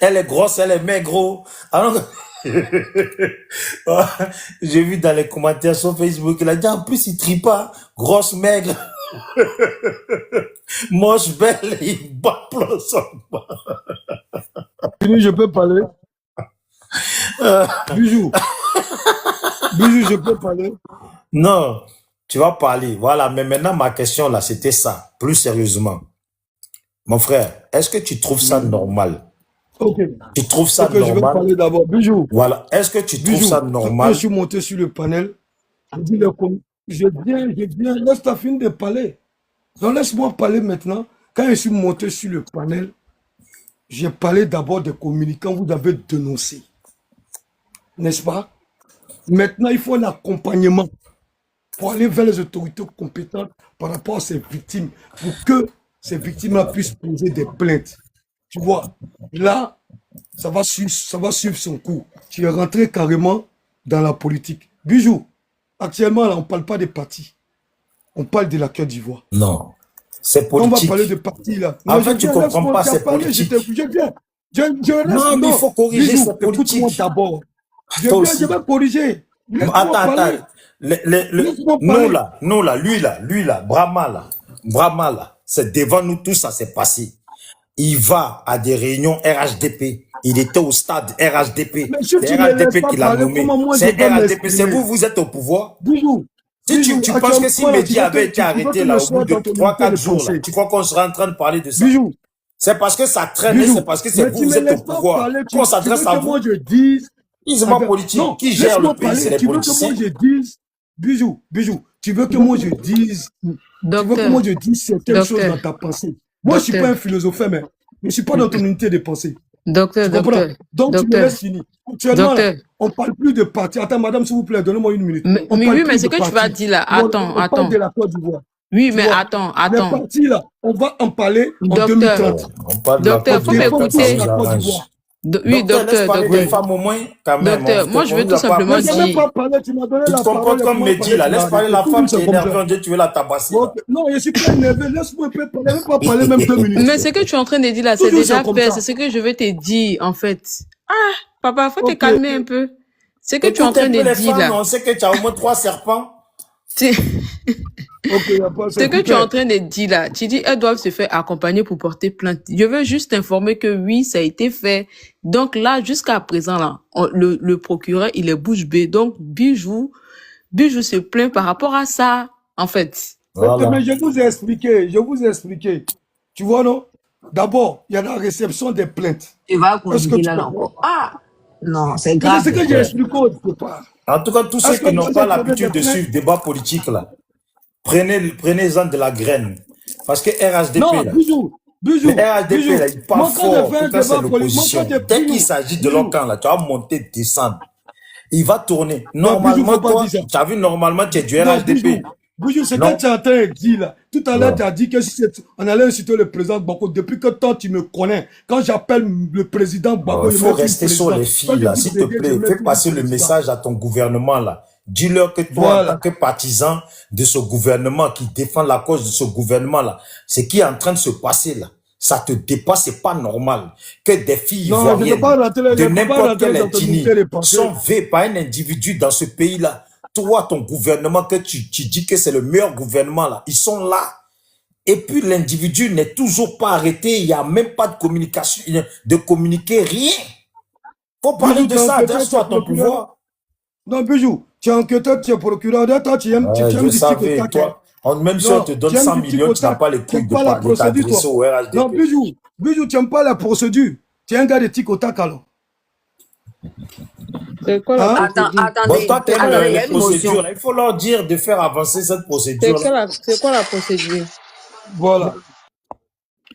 elle est grosse, elle est maigre. Alors, j'ai vu dans les commentaires sur Facebook, il a dit en plus il trie pas, grosse, maigre, moche, belle, il bat son.
Je peux parler. Bijou. Bijou, je peux parler.
Non, tu vas parler. Voilà, mais maintenant ma question là, c'était ça, plus sérieusement. Mon frère, est-ce que tu trouves ça normal?
Ok.
Tu trouves ça
Je vais
normal?
parler d'abord. Bijou.
Voilà. Est-ce que tu trouves ça
Quand
normal?
je suis monté sur le panel, je viens, laisse ta fin de parler. Donc laisse-moi parler maintenant. Quand je suis monté sur le panel, j'ai parlé d'abord des communicants que vous avez dénoncés. N'est-ce pas? Maintenant, il faut l'accompagnement pour aller vers les autorités compétentes par rapport à ces victimes, pour que ces victimes-là puissent poser des plaintes. Tu vois, là, ça va suivre son cours. Tu es rentré carrément dans la politique. Bijou, actuellement, là, on ne parle pas des partis. On parle de la Côte d'Ivoire.
Non, c'est
On va
politique.
parler de partis, là.
En fait, tu ne comprends pas, c'est politique.
Non,
mais il faut corriger,
Bijou,
c'est politique.
écoute-moi d'abord.
Toi aussi.
Je vais corriger.
Attends. Nous là, lui là, Brahma là, c'est devant nous tout ça s'est passé. Il va à des réunions RHDP. Il était au stade RHDP. C'est RHDP qui l'a nommé. C'est RHDP. C'est vous êtes au pouvoir.
Bijou.
Tu penses que si Mehdi avait été arrêté là au bout de 3-4 jours, là, tu crois qu'on serait en train de parler de ça?
Bijou.
C'est parce que ça traîne, c'est parce que c'est vous êtes au pouvoir. Qu'on s'adresse à vous. Ils sont politiques. Qui gère le pays, c'est les politiciens.
Tu veux que moi je dise, Bijou, tu veux que moi je dise, certaines choses dans ta pensée. Moi, je ne suis pas un philosophe, mais je ne suis pas dans ton unité de pensée.
Donc,
tu me laisses finir. Actuellement, on ne parle plus de parti. Attends, madame, s'il vous plaît, donnez-moi une minute.
Mais ce que tu vas dire là, attends.
On parle de la Côte d'Ivoire.
Oui, mais attends.
Les partis là, on va en parler en 2030.
Docteur, faut m'écouter. Oui, docteur.
Docteur,
moi je veux tout simplement dire.
Tu te comportes comme Mehdi là, laisse parler la femme qui est énervée, tu veux la tabasser.
Non, je ne suis pas énervé, laisse-moi pas parler même 2 minutes.
Mais ce que tu es en train de dire là, c'est déjà fait, c'est ce que je veux te dire en fait. Ah, papa, faut te calmer un peu. Ce que tu es en train de dire là.
On sait que tu as au moins 3 serpents.
Ce que tu es en train de dire là, tu dis elles doivent se faire accompagner pour porter plainte. Je veux juste t'informer que oui, ça a été fait. Donc là, jusqu'à présent là, le procureur il est bouche bée. Donc Bijou se plaint par rapport à ça, en fait.
Voilà. Mais je vous ai expliqué. Tu vois, non? D'abord, il y a la réception des plaintes.
Tu vas
Est-ce que
continuer
tu
là
comprends?
encore. Ah, non, c'est
Mais
grave.
c'est ce que j'ai expliqué au départ.
En tout cas, tous ceux
Est-ce que
qui n'ont
vous
pas
êtes des
l'habitude de
plaintes?
suivre le débat politique, là, prenez-en de la graine. Parce que RHDP,
Non,
là,
bijou,
le
bijou,
RHDP, là,
bijou.
il parle
Moi, quand j'ai
fort.
fait un
Pourtant, c'est
débat politique, moi, quand
l'opposition.
j'ai
Dès qu'il
bijou,
s'agit de leur camp, là, tu vas monter, descendre. Il va tourner.
non, bijou,
Normalement,
faut pas
toi,
dire ça.
tu as vu, normalement, tu es du
Non,
RHDP.
bijou, c'est que
Non?
tu es en train de dire là. Tout à l'heure,
Ouais.
tu as dit que si on allait inciter le président Gbagbo. Depuis que toi, tu me connais. Quand j'appelle le président Gbagbo,
Il
je
faut
mets tout le
rester sur
président.
les
Quand
filles,
je
là,
dis
s'il te
brigade, je
plaît.
mets
Fais
tout le
passer le
président.
message à ton gouvernement, là. Dis-leur que toi, en
Voilà.
tant que partisan de ce gouvernement qui défend la cause de ce gouvernement-là, ce qui est en train de se passer, là, ça te dépasse, c'est pas normal. Que des filles
Non, je ne peux
ivoiriennes
pas rentrer, je
de
ne peux pas
n'importe
rentrer
quelle
dans ton
ethnie
unité de pensée.
sont vées par un individu dans ce pays-là. Toi, ton gouvernement, que tu dis que c'est le meilleur gouvernement, là, ils sont là. Et puis l'individu n'est toujours pas arrêté, il n'y a même pas de communication, de communiquer, rien. Faut parler
Bijou,
de
tu es
ça,
enquêteur, tu
adresse-toi
es
à ton
procureur.
pouvoir.
Non, bijou, tu es enquêteur, tu es procureur. Toi, tu aimes
Je
du tic au
savais,
tac.
toi, même si on
Non,
te donne
tu aimes
100
du tic
millions,
au
tu n'as
tac.
pas les
Tu
couilles
n'aimes pas la
de
procédure, toi.
t'adresser au
Non,
RHDP.
bijou, tu n'aimes pas la procédure. Tu es un gars de tic au tac alors.
C'est quoi la
Hein?
Attends,
procédure?
Bon,
attendez,
toi, tu aimes
attendez, il y a
les
une motion.
procédures, là. Il faut leur dire de faire avancer cette procédure-là.
C'est quoi la procédure?
Voilà.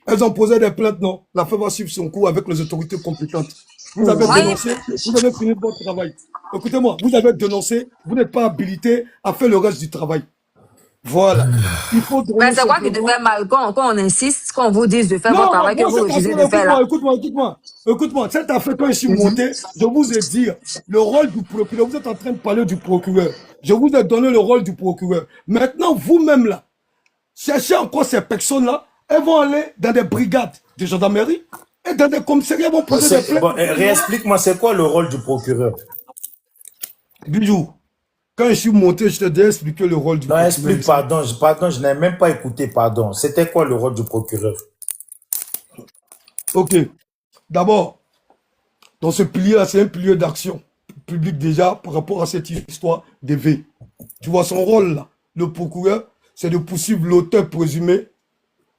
Elles ont posé des plaintes, non. La femme va suivre son cours avec les autorités compétentes. Vous avez
Oui,
dénoncé, vous avez fini votre travail. Écoutez-moi, vous avez dénoncé, vous n'êtes pas habilité à faire le reste du travail. Voilà. Il faut
mais
donner
c'est quoi qui te
simplement.
fait mal quand on insiste, quand on vous dit de faire votre
Non,
travail, que
moi,
vous
cette
refusez
affaire,
de faire là?
écoute-moi. Cette affaire, quand je suis monté, je vous ai dit, le rôle du procureur, vous êtes en train de parler du procureur. Je vous ai donné le rôle du procureur. Maintenant, vous-même là, cherchez encore ces personnes-là, elles vont aller dans des brigades de gendarmerie et dans des commissariats, elles vont poser des plaintes.
Bon, réexplique-moi, c'est quoi le rôle du procureur?
Bijou, quand je suis monté, je t'ai expliqué le rôle du
Non,
procureur.
explique, pardon, je n'ai même pas écouté, pardon. C'était quoi le rôle du procureur?
Ok. D'abord, dans ce pilier-là, c'est un pilier d'action publique déjà par rapport à cette histoire des V. Tu vois son rôle là, le procureur, c'est de poursuivre l'auteur présumé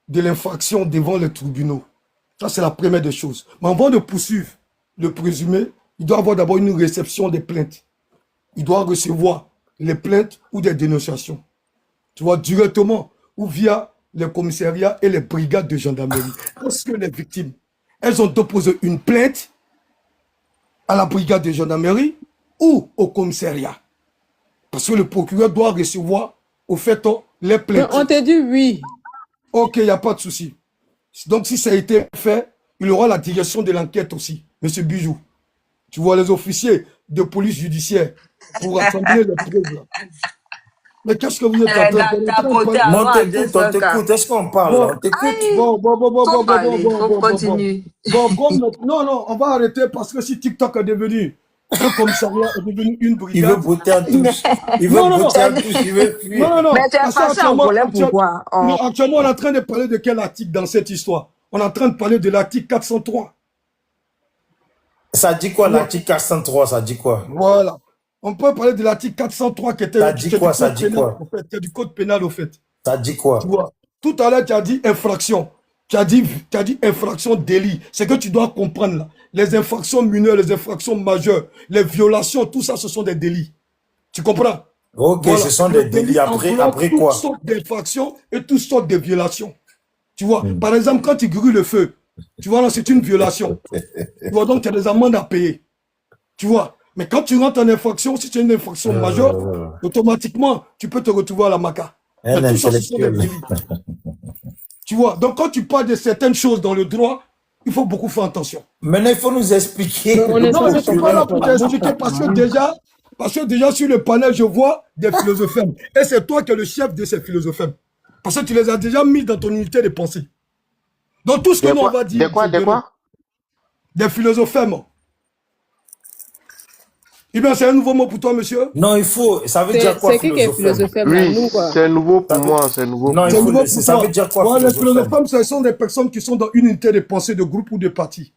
de l'infraction devant les tribunaux. Ça, c'est la première des choses. Mais avant de poursuivre le présumé, il doit avoir d'abord une réception des plaintes. Il doit recevoir les plaintes ou des dénonciations. Tu vois, directement ou via les commissariats et les brigades de gendarmerie. Est-ce que les victimes, elles ont déposé une plainte à la brigade de gendarmerie ou au commissariat? Parce que le procureur doit recevoir, au fait, les plaintes.
On t'a dit oui.
Ok, il n'y a pas de souci. Donc, si ça a été fait, il aura la direction de l'enquête aussi, Monsieur Bijou. Tu vois, les officiers de police judiciaire pour rassembler les preuves. Là. Mais qu'est-ce que vous êtes en train de faire?
Non, on t'écoute. Est-ce qu'on parle là? On t'écoute.
Non, on va arrêter parce que si TikTok est devenu un commissariat, est devenu une brigade.
Il veut bouter en tous. Il veut bouter en tous. Il veut fuir.
Non.
Mais tu es passé en problème, pourquoi?
Non, actuellement, on est en train de parler de quel article dans cette histoire? On est en train de parler de l'article 403.
Ça dit quoi l'article 403? Ça dit quoi?
Voilà. On peut parler de l'article 403 qui était
ça dit quoi? Ça dit quoi?
Du code pénal, au fait.
Ça dit quoi?
Tu vois, tout à l'heure, tu as dit infraction. Tu as dit infraction, délit. C'est que tu dois comprendre là. Les infractions mineures, les infractions majeures, les violations, tout ça, ce sont des délits. Tu comprends?
Ok, voilà. Ce sont des délits. Après quoi?
Toutes sortes d'infractions et toutes sortes de violations. Tu vois, par exemple, quand tu grilles le feu, tu vois, là, c'est une violation. Tu vois, donc tu as des amendes à payer. Tu vois, mais quand tu rentres en infraction, si c'est une infraction majeure, automatiquement, tu peux te retrouver à la maca. Tout ça, ce sont des délits. Tu vois, donc quand tu parles de certaines choses dans le droit, il faut beaucoup faire attention.
Maintenant, il faut nous expliquer.
Non, je ne suis pas là pour t'expliquer parce que déjà sur le panel, je vois des philosophèmes. Et c'est toi qui es le chef de ces philosophèmes. Parce que tu les as déjà mis dans ton unité de pensée. Donc tout ce que nous on va dire.
De quoi?
Des philosophèmes. Eh bien, c'est un nouveau mot pour toi, monsieur?
Non, il faut. Ça veut dire quoi,
philosophème?
Oui, c'est nouveau pour moi, c'est nouveau.
Non, ça veut dire quoi,
les philosophèmes, ce sont des personnes qui sont dans une unité de pensée, de groupe ou de parti.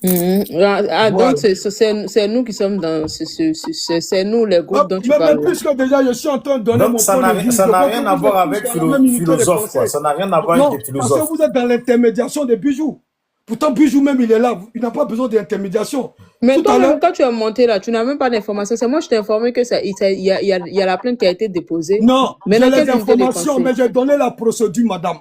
Donc,
Voilà.
c'est nous qui sommes dans... C'est nous, les groupes dont tu
Mais
parles.
puisque déjà je suis en train de donner
Donc,
mon
ça
point
n'a
de vue,
ça
je
n'a
veux
rien
que
à
vous
voir
êtes
avec
tous dans la même unité de
philosophe, quoi.
pensée.
Ça n'a rien à voir avec
Non,
des
parce que
philosophes.
vous êtes dans l'intermédiation des Bijoux. Pourtant, Bijoux même, il est là. Il n'a pas besoin d'intermédiation.
Mais
Tout à
toi-même,
l'heure,
quand tu es monté là, tu n'as même pas d'informations. C'est moi, je t'ai informé que il y a la plainte qui a été déposée.
non, j'ai
Maintenant,
les
quelle unité de
informations,
pensée?
mais j'ai donné la procédure, madame.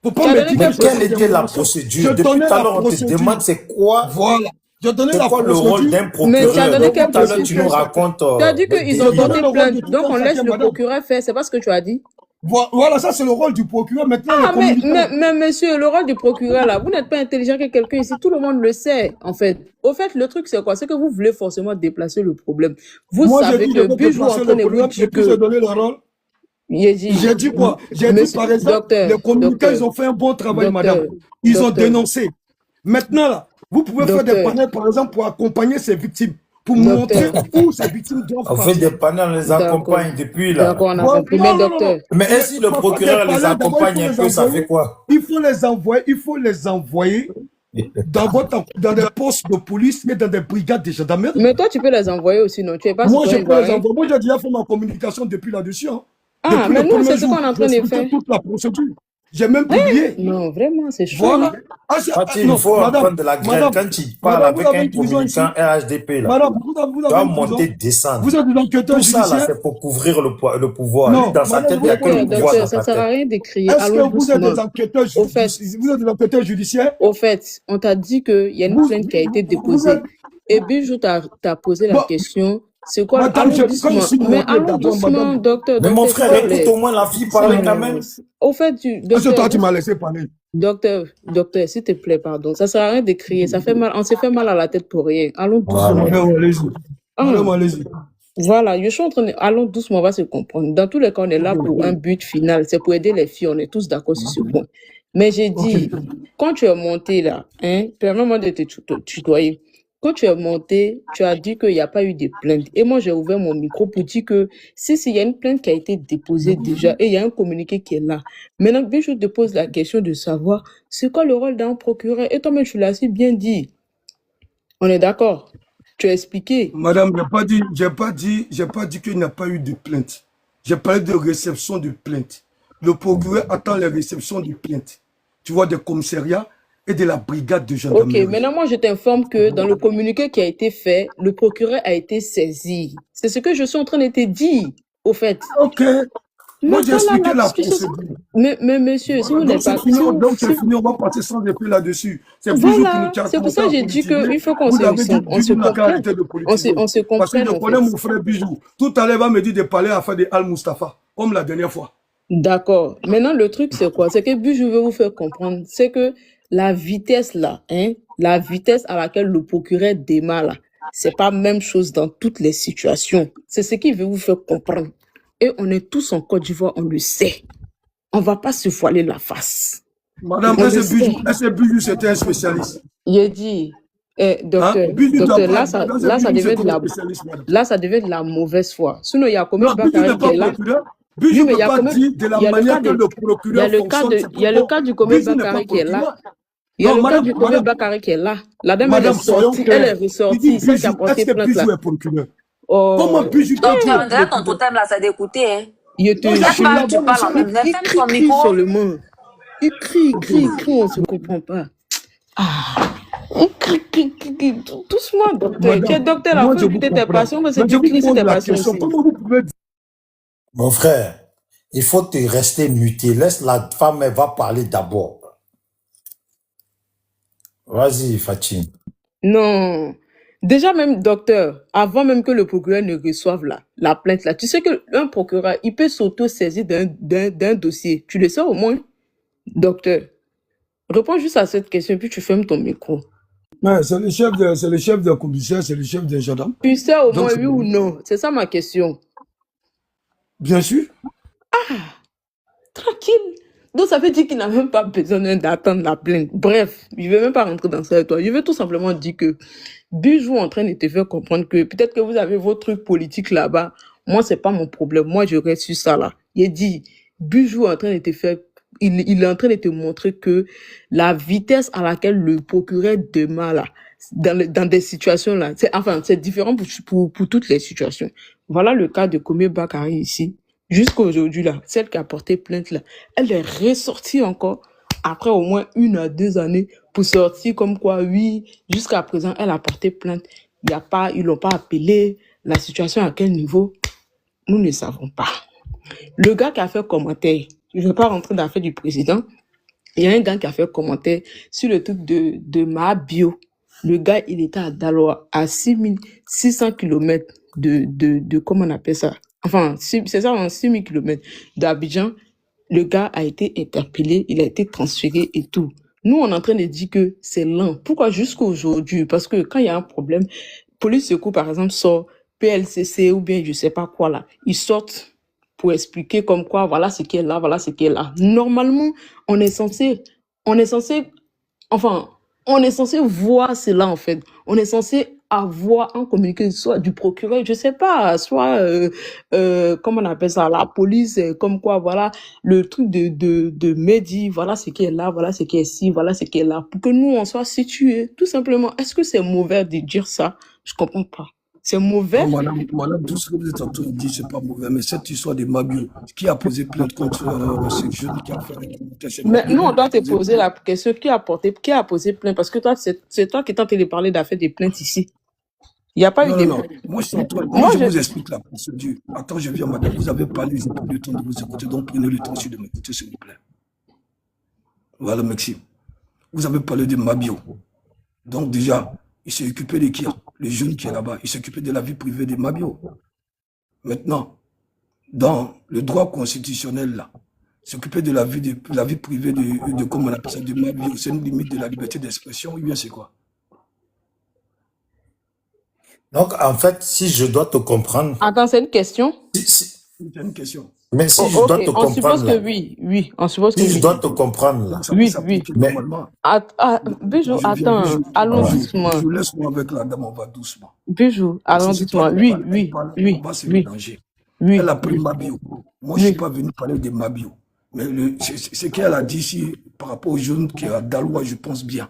Faut
Tu
pas
as
me
donné
dire
Mais
quelle
que j'ai
quelle
pas
était la
d'informations.
procédure?
Je
Depuis
donnais
tout à
la
l'heure, on te
procédure.
demande c'est quoi,
Voilà. Je donnais
c'est
la
quoi le rôle
procédure.
d'un
Mais tu as
procureur.
donné
Donc,
quelle
tout à l'heure, tu nous
procédure?
racontes
Tu as dit
des
qu'ils ont
Je donnais
porté
délires.
le rôle
plainte.
de tout
Donc,
un
on laisse
chacun,
le
madame.
procureur faire. C'est pas ce que tu as dit?
Voilà, ça c'est le rôle du procureur. Maintenant, les
Ah, mais
communiqués.
monsieur, le rôle du procureur, là, vous n'êtes pas intelligent que quelqu'un ici. Tout le monde le sait, en fait. Au fait, le truc, c'est quoi? C'est que vous voulez forcément déplacer le problème. Vous
Moi, j'ai
savez
dit, je
que
veux
Bijou
déplacer le
entraîne et vous
problème
dit
et puis j'ai
que...
donné le rôle.
J'ai dit,
J'ai dit quoi? J'ai dit,
monsieur,
par exemple, les communicants, ils ont fait un bon travail, madame. Ils ont dénoncé. Maintenant, là, vous pouvez faire des panels, par exemple, pour accompagner ces victimes, pour montrer où ces victimes doivent
On
partir.
fait des panels, on les accompagne depuis là.
D'accord, on a compris. Mais docteur...
Mais ainsi, le procureur les accompagne un peu, ça fait quoi?
Il faut les envoyer dans des postes de police et dans des brigades de gendarmerie.
Mais toi, tu peux les envoyer aussi, non? Tu es pas
Moi, je
citoyen
peux les
ivoirien?
envoyer. Moi, j'ai déjà fait ma communication depuis là-dessus. Hein.
Ah,
Depuis
mais
le
nous,
premier
c'est ce
jour,
qu'on est en train
j'ai
de
expliqué
faire.
toute la procédure. J'ai même publié.
Non, vraiment, c'est chaud.
Voilà.
Hein?
Fatih, il faut prendre de la graine. Quand tu parles avec un communicant RHDP, là,
Madame, vous
tu
avez
dois
une prison.
monter, descendre.
Vous êtes des enquêteurs
Tout ça, là,
judiciaires.
c'est pour couvrir le pouvoir.
Non,
Lui, dans sa
madame,
tête, il n'y a que le pouvoir
Docteur,
dans
ça
sa
sert à
tête.
rien de crier.
Est-ce
Allons
que vous êtes
doucement.
des enquêteurs
Au fait,
vous êtes des enquêteurs judiciaires?
au fait, on t'a dit qu'il y a une plainte qui a été déposée. Et Bijou t'a posé la
Bon,
question. C'est quoi?
madame,
Allons
quand je
doucement.
suis
Mais
monté
allons
d'abord,
doucement,
madame.
docteur.
Mais mon
Docteur,
frère,
s'il te
écoute
plaît.
au moins la fille parler quand même.
Au fait,
Est-ce que toi, tu
docteur,
m'as laissé parler?
docteur, s'il te plaît, pardon. Ça sert à rien de crier. Ça fait mal. On s'est fait mal à la tête pour rien. Allons doucement.
Voilà.
Madame, allez-y.
Ah.
Madame, allez-y.
Voilà, je suis en train de... Allons doucement, on va se comprendre. Dans tous les cas, on est là pour un but final. C'est pour aider les filles. On est tous d'accord sur ce point. Mais j'ai dit, quand tu es monté là, hein, permets-moi de te tutoyer. Quand tu es monté, tu as dit qu'il n'y a pas eu de plainte. Et moi, j'ai ouvert mon micro pour dire que il y a une plainte qui a été déposée déjà et il y a un communiqué qui est là. Maintenant, je te pose la question de savoir c'est quoi le rôle d'un procureur. Et toi-même, tu l'as si bien dit. On est d'accord? Tu as expliqué.
Madame, j'ai pas dit qu'il n'y a pas eu de plainte. J'ai parlé de réception de plainte. Le procureur attend les réceptions de plainte. Tu vois, des commissariats et de la brigade de gendarmerie.
Ok, maintenant moi je t'informe que dans le communiqué qui a été fait, le procureur a été saisi. C'est ce que je suis en train de te dire, au fait.
Ok. Moi, j'ai
Maintenant,
expliqué la
discussion-
procédure.
Mais monsieur, si vous
Donc,
n'êtes
c'est
pas...
fini,
si vous-
donc
si
c'est
vous-
fini, on va passer sans épée là-dessus. C'est Bijou qui
Voilà,
nous tient
c'est pour ça que j'ai dit qu'il faut qu'on
Vous
se,
avez dit
on se
Bijou n'a qu'à
comprenne.
arrêter de
On se
politiser. Parce que
comprenne,
je
en
connais
fait.
mon frère Bijou. Tout à l'heure, il va me dire de parler à faire de Al-Mustafa, comme la dernière fois.
D'accord. Maintenant, le truc, c'est quoi? C'est que je veux vous faire comprendre. C'est que la vitesse là, hein, la vitesse à laquelle le procureur démarre là, c'est pas la même chose dans toutes les situations. C'est ce qu'il veut vous faire comprendre. Et on est tous en Côte d'Ivoire, on le sait. On va pas se voiler la face.
Madame,
On le
est-ce
sait.
que Bijou, c'était un spécialiste?
Il dit, docteur,
Bijou doit
docteur,
pas-
là, ça
dans ce
devient
Bijou,
de la,
c'est un spécialiste, madame.
là, ça devient de la mauvaise foi. Sinon, il y a combien
Non,
de
Bijou
Bakary
n'est
qui est
pas
là?
procureur.
Oui,
Bijou
mais
ne
il y a
peut pas
combien,
dire de la
il y a le
manière
cas
que
de,
le
il y
procureur
a le cas
fonctionne.
de,
C'est
il y a le
propos.
cas du commis
Bijou n'est pas
Bakary qui est là.
procureur.
Il y a
Non,
le cas
madame,
du commis
madame,
Bakary qui est là. La dame, elle est
madame, soyons
sortie, elle est
clairs. Il
ressortie,
dit
celle qui a
Bijou,
porté
est-ce que
plainte
Bijou
là.
est procureur?
Oh,
Comment Bijou peut
Donc,
dire
déjà, ton
procureur?
totem là, c'est d'écouter. Hein.
je te
Non, j'ai
Laisse
jure.
pas,
pas
tu parles en même temps.
Il
Ferme
crie,
ton
crie
micro.
seulement. Il crie, on se comprend pas. Ah, il crie. Doucement, docteur. Tu es docteur, là,
Moi,
faut
je vous
écouter tes
comprends.
patients, parce que
Mais je
tu
vous
cries sur
pose
tes
la
patients
question.
aussi.
Comment vous pouvez dire
Mon frère, il faut te rester muté. Laisse la femme, elle va parler d'abord. Vas-y, Fatim.
Non. Déjà même, docteur, avant même que le procureur ne reçoive la plainte là, tu sais qu'un procureur, il peut s'auto-saisir d'un dossier. Tu le sais au moins, docteur. Réponds juste à cette question, puis tu fermes ton micro.
Ouais, c'est le chef de commissaire, c'est le chef des gendarmes.
Tu sais au
Donc,
moins
c'est
oui ou non? C'est ça ma question.
bien sûr.
Tranquille. Donc ça veut dire qu'il n'a même pas besoin d'attendre la plainte. Bref, je ne vais même pas rentrer dans ça avec toi. Je veux tout simplement dire que Bijou est en train de te faire comprendre que peut-être que vous avez vos trucs politiques là-bas. Moi, c'est pas mon problème. Moi, je reste sur ça là. Il dit, Bijou est en train de te faire, il est en train de te montrer que la vitesse à laquelle le procureur démarre là, dans des situations là. C'est différent pour toutes les situations. Voilà le cas de Komé Bakari ici. Jusqu'à aujourd'hui là, celle qui a porté plainte là, elle est ressortie encore après au moins 1 à 2 années pour sortir comme quoi, oui, jusqu'à présent, elle a porté plainte. Ils l'ont pas appelé. La situation à quel niveau? Nous ne savons pas. Le gars qui a fait commentaire, je ne vais pas rentrer dans l'affaire du président, il y a un gars qui a fait commentaire sur le truc de ma bio. Le gars, il était à Daloa, à 600 km de comment on appelle ça? Enfin, c'est ça, en 6000 km d'Abidjan. Le gars a été interpellé, il a été transféré et tout. Nous, on est en train de dire que c'est lent. Pourquoi jusqu'à aujourd'hui? Parce que quand il y a un problème, police secours, par exemple, sort PLCC ou bien je sais pas quoi là. Ils sortent pour expliquer comme quoi, voilà ce qui est là, voilà ce qui est là. Normalement, on est censé voir cela en fait. On est censé avoir un communiqué soit du procureur, je sais pas, soit comment on appelle ça, la police, comme quoi voilà le truc de Mehdi, voilà ce qui est là, voilà ce qui est ici, voilà ce qui est là, pour que nous on soit situés, tout simplement. Est-ce que c'est mauvais de dire ça? Je comprends pas. C'est mauvais.
Non, madame, tout ce que vous êtes en train de dire, c'est pas mauvais, mais cette histoire de Mabio, qui a posé plainte contre ce jeune qui a fait un commentaire, c'est
Mais
Mabio
nous, on
qui a
doit te
posé
poser
plainte.
la question qui a posé plainte, parce que toi, c'est toi qui es en train de parler d'affaires des plaintes ici. Il n'y a pas eu
Non,
des
non, non.
plaintes.
Moi,
Moi,
je
je...
vous explique la procédure. Attends, je viens, madame. Vous avez parlé, j'ai pas eu le temps de vous écouter, donc prenez le temps aussi de m'écouter, s'il vous plaît. Voilà, merci. Vous avez parlé de Mabio. Donc, déjà, il s'est occupé de qui? Le jeune qui est là-bas. Il s'est occupé de la vie privée de Mabio. Maintenant, dans le droit constitutionnel, là, s'occuper de la vie privée de comment on appelle ça, de Mabio, c'est une limite de la liberté d'expression, ou bien c'est quoi?
Donc, en fait, si je dois te comprendre,
Attends, c'est une question?
C'est une question.
mais si
Oh,
je dois
ok,
te
on suppose
comprendre
que
là,
oui, on suppose que
si je
oui.
dois te comprendre là,
Donc, ça peut
Oui,
s'appliquer
mais
normalement.
Bijou,
Je viens,
attends, allons
ouais.
doucement.
je laisse moi avec la dame, on va doucement.
Bijou,
Parce
allons
que si toi,
doucement.
tu
Oui,
parles, elle
oui,
parle, on
oui,
va se
oui,
mélanger.
oui,
Elle a pris
oui,
Mabio. Moi, je ne suis
oui.
pas venu parler de Mabio. Mais ce qu'elle a dit ici, par rapport aux jeunes qui est à Daloa, je pense bien.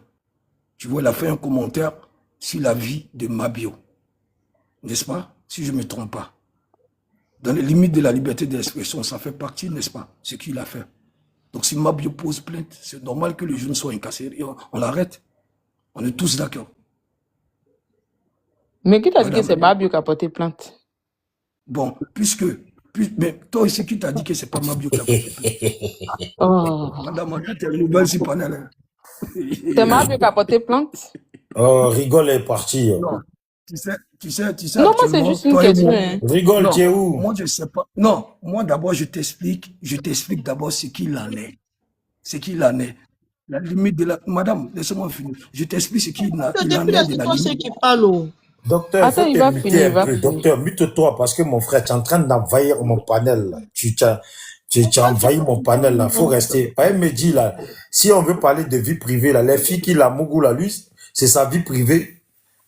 Tu vois, elle a fait un commentaire sur la vie de Mabio. N'est-ce pas? Si je ne me trompe pas. Dans les limites de la liberté d'expression, ça fait partie, n'est-ce pas, ce qu'il a fait. Donc si Mabio pose plainte, c'est normal que les jeunes soient incarcérés. On l'arrête. On est tous d'accord.
Mais qui t'a dit que
Madame,
c'est Babio qui a porté plainte?
bon, mais toi aussi, qui t'a dit que c'est pas Mabio qui a porté plainte?
Oh.
Madame, on a tes nouvelles sur panel. Hein.
C'est Babio qui a porté plainte?
Oh, Rigole est parti.
Non, tu sais,
Non, moi, c'est
actuellement,
juste une
toi et
question.
moi,
Hein.
Rigole,
non,
tu es où?
moi, je sais pas. Non, moi, d'abord, je t'explique d'abord ce qu'il en est. Ce qu'il en est. La limite de la... Madame, laissez-moi finir. Je t'explique ce qu'il en
Depuis
est
là,
de
c'est
la
toi
limite.
qui parle. Oh.
Docteur, il faut
Attends, il
te
va
muter
finir, il
un
va
peu.
finir.
Docteur, mute-toi parce que mon frère, tu es en train d'envahir mon panel. Là. Tu as envahi mon panel. Il faut rester. Pas me dit là, si on veut parler de vie privée, là, les filles qui la mougou là, lui, c'est sa vie privée.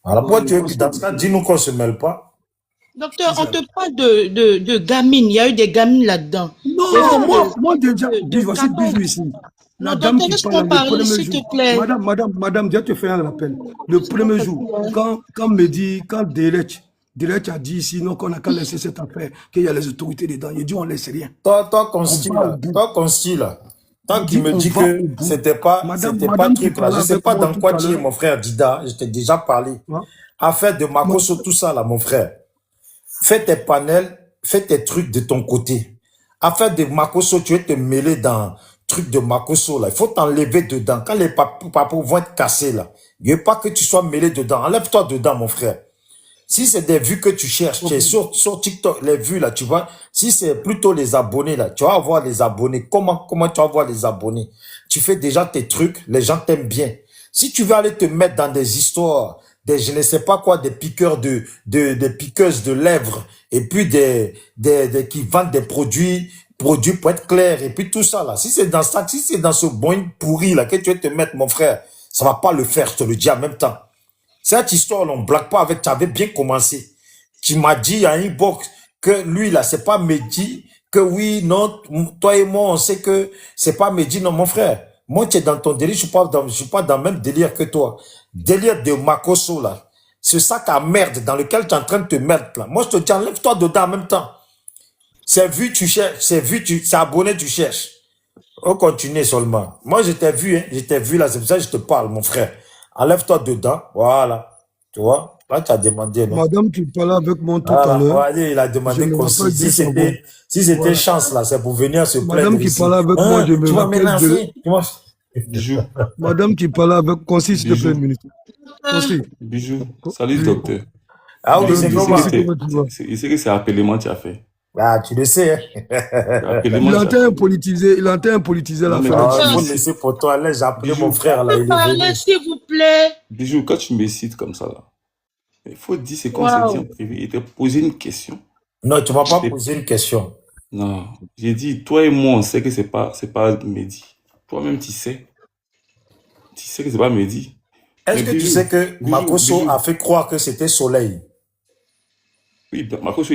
Alors, pourquoi tu veux que dans ce cas, dis-nous qu'on ne se mêle pas?
Docteur, on te parle de gamines. Il y a eu des gamines là-dedans.
Non, moi déjà, voici
14.
bijou ici. La
Non,
dame
docteur,
qui
laisse-moi
parle le
parler,
premier
s'il
jour.
te plaît.
Madame, Dieu te fait un rappel. Le premier jour, quand Derech a dit ici, non, qu'on n'a qu'à laisser cette affaire, qu'il y a les autorités dedans, il dit on ne laisse rien.
Toi,
On
Consti,
va au
là.
bout.
Toi, Consti, là. Tant
Il
qu'il
dit
me
on
dit
va
que
au bout.
c'était pas
Madame qui
truc là.
parlait
Je sais
avec
pas
moi
dans
tout
quoi
à
tu es,
l'heure.
mon frère Dida. Je t'ai déjà parlé.
Hein?
Affaire de Makoso, tout ça, là, mon frère. Fais tes panels, fais tes trucs de ton côté. Affaire de Makoso, tu veux te mêler dans truc de Makoso, là. Il faut t'enlever dedans. Quand les papous vont être cassés, là, il ne veut pas que tu sois mêlé dedans. Enlève-toi dedans, mon frère. Si c'est des vues que tu cherches, tu es sur TikTok, les vues, là, tu vois. Si c'est plutôt les abonnés, là, tu vas avoir les abonnés. Comment tu vas avoir les abonnés? Tu fais déjà tes trucs, les gens t'aiment bien. Si tu veux aller te mettre dans des histoires, je ne sais pas quoi, des piqueurs des piqueuses de lèvres, et puis qui vendent des produits pour être clair, et puis tout ça, là. Si c'est dans ça, si c'est dans ce boing pourri, là, que tu veux te mettre, mon frère, ça va pas le faire, je te le dis en même temps. Cette histoire, on ne blague pas avec, tu avais bien commencé. Tu m'as dit à inbox que lui, là, c'est pas Mehdi, que oui, non, toi et moi, on sait que c'est pas Mehdi, non, mon frère. Moi, tu es dans ton délire, je suis pas dans le même délire que toi. Délire de Makosso, là. Ce sac à merde dans lequel tu es en train de te mettre, là. Moi, je te dis, enlève-toi dedans en même temps. C'est vu, tu cherches. C'est abonné, tu cherches. On continue seulement. Moi, je t'ai vu, hein. Je t'ai vu, là. C'est pour ça que je te parle, mon frère. Enlève-toi dedans. Voilà. Tu vois? Là, tu as demandé, non?
Madame qui parlait avec moi tout à
Voilà.
l'heure,
Voilà, il a
je
demandé
ne
qu'on
m'appelle
si
plus sa voix.
si c'était
Voilà.
chance, là, c'est pour venir se plaindre
Madame qui
ici.
parlait avec moi, je me
Tu vas
rappelle de...
m'énerver.
Bijou,
Madame qui parlait avec... Concis, s'il te plaît,
bijou,
une minute. Concis.
bijou. Salut,
Oui.
docteur.
Ah oui,
Je
c'est
Bijou,
comment?
sais comment tu vas.
il sait que c'est appellement tu as fait.
Ah, tu le sais, hein?
Appellement
Il est en
tu as
train de
fait.
politiser, il est en train de politiser
Non, mais
l'affaire.
Ah, il faut
bijou,
laisser pour toi. Là, j'ai appelé mon
bijou,
frère, là, il est
Parlez,
venu.
s'il vous plaît.
bijou, quand tu me cites comme ça, là, il faut dire ce qu'on s'est dit en
Waouh.
privé et te poser une question.
Non, tu m'as pas
C'est-
posé une question.
Non, j'ai dit, toi et moi, on sait que c'est pas Mehdi. Toi-même, tu sais que c'est pas Mehdi.
Est-ce
Mais
que tu
bijou,
sais que
bijou,
Makosso
bijou.
a fait croire que c'était Soleil?
Oui, Marcos,